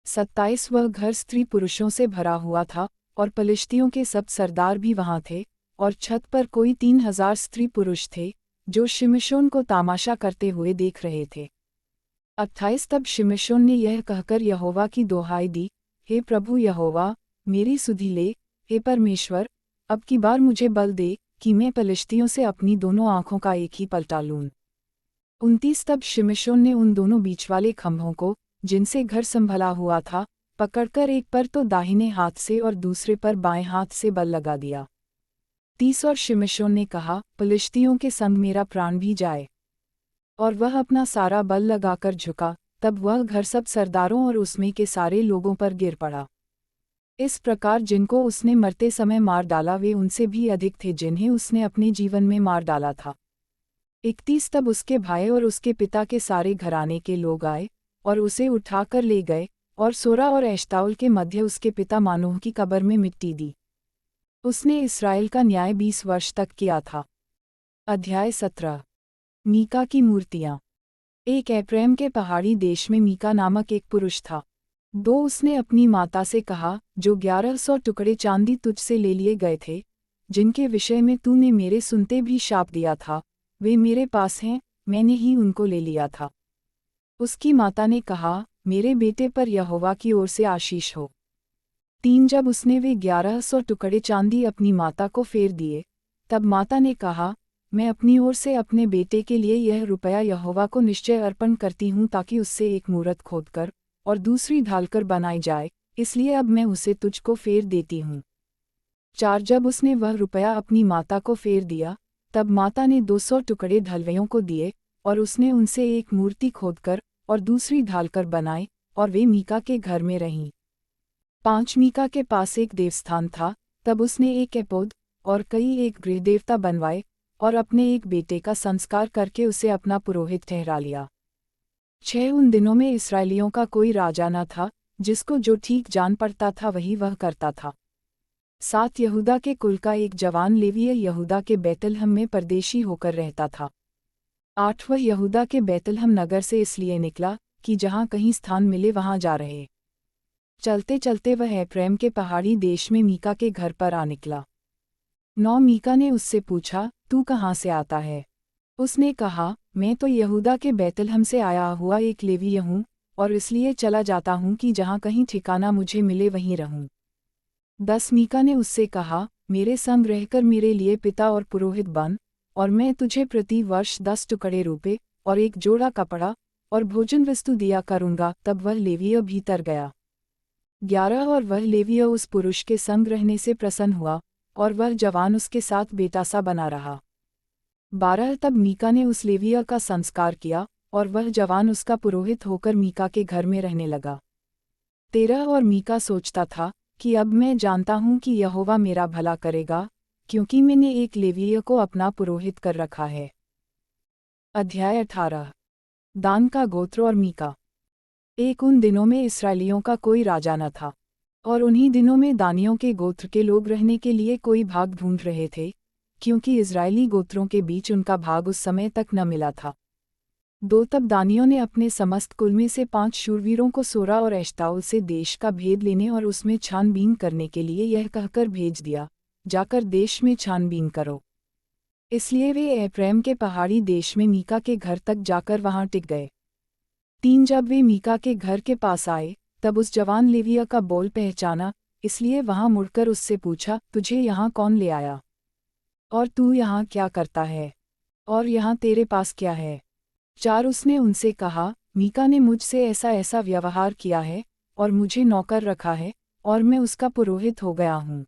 27 वह घर स्त्री पुरुषों से भरा हुआ था और पलिश्तियों के सब सरदार भी वहां थे, और छत पर कोई 3000 स्त्री पुरुष थे, जो शिमशोन को तमाशा करते हुए देख रहे थे। 28 तब शिमशोन ने यह कहकर यहोवा की दोहाई दी, हे प्रभु यहोवा, मेरी सुधि ले, हे परमेश्वर, अब की बार मुझे बल दे कि मैं पलिश्तियों से अपनी दोनों आंखों का एक ही पलटा लूं। 29 तब शिमशोन ने उन दोनों बीच वाले खंभों को, जिनसे घर संभला हुआ था, पकड़कर एक पर तो दाहिने हाथ से और दूसरे पर बाएं हाथ से बल लगा दिया। 30 और शिमशोन ने कहा, पलिश्तियों के संग मेरा प्राण भी जाए। और वह अपना सारा बल लगाकर झुका, तब वह घर सब सरदारों और उसमें के सारे लोगों पर गिर पड़ा। इस प्रकार जिनको उसने मरते समय मार डाला वे उनसे भी अधिक थे जिन्हें उसने अपने जीवन में मार डाला था। 31 तब उसके भाई और उसके पिता के सारे घराने के लोग आए और उसे उठाकर ले गए और सोरा और एश्ताउल के मध्य उसके पिता मानोह की कब्र में मिट्टी दी। उसने इस्राएल का न्याय 20 वर्ष तक किया था। अध्याय 17। मीका की मूर्तियाँ। एक एप्रैम के पहाड़ी देश में मीका नामक एक पुरुष था। उसने अपनी माता से कहा, जो 1100 टुकड़े चांदी तुझसे ले लिए गए थे, जिनके विषय में तूने मेरे सुनते भी शाप दिया था, वे मेरे पास हैं, मैंने ही उनको ले लिया था। उसकी माता ने कहा, मेरे बेटे पर यहोवा की ओर से आशीष हो। 3 जब उसने वे 1100 टुकड़े चांदी अपनी माता को फेर दिए, तब माता ने कहा, मैं अपनी ओर से अपने बेटे के लिए यह रुपया यहोवा को निश्चय अर्पण करती हूँ ताकि उससे एक मूरत खोदकर और दूसरी ढालकर बनाई जाए, इसलिए अब मैं उसे तुझको फेर देती हूँ। 4 जब उसने वह रुपया अपनी माता को फेर दिया, तब माता ने 200 टुकड़े ढलवैयों को दिए, और उसने उनसे एक मूर्ति खोदकर और दूसरी ढालकर बनाई, और वे मीका के घर में रहीं। 5 मीका के पास एक देवस्थान था, तब उसने एक एपोद और कई एक गृहदेवता बनवाए, और अपने एक बेटे का संस्कार करके उसे अपना पुरोहित ठहरा लिया। 6 उन दिनों में इस्राएलियों का कोई राजा न था, जिसको जो ठीक जान पड़ता था वही वह करता था। 7 यहूदा के कुल का एक जवान लेवीय यहूदा के बैतलहम में परदेशी होकर रहता था। 8 वह यहूदा के बैतलहम नगर से इसलिए निकला कि जहाँ कहीं स्थान मिले वहाँ जा रहे। चलते चलते वह एप्रैम के पहाड़ी देश में मीका के घर पर आ निकला। 9 मीका ने उससे पूछा, तू कहाँ से आता है? उसने कहा, मैं तो यहूदा के बैतलहम से आया हुआ एक लेवीय हूँ, और इसलिए चला जाता हूँ कि जहाँ कहीं ठिकाना मुझे मिले वहीं रहूँ। 10 मीका ने उससे कहा, मेरे संग रहकर मेरे लिए पिता और पुरोहित बन, और मैं तुझे प्रति वर्ष 10 टुकड़े रुपए और एक जोड़ा कपड़ा और भोजन वस्तु दिया करूँगा। तब वह लेवीय भीतर गया। 11 और वह लेवीय उस पुरुष के संग रहने से प्रसन्न हुआ, और वह जवान उसके साथ बेटा सा बना रहा। 12 तब मीका ने उस लेवीय का संस्कार किया, और वह जवान उसका पुरोहित होकर मीका के घर में रहने लगा। 13 और मीका सोचता था कि अब मैं जानता हूँ कि यहोवा मेरा भला करेगा, क्योंकि मैंने एक लेवीय को अपना पुरोहित कर रखा है। अध्याय 18 दान का गोत्र और मीका। एक उन दिनों में इस्राएलियों का कोई राजा न था, और उन्हीं दिनों में दानियों के गोत्र के लोग रहने के लिए कोई भाग ढूंढ रहे थे, क्योंकि इस्राएली गोत्रों के बीच उनका भाग उस समय तक न मिला था। 2 तब दानियों ने अपने समस्त कुल में से 5 शूरवीरों को सोरा और एश्ताओल से देश का भेद लेने और उसमें छानबीन करने के लिए यह कहकर भेज दिया, जाकर देश में छानबीन करो। इसलिए वे एप्रैम के पहाड़ी देश में मीका के घर तक जाकर वहां टिक गए। 3 जब वे मीका के घर के पास आए, तब उस जवान लेवीय का बोल पहचाना, इसलिए वहां मुड़कर उससे पूछा, तुझे यहाँ कौन ले आया? और तू यहाँ क्या करता है? और यहाँ तेरे पास क्या है? 4 उसने उनसे कहा, मीका ने मुझसे ऐसा ऐसा व्यवहार किया है, और मुझे नौकर रखा है, और मैं उसका पुरोहित हो गया हूँ।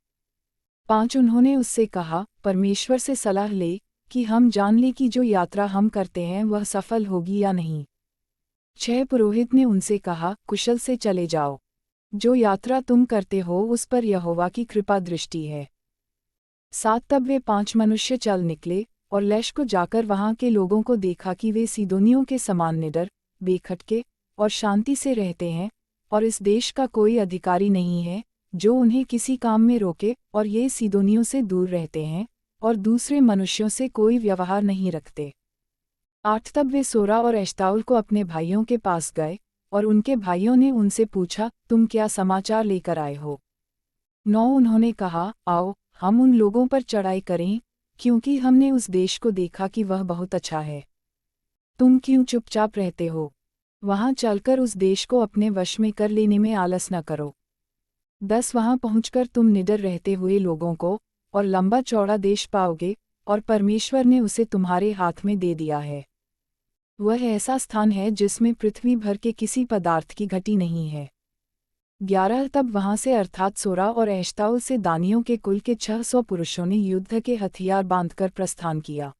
5 उन्होंने उससे कहा, परमेश्वर से सलाह ले, कि हम जान लें कि जो यात्रा हम करते हैं वह सफल होगी या नहीं। 6 पुरोहित ने उनसे कहा, कुशल से चले जाओ। जो यात्रा तुम करते हो उस पर यहोवा की कृपा दृष्टि है। 7 तब वे 5 मनुष्य चल निकले, और लैश को जाकर वहां के लोगों को देखा कि वे सीदोनियों के समान निडर, बेखटके और शांति से रहते हैं, और इस देश का कोई अधिकारी नहीं है जो उन्हें किसी काम में रोके, और ये सीदोनियों से दूर रहते हैं, और दूसरे मनुष्यों से कोई व्यवहार नहीं रखते। 8 तब वे सोरा और एश्ताओल को अपने भाइयों के पास गए, और उनके भाइयों ने उनसे पूछा, तुम क्या समाचार लेकर आए हो? 9 उन्होंने कहा, आओ, हम उन लोगों पर चढ़ाई करें, क्योंकि हमने उस देश को देखा कि वह बहुत अच्छा है। तुम क्यों चुपचाप रहते हो? वहां चलकर उस देश को अपने वश में कर लेने में आलस न करो। 10 वहां पहुंचकर तुम निडर रहते हुए लोगों को और लंबा चौड़ा देश पाओगे, और परमेश्वर ने उसे तुम्हारे हाथ में दे दिया है। वह ऐसा स्थान है जिसमें पृथ्वी भर के किसी पदार्थ की घटी नहीं है। 11 तब वहां से अर्थात सोरा और एश्ताओल से दानियों के कुल के 600 पुरुषों ने युद्ध के हथियार बांधकर प्रस्थान किया।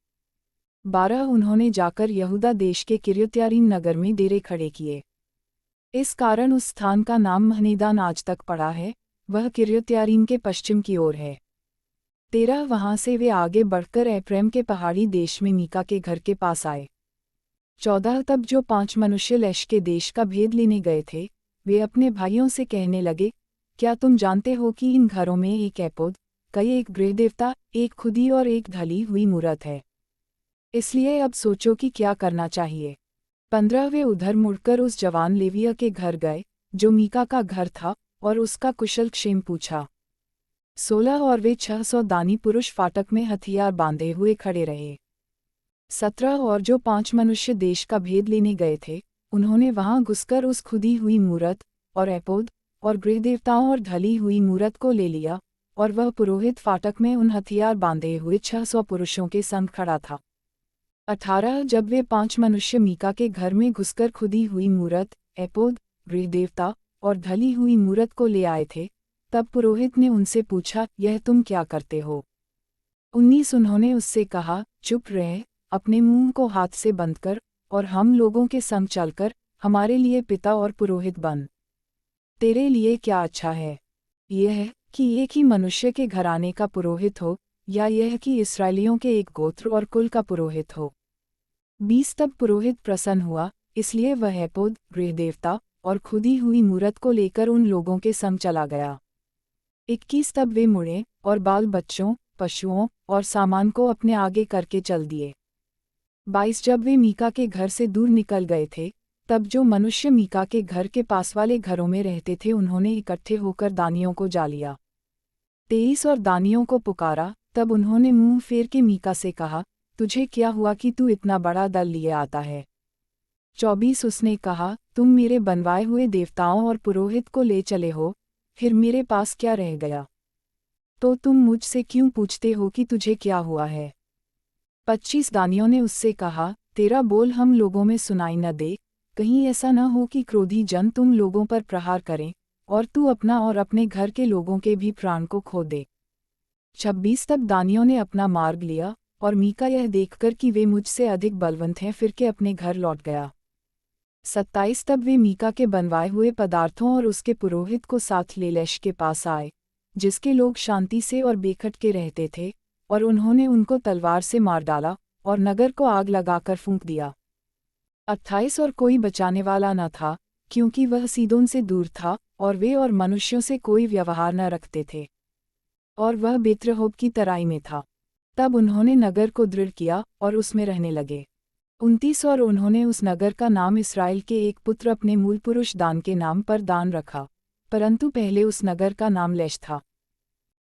12 उन्होंने जाकर यहूदा देश के किर्यत्यारीम नगर में डेरे खड़े किए। इस कारण उस स्थान का नाम महनेदान आज तक पड़ा है, वह किर्यत्यारीम के पश्चिम की ओर है। 13 वहां से वे आगे बढ़कर एप्रैम के पहाड़ी देश में मीका के घर के पास आए। 14 तब जो 5 मनुष्य लैश के देश का भेद लेने गए थे, वे अपने भाइयों से कहने लगे, क्या तुम जानते हो कि इन घरों में एक एपोद, कई एक गृहदेवता, एक खुदी और एक ढली हुई मूरत है? इसलिए अब सोचो कि क्या करना चाहिए। 15 वे उधर मुड़कर उस जवान लेवीय के घर गए, जो मीका का घर था, और उसका कुशल क्षेम पूछा। 16 और वे 600 दानी पुरुष फाटक में हथियार बांधे हुए खड़े रहे। 17 और जो 5 मनुष्य देश का भेद लेने गए थे, उन्होंने वहां घुसकर उस खुदी हुई मूरत और एपोद और गृहदेवताओं और ढली हुई मूरत को ले लिया, और वह पुरोहित फाटक में उन हथियार बांधे हुए 600 पुरुषों के संग खड़ा था। 18 जब वे 5 मनुष्य मीका के घर में घुसकर खुदी हुई मूरत, एपोद गृह देवता और ढली हुई मूरत को ले आए थे, तब पुरोहित ने उनसे पूछा, यह तुम क्या करते हो? 19 उन्होंने उससे कहा, चुप रह, अपने मुंह को हाथ से बंद कर, और हम लोगों के संग चलकर हमारे लिए पिता और पुरोहित बन। तेरे लिए क्या अच्छा है, यह कि एक ही मनुष्य के घराने का पुरोहित हो, या यह कि इस्राएलियों के एक गोत्र और कुल का पुरोहित हो? 20 तब पुरोहित प्रसन्न हुआ, इसलिए वह एपोद, गृह देवता और खुदी हुई मूरत को लेकर उन लोगों के संग चला गया। 21 तब वे मुड़े और बाल बच्चों, पशुओं और सामान को अपने आगे करके चल दिए। 22 जब वे मीका के घर से दूर निकल गए थे, तब जो मनुष्य मीका के घर के पास वाले घरों में रहते थे उन्होंने इकट्ठे होकर दानियों को जा लिया। 23 और दानियों को पुकारा, तब उन्होंने मुंह फेर के मीका से कहा, तुझे क्या हुआ कि तू इतना बड़ा दल लिए आता है? 24 उसने कहा, तुम मेरे बनवाए हुए देवताओं और पुरोहित को ले चले हो, फिर मेरे पास क्या रह गया? तो तुम मुझसे क्यों पूछते हो कि तुझे क्या हुआ है? 25 दानियों ने उससे कहा, तेरा बोल हम लोगों में सुनाई न दे, कहीं ऐसा न हो कि क्रोधी जन तुम लोगों पर प्रहार करें, और तू अपना और अपने घर के लोगों के भी प्राण को खो दे। 26 तब दानियों ने अपना मार्ग लिया, और मीका यह देखकर कि वे मुझसे अधिक बलवंत हैं फिर के अपने घर लौट गया। 27 तब वे मीका के बनवाए हुए पदार्थों और उसके पुरोहित को साथ ले लैश के पास आए, जिसके लोग शांति से और बेखट के रहते थे, और उन्होंने उनको तलवार से मार डाला और नगर को आग लगाकर फूंक दिया। 28 और कोई बचाने वाला न था, क्योंकि वह सीदोन से दूर था और वे और मनुष्यों से कोई व्यवहार न रखते थे, और वह बेत्रहोब की तराई में था। तब उन्होंने नगर को दृढ़ किया और उसमें रहने लगे। 29 और उन्होंने उस नगर का नाम इस्राएल के एक पुत्र अपने मूल पुरुष दान के नाम पर दान रखा, परंतु पहले उस नगर का नाम लैश था।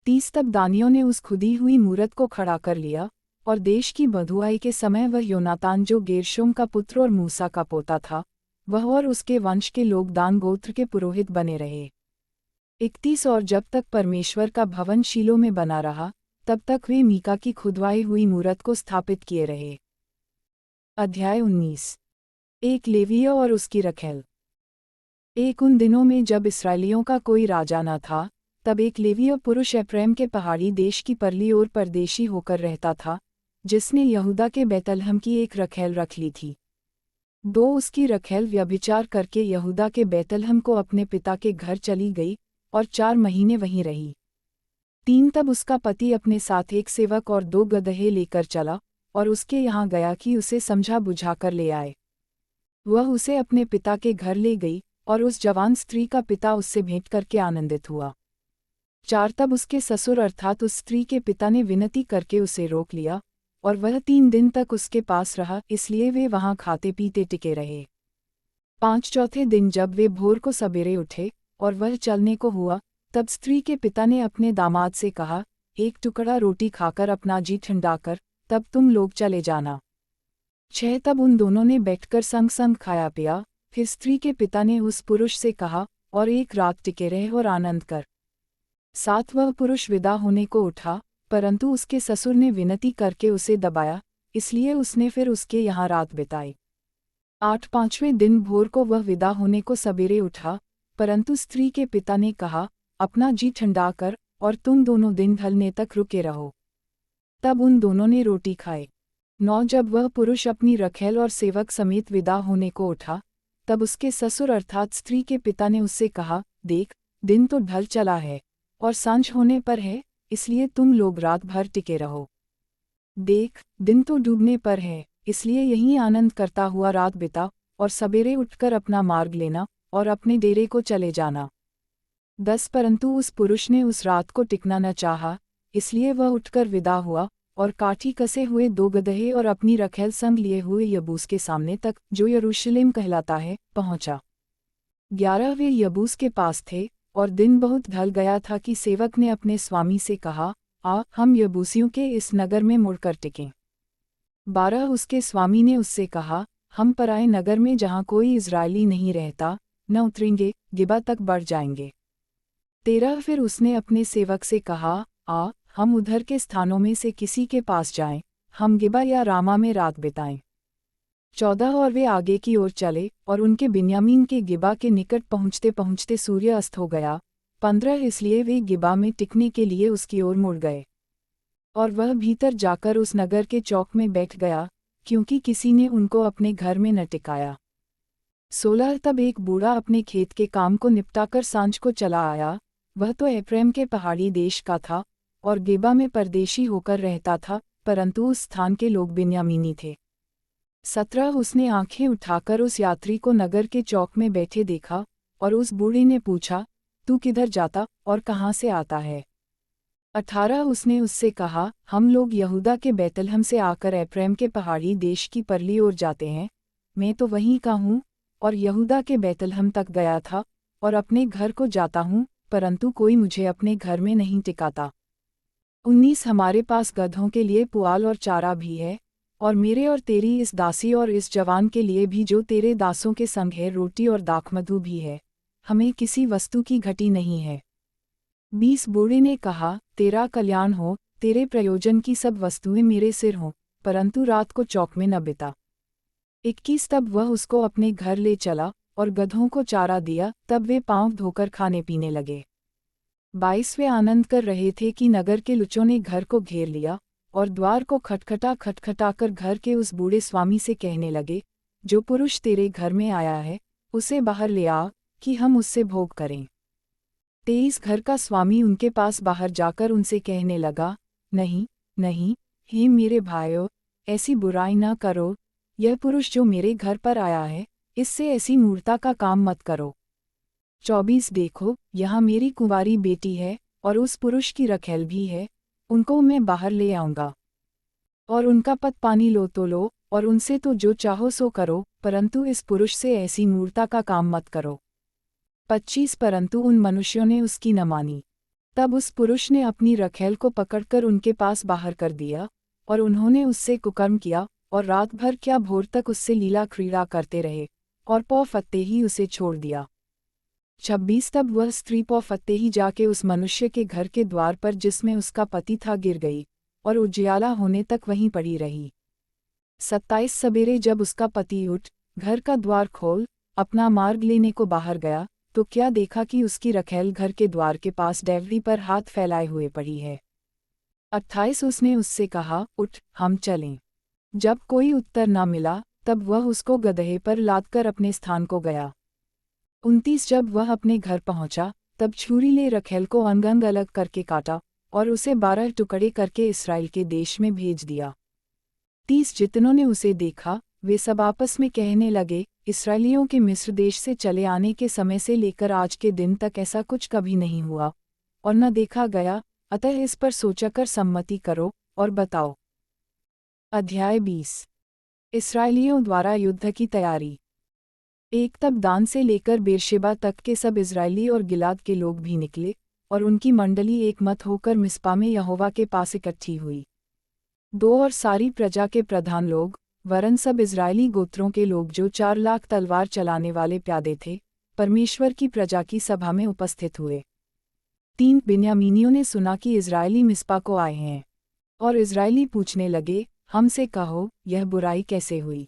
30 तब दानियों ने उस खुदी हुई मूरत को खड़ा कर लिया, और देश की बंधुआई के समय वह योनातान जो गेर्शोम का पुत्र और मूसा का पोता था, वह और उसके वंश के लोग दान गोत्र के पुरोहित बने रहे। 31 और जब तक परमेश्वर का भवन शीलो में बना रहा, तब तक वे मीका की खुदवाई हुई मूरत को स्थापित किए रहे। अध्याय 19। एक लेवीय और उसकी रखैल। एक उन दिनों में जब इस्राएलियों का कोई राजा न था, तब एक लेवीय पुरुष एफ्रेम के पहाड़ी देश की परली ओर परदेशी होकर रहता था, जिसने यहूदा के बैतलहम की एक रखैल रख ली थी। 2 उसकी रखैल व्यभिचार करके यहूदा के बैतलहम को अपने पिता के घर चली गई, और 4 महीने वहीं रही। 3 तब उसका पति अपने साथ एक सेवक और 2 गदहे लेकर चला, और उसके यहाँ गया कि उसे समझा बुझाकर ले आए। वह उसे अपने पिता के घर ले गई, और उस जवान स्त्री का पिता उससे भेंट करके आनंदित हुआ। 4 तब उसके ससुर अर्थात उस स्त्री के पिता ने विनती करके उसे रोक लिया, और वह 3 दिन तक उसके पास रहा, इसलिए वे वहाँ खाते पीते टिके रहे। 5 चौथे दिन जब वे भोर को सबेरे उठे और वह चलने को हुआ, तब स्त्री के पिता ने अपने दामाद से कहा, एक टुकड़ा रोटी खाकर अपना जी ठंडाकर तब तुम लोग चले जाना। 6 तब उन दोनों ने बैठकर संग संग खाया पिया, फिर स्त्री के पिता ने उस पुरुष से कहा, और एक रात टिके रहे और आनंद कर। 7 वह पुरुष विदा होने को उठा, परंतु उसके ससुर ने विनती करके उसे दबाया, इसलिए उसने फिर उसके यहाँ रात बिताई। 8 पाँचवें दिन भोर को वह विदा होने को सबेरे उठा, परंतु स्त्री के पिता ने कहा, अपना जी ठंडा कर, और तुम दोनों दिन ढलने तक रुके रहो। तब उन दोनों ने रोटी खाए। 9 जब वह पुरुष अपनी रखैल और सेवक समेत विदा होने को उठा, तब उसके ससुर अर्थात स्त्री के पिता ने उससे कहा, देख, दिन तो ढल चला है, और सांझ होने पर है, इसलिए तुम लोग रात भर टिके रहो। देख, दिन तो डूबने पर है, इसलिए यहीं आनंद करता हुआ रात बिता, और सबेरे उठकर अपना मार्ग लेना, और अपने डेरे को चले जाना। 10 परंतु उस पुरुष ने उस रात को टिकना न चाहा, इसलिए वह उठकर विदा हुआ, और काठी कसे हुए 2 गदहे और अपनी रखैल संग लिए हुए यबूस के सामने तक, जो यरूशलेम कहलाता है, पहुंचा। 11 वे यबूस के पास थे, और दिन बहुत ढल गया था कि सेवक ने अपने स्वामी से कहा, आ, हम यबूसियों के इस नगर में मुड़कर टिकें। 12 उसके स्वामी ने उससे कहा, हम पराए नगर में जहाँ कोई इजरायली नहीं रहता, न उतरेंगे, गिबा तक बढ़ जाएंगे। 13 फिर उसने अपने सेवक से कहा, आ, हम उधर के स्थानों में से किसी के पास जाएं, हम गिबा या रामा में रात बिताएं। 14 और वे आगे की ओर चले और उनके बिन्यामीन के गिबा के निकट पहुँचते पहुँचते सूर्य अस्त हो गया। 15 इसलिए वे गिबा में टिकने के लिए उसकी ओर मुड़ गए और वह भीतर जाकर उस नगर के चौक में बैठ गया, क्योंकि किसी ने उनको अपने घर में न टिकाया। 16 तब एक बूढ़ा अपने खेत के काम को निपटाकर सांझ को चला आया। वह तो एफ्रेम के पहाड़ी देश का था और गिबा में परदेशी होकर रहता था, परंतु उस स्थान के लोग बिन्यामीनी थे। 17 उसने आंखें उठाकर उस यात्री को नगर के चौक में बैठे देखा और उस बूढ़े ने पूछा, तू किधर जाता और कहाँ से आता है? 18 उसने उससे कहा, हम लोग यहूदा के बैतलहम से आकर एफ्रेम के पहाड़ी देश की परली ओर जाते हैं। मैं तो वहीं का हूँ और यहूदा के बैतलहम तक गया था और अपने घर को जाता हूँ, परंतु कोई मुझे अपने घर में नहीं टिकाता। 19 हमारे पास गधों के लिए पुआल और चारा भी है, और मेरे और तेरी इस दासी और इस जवान के लिए भी जो तेरे दासों के संग है रोटी और दाखमधु भी है, हमें किसी वस्तु की घटी नहीं है। 20 बूढ़े ने कहा, तेरा कल्याण हो, तेरे प्रयोजन की सब वस्तुएं मेरे सिर हों, परंतु रात को चौक में न बिता। 21 तब वह उसको अपने घर ले चला और गधों को चारा दिया, तब वे पाँव धोकर खाने पीने लगे। 22 वे आनंद कर रहे थे कि नगर के लुचों ने घर को घेर लिया और द्वार को खटखटाकर घर के उस बूढ़े स्वामी से कहने लगे, जो पुरुष तेरे घर में आया है उसे बाहर ले आ, कि हम उससे भोग करें। 23 घर का स्वामी उनके पास बाहर जाकर उनसे कहने लगा, नहीं नहीं, हे मेरे भाइयों, ऐसी बुराई न करो। यह पुरुष जो मेरे घर पर आया है, इससे ऐसी मूर्ता का काम मत करो। 24 देखो, यहाँ मेरी कुंवारी बेटी है और उस पुरुष की रखैल भी है, उनको मैं बाहर ले आऊँगा और उनका पत पानी लो तो लो और उनसे तो जो चाहो सो करो, परंतु इस पुरुष से ऐसी मूर्ता का काम मत करो। 25 परंतु उन मनुष्यों ने उसकी न मानी। तब उस पुरुष ने अपनी रखैल को पकड़कर उनके पास बाहर कर दिया और उन्होंने उससे कुकर्म किया और रात भर क्या भोर तक उससे लीला क्रीड़ा करते रहे और पौ फत्ते ही उसे छोड़ दिया। 26 तब वह स्त्री पौ फत्ते ही जाके उस मनुष्य के घर के द्वार पर जिसमें उसका पति था गिर गई और उजियाला होने तक वहीं पड़ी रही। 27 सवेरे जब उसका पति उठ घर का द्वार खोल अपना मार्ग लेने को बाहर गया, तो क्या देखा कि उसकी रखैल घर के द्वार के पास डेवरी पर हाथ फैलाए हुए पड़ी है। 28 उसने उससे कहा, उठ हम चलें। जब कोई उत्तर न मिला तब वह उसको गदहे पर लादकर अपने स्थान को गया। 29 जब वह अपने घर पहुंचा तब छुरी ले रखैल को अंग अलग करके काटा और उसे 12 टुकड़े करके इस्राएल के देश में भेज दिया। 30 जितनों ने उसे देखा वे सब आपस में कहने लगे, इस्राएलियों के मिस्र देश से चले आने के समय से लेकर आज के दिन तक ऐसा कुछ कभी नहीं हुआ और न देखा गया, अतः इस पर सोचकर सम्मति करो और बताओ। अध्याय 20 इस्राएलियों द्वारा युद्ध की तैयारी। 1 तब दान से लेकर बेरशेबा तक के सब इस्राएली और गिलाद के लोग भी निकले और उनकी मंडली एक मत होकर मिस्पा में यहोवा के पास इकट्ठी हुई। 2 और सारी प्रजा के प्रधान लोग वरन सब इस्राएली गोत्रों के लोग जो 4 लाख तलवार चलाने वाले प्यादे थे, परमेश्वर की प्रजा की सभा में उपस्थित हुए। 3 बिन्यामीनियों ने सुना कि इस्राएली मिस्पा को आए हैं और इस्राएली पूछने लगे, हमसे कहो यह बुराई कैसे हुई।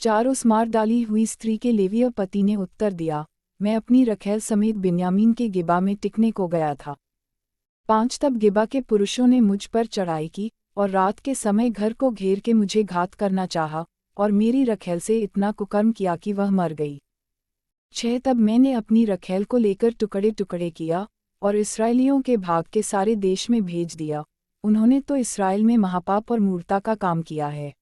4 उस मार डाली हुई स्त्री के लेवीय पति ने उत्तर दिया, मैं अपनी रखैल समेत बिन्यामीन के गिबा में टिकने को गया था। 5 तब गिबा के पुरुषों ने मुझ पर चढ़ाई की और रात के समय घर को घेर के मुझे घात करना चाहा और मेरी रखैल से इतना कुकर्म किया कि वह मर गई। 6 तब मैंने अपनी रखैल को लेकर टुकड़े टुकड़े किया और इस्राएलियों के भाग के सारे देश में भेज दिया, उन्होंने तो इस्राएल में महापाप और मूर्ता का काम किया है।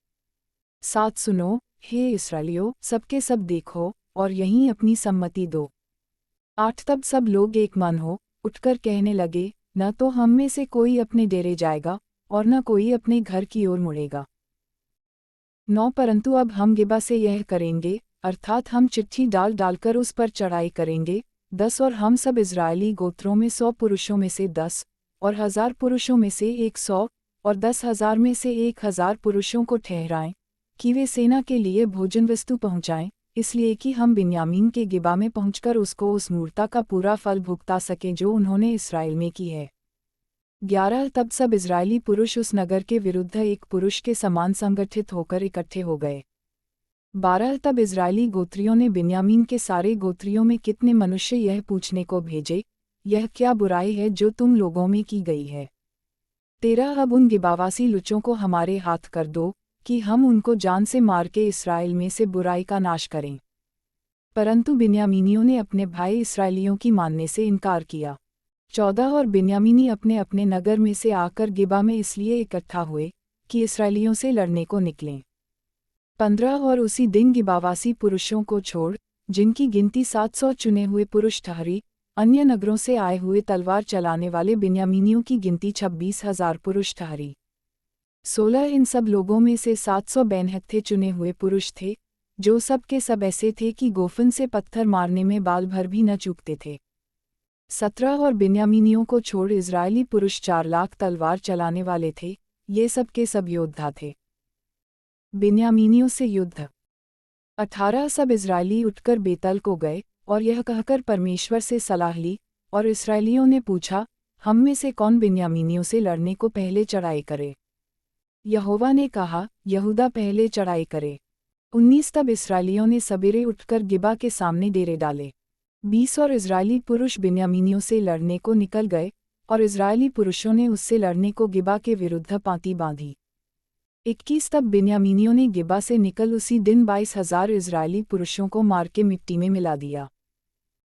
7 सुनो, हे इस्राएलियों, सबके सब देखो और यहीं अपनी सम्मति दो। 8 तब सब लोग एक मन हो उठकर कहने लगे, न तो हम में से कोई अपने डेरे जाएगा और न कोई अपने घर की ओर मुड़ेगा। 9 परंतु अब हम गिबा से यह करेंगे, अर्थात हम चिट्ठी डाल डालकर उस पर चढ़ाई करेंगे। 10 और हम सब इस्राएली गोत्रों में 100 पुरुषों में से 10 और 1000 पुरुषों में से 100 और 10,000 में से 1000 पुरुषों को ठहराएं कि वे सेना के लिए भोजन वस्तु पहुँचाएं, इसलिए कि हम बिन्यामीन के गिबा में पहुँचकर उसको उस मूर्ता का पूरा फल भुगता सकें जो उन्होंने इस्राएल में की है। 11 तब सब इस्राएली पुरुष उस नगर के विरुद्ध एक पुरुष के समान संगठित होकर इकट्ठे हो गए। 12 तब इजरायली गोत्रियों ने बिन्यामीन के सारे गोत्रियों में कितने मनुष्य यह पूछने को भेजे, यह क्या बुराई है जो तुम लोगों में की गई है। 13 अब उन गिबावासी लुचों को हमारे हाथ कर दो, कि हम उनको जान से मार के इसराइल में से बुराई का नाश करें। परंतु बिन्यामीनियों ने अपने भाई इसराइलियों की मानने से इनकार किया। 14 और बिन्यामीनी अपने अपने नगर में से आकर गिबा में इसलिए इकट्ठा हुए कि इसराइलियों से लड़ने को निकलें। 15 और उसी दिन गिबावासी पुरुषों को छोड़, जिनकी गिनती 700 चुने हुए पुरुष ठहरी, अन्य नगरों से आए हुए तलवार चलाने वाले बिन्यामीनियों की गिनती 26,000 पुरुष ठहरी। 16 इन सब लोगों में से 700 बेनहत्थे चुने हुए पुरुष थे, जो सब के सब ऐसे थे कि गोफन से पत्थर मारने में बाल भर भी न चूकते थे। 17 और बिन्यामीनियों को छोड़ इजरायली पुरुष 4 लाख तलवार चलाने वाले थे, ये सब के सब योद्धा थे। बिन्यामीनियों से युद्ध। 18 सब इजरायली उठकर बेतल को गए और यह कहकर परमेश्वर से सलाह ली, और इसराइलियों ने पूछा, हम में से कौन बिन्यामीनियों से लड़ने को पहले चढ़ाई करे। यहोवा ने कहा, यहूदा पहले चढ़ाई करे। 19 तब इस्राएलियों ने सबेरे उठकर गिबा के सामने डेरे डाले। 20 और इजरायली पुरुष बिन्यामीनियों से लड़ने को निकल गए, और इजरायली पुरुषों ने उससे लड़ने को गिबा के विरुद्ध पाँति बांधी। 21 तब बिन्यामीनियों ने गिबा से निकल उसी दिन 22,000 इजरायली पुरुषों को मार के मिट्टी में मिला दिया।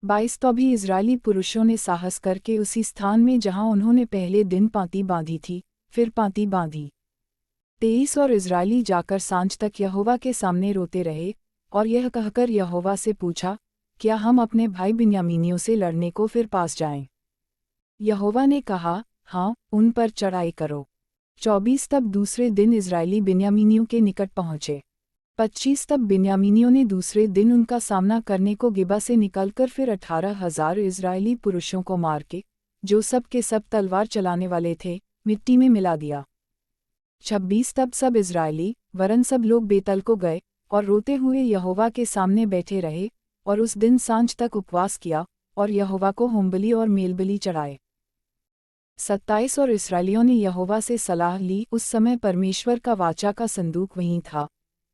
22 तो भी इजरायली पुरुषों ने साहस करके उसी स्थान में जहां उन्होंने पहले दिन पाँति बांधी थी, फिर पाँति बांधी। 23 और इजरायली जाकर सांझ तक यहोवा के सामने रोते रहे, और यह कहकर यहोवा से पूछा, क्या हम अपने भाई बिन्यामीनियों से लड़ने को फिर पास जाएं? यहोवा ने कहा, हाँ, उन पर चढ़ाई करो। 24 तब दूसरे दिन इजरायली बिन्यामीनियों के निकट पहुँचे। 25 तब बिन्यामीनियों ने दूसरे दिन उनका सामना करने को गिबा से निकलकर फिर 18,000 इजरायली पुरुषों को मार के, जो सब के सब तलवार चलाने वाले थे, मिट्टी में मिला दिया। 26 तब सब इजरायली वरन सब लोग बेतल को गए और रोते हुए यहोवा के सामने बैठे रहे, और उस दिन सांझ तक उपवास किया और यहोवा को होमबलि और मेलबलि चढ़ाए। 27 और इस्राएलियों ने यहोवा से सलाह ली, उस समय परमेश्वर का वाचा का संदूक वहीं था।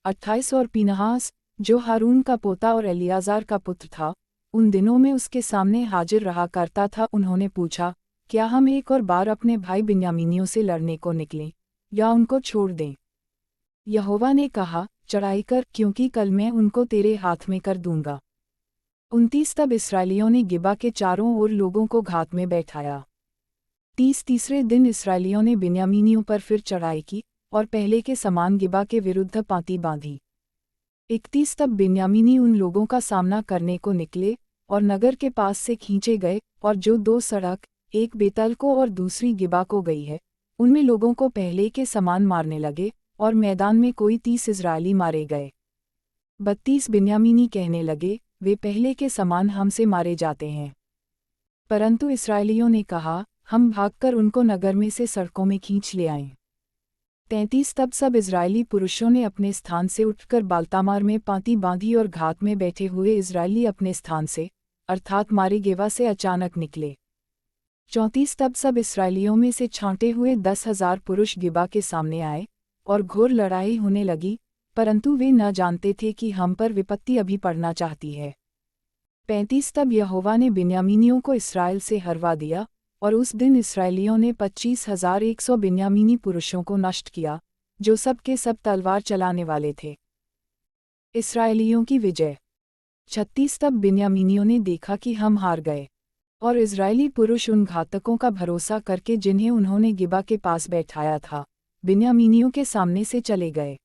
28 और पीनहास, जो हारून का पोता और एलियाजार का पुत्र था, उन दिनों में उसके सामने हाजिर रहा करता था। उन्होंने पूछा, क्या हम एक और बार अपने भाई बिन्यामीनियों से लड़ने को निकलें, या उनको छोड़ दें? यहोवा ने कहा, चढ़ाई कर, क्योंकि कल मैं उनको तेरे हाथ में कर दूंगा। 29 तब इस्राएलियों ने गिबा के चारों ओर लोगों को घात में बैठाया। 30 तीसरे दिन इस्राएलियों ने बिन्यामीनियों पर फिर चढ़ाई की, और पहले के समान गिबा के विरुद्ध पाँति बांधी। 31 तब बिन्यामीनी उन लोगों का सामना करने को निकले, और नगर के पास से खींचे गए, और जो 2 सड़क, एक बेतल को और दूसरी गिबा को गई है, उनमें लोगों को पहले के समान मारने लगे, और मैदान में कोई 30 इजरायली मारे गए। 32 बिन्यामीनी कहने लगे, वे पहले के समान हमसे मारे जाते हैं। परंतु इस्राएलियों ने कहा, हम भागकर उनको नगर में से सड़कों में खींच ले आएं। 33 तब सब इजरायली पुरुषों ने अपने स्थान से उठकर बालतामार में पाँति बांधी, और घात में बैठे हुए इजरायली अपने स्थान से, अर्थात मारे गेवा से अचानक निकले। 34 तब सब इस्राएलियों में से छांटे हुए 10,000 पुरुष गिबा के सामने आए, और घोर लड़ाई होने लगी, परंतु वे न जानते थे कि हम पर विपत्ति अभी पड़ना चाहती है। 35 तब यहोवा ने बिन्यामीनियों को इस्राएल से हरवा दिया, और उस दिन इस्राएलियों ने 25,100 बिन्यामीनी पुरुषों को नष्ट किया, जो सब के सब तलवार चलाने वाले थे। इस्राएलियों की विजय। 36 तब बिन्यामीनियों ने देखा कि हम हार गए, और इजरायली पुरुष उन घातकों का भरोसा करके जिन्हें उन्होंने गिबा के पास बैठाया था, बिन्यामीनियों के सामने से चले गए।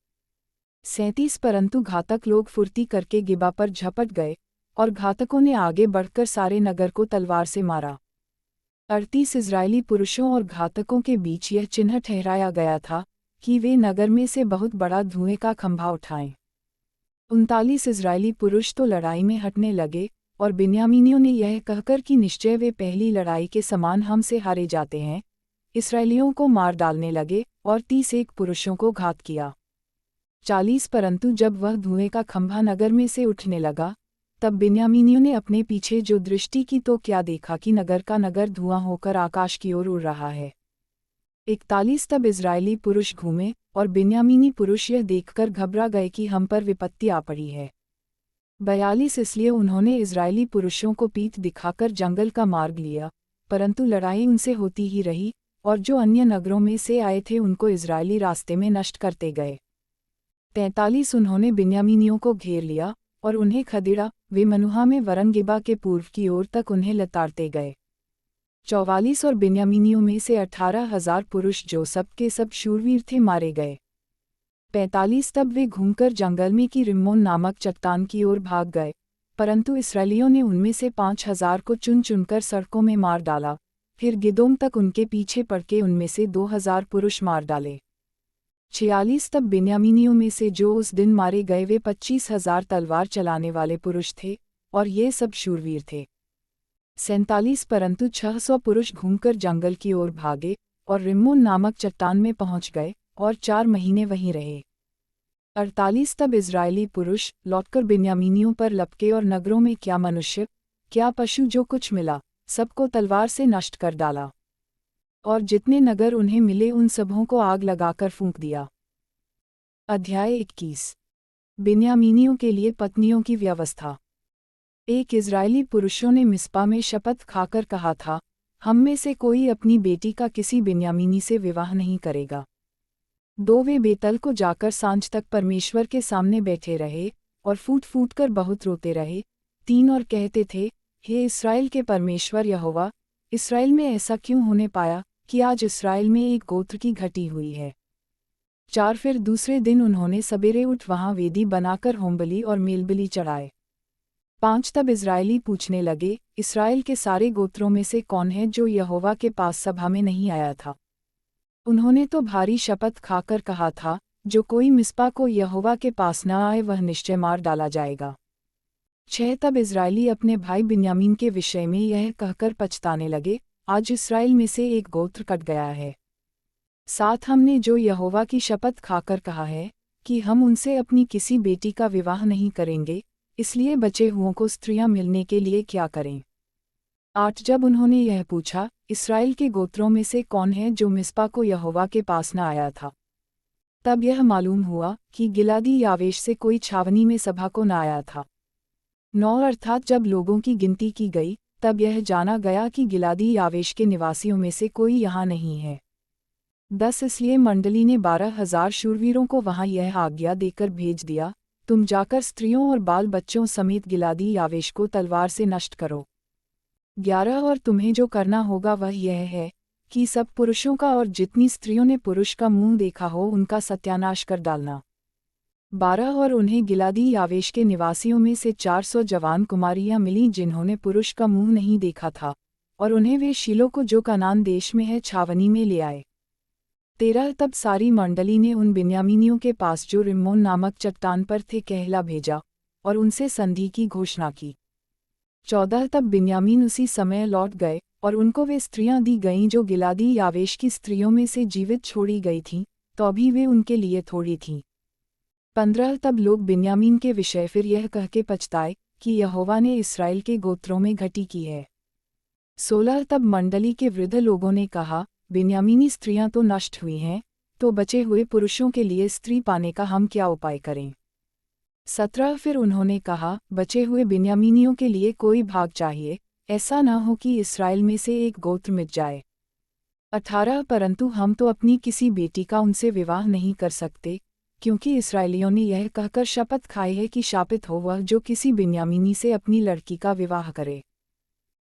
37 परंतु घातक लोग फुर्ती करके गिबा पर झपट गए, और घातकों ने आगे बढ़कर सारे नगर को तलवार से मारा। 38 इजरायली पुरुषों और घातकों के बीच यह चिन्ह ठहराया गया था कि वे नगर में से बहुत बड़ा धुएं का खंभा उठाएं। 39 इजरायली पुरुष तो लड़ाई में हटने लगे, और बिन्यामीनियों ने यह कहकर कि निश्चय वे पहली लड़ाई के समान हमसे हारे जाते हैं, इस्राएलियों को मार डालने लगे, और 31 पुरुषों को घात किया। 40 परंतु जब वह धुएं का खंभा नगर में से उठने लगा, तब बिन्यामीनियों ने अपने पीछे जो दृष्टि की तो क्या देखा कि नगर का नगर धुआं होकर आकाश की ओर उड़ रहा है। 41 तब इजरायली पुरुष घूमे और बिन्यामीनी पुरुष यह देखकर घबरा गए कि हम पर विपत्ति आ पड़ी है। 42 इसलिए उन्होंने इजरायली पुरुषों को पीठ दिखाकर जंगल का मार्ग लिया, परंतु लड़ाई उनसे होती ही रही और जो अन्य नगरों में से आए थे उनको इजरायली रास्ते में नष्ट करते गए। 43 उन्होंने बिन्यामीनियों को घेर लिया और उन्हें खदेड़ा, वे मनुहा में वरनगिबा के पूर्व की ओर तक उन्हें लताड़ते गए। 44 और बिन्यामीनियों में से 18,000 पुरुष जो सब के सब शूरवीर थे मारे गए। 45 तब वे घूमकर जंगल में की रिम्मोन नामक चट्टान की ओर भाग गए, परंतु इसराइलियों ने उनमें से 5,000 को चुन चुनकर सड़कों में मार डाला, फिर गिदोम तक उनके पीछे पड़ के उनमें से 2,000 पुरुष मार डाले। 46 तब बिन्यामीनियों में से जो उस दिन मारे गए वे 25,000 तलवार चलाने वाले पुरुष थे, और ये सब शूरवीर थे। 47 परंतु 600 पुरुष घूमकर जंगल की ओर भागे और रिम्मोन नामक चट्टान में पहुंच गए और 4 महीने वहीं रहे। 48 तब इजरायली पुरुष लौटकर बिन्यामीनियों पर लपके और नगरों में क्या मनुष्य क्या पशु जो कुछ मिला सबको तलवार से नष्ट कर डाला, और जितने नगर उन्हें मिले उन सबों को आग लगाकर फूंक दिया। अध्याय 21 बिन्यामीनियों के लिए पत्नियों की व्यवस्था। एक इजरायली पुरुषों ने मिस्पा में शपथ खाकर कहा था, हम में से कोई अपनी बेटी का किसी बिन्यामीनी से विवाह नहीं करेगा। 2 वे बेतल को जाकर सांझ तक परमेश्वर के सामने बैठे रहे और फूट फूट कर बहुत रोते रहे। 3 और कहते थे, हे इस्राएल के परमेश्वर यहोवा, इस्राएल में ऐसा क्यों होने पाया कि आज इस्राएल में एक गोत्र की घटी हुई है। 4 फिर दूसरे दिन उन्होंने सबेरे उठ वहां वेदी बनाकर होमबलि और मेलबलि चढ़ाए। 5 तब इजरायली पूछने लगे, इस्राएल के सारे गोत्रों में से कौन है जो यहोवा के पास सभा में नहीं आया था। उन्होंने तो भारी शपथ खाकर कहा था, जो कोई मिस्पा को यहोवा के पास न आए वह निश्चय मार डाला जाएगा। 6 तब इजरायली अपने भाई बिन्यामीन के विषय में यह कहकर पछताने लगे, आज इस्राएल में से एक गोत्र कट गया है। 7 हमने जो यहोवा की शपथ खाकर कहा है कि हम उनसे अपनी किसी बेटी का विवाह नहीं करेंगे, इसलिए बचे हुओं को स्त्रियां मिलने के लिए क्या करें। 8 जब उन्होंने यह पूछा, इस्राएल के गोत्रों में से कौन है जो मिस्पा को यहोवा के पास न आया था, तब यह मालूम हुआ कि गिलादी यावेश से कोई छावनी में सभा को न आया था। 9 अर्थात जब लोगों की गिनती की गई, तब यह जाना गया कि गिलादी यावेश के निवासियों में से कोई यहाँ नहीं है। 10 इसलिए मंडली ने 12,000 शूरवीरों को वहाँ यह आज्ञा देकर भेज दिया, तुम जाकर स्त्रियों और बाल बच्चों समेत गिलादी यावेश को तलवार से नष्ट करो। 11 और तुम्हें जो करना होगा वह यह है कि सब पुरुषों का और जितनी स्त्रियों ने पुरुष का मुंह देखा हो उनका सत्यानाश कर डालना। 12 और उन्हें गिलादी यावेश के निवासियों में से 400 जवान कुमारियां मिलीं जिन्होंने पुरुष का मुंह नहीं देखा था, और उन्हें वे शीलो को जो कनान देश में है छावनी में ले आए। 13 तब सारी मंडली ने उन बिन्यामीनियों के पास जो रिम्मोन नामक चट्टान पर थे कहला भेजा और उनसे संधि की घोषणा की। 14 तब बिन्यामीन उसी समय लौट गए और उनको वे स्त्रियां दी गईं जो गिलादी यावेश की स्त्रियों में से जीवित छोड़ी गई थीं, तो भी वे उनके लिए थोड़ी थीं। 15 तब लोग बिन्यामीन के विषय फिर यह कह के पछताए कि यहोवा ने इस्राएल के गोत्रों में घटी की है। 16 तब मंडली के वृद्ध लोगों ने कहा, बिन्यामीनी स्त्रियां तो नष्ट हुई हैं, तो बचे हुए पुरुषों के लिए स्त्री पाने का हम क्या उपाय करें। 17 फिर उन्होंने कहा, बचे हुए बिन्यामीनियों के लिए कोई भाग चाहिए, ऐसा न हो कि इस्राएल में से एक गोत्र मिट जाए। 18 परंतु हम तो अपनी किसी बेटी का उनसे विवाह नहीं कर सकते, क्योंकि इस्राएलियों ने यह कहकर शपथ खाई है कि शापित हो वह जो किसी बिन्यामीनी से अपनी लड़की का विवाह करे।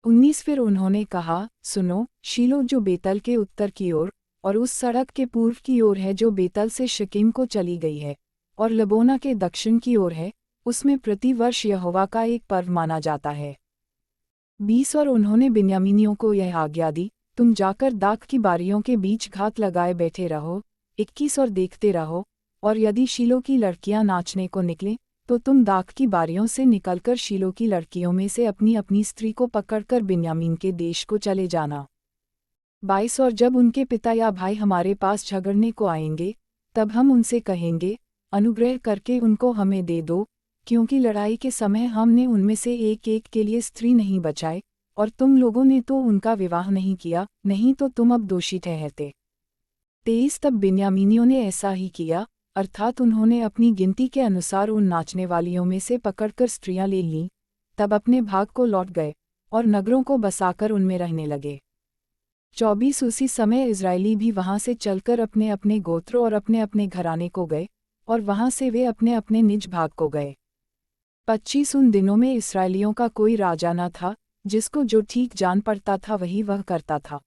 19 फिर उन्होंने कहा, सुनो, शीलो जो बेतल के उत्तर की ओर और उस सड़क के पूर्व की ओर है जो बेतल से शकीम को चली गई है, और लबोना के दक्षिण की ओर है, उसमें प्रति वर्ष यहोवा का एक पर्व माना जाता है। 20 और उन्होंने बिन्यामीनियों को यह आज्ञा दी, तुम जाकर दाख की बारियों के बीच घात लगाए बैठे रहो। 21 और देखते रहो, और यदि शीलो की लड़कियां नाचने को निकलें, तो तुम दाख की बारियों से निकलकर शीलो की लड़कियों में से अपनी अपनी स्त्री को पकड़कर बिन्यामीन के देश को चले जाना। 22 और जब उनके पिता या भाई हमारे पास झगड़ने को आएंगे, तब हम उनसे कहेंगे, अनुग्रह करके उनको हमें दे दो, क्योंकि लड़ाई के समय हमने उनमें से एक एक के लिए स्त्री नहीं बचाई, और तुम लोगों ने तो उनका विवाह नहीं किया, नहीं तो तुम अब दोषी ठहरते। 23 तब बिन्यामीनियों ने ऐसा ही किया, अर्थात उन्होंने अपनी गिनती के अनुसार उन नाचने वालियों में से पकड़कर स्त्रियां ले लीं, तब अपने भाग को लौट गए और नगरों को बसाकर उनमें रहने लगे। 24 उसी समय इजरायली भी वहां से चलकर अपने अपने गोत्र और अपने अपने घराने को गए, और वहां से वे अपने अपने निज भाग को गए। 25 उन दिनों में इस्राएलियों का कोई राजा न था, जिसको जो ठीक जान पड़ता था वही वह करता था।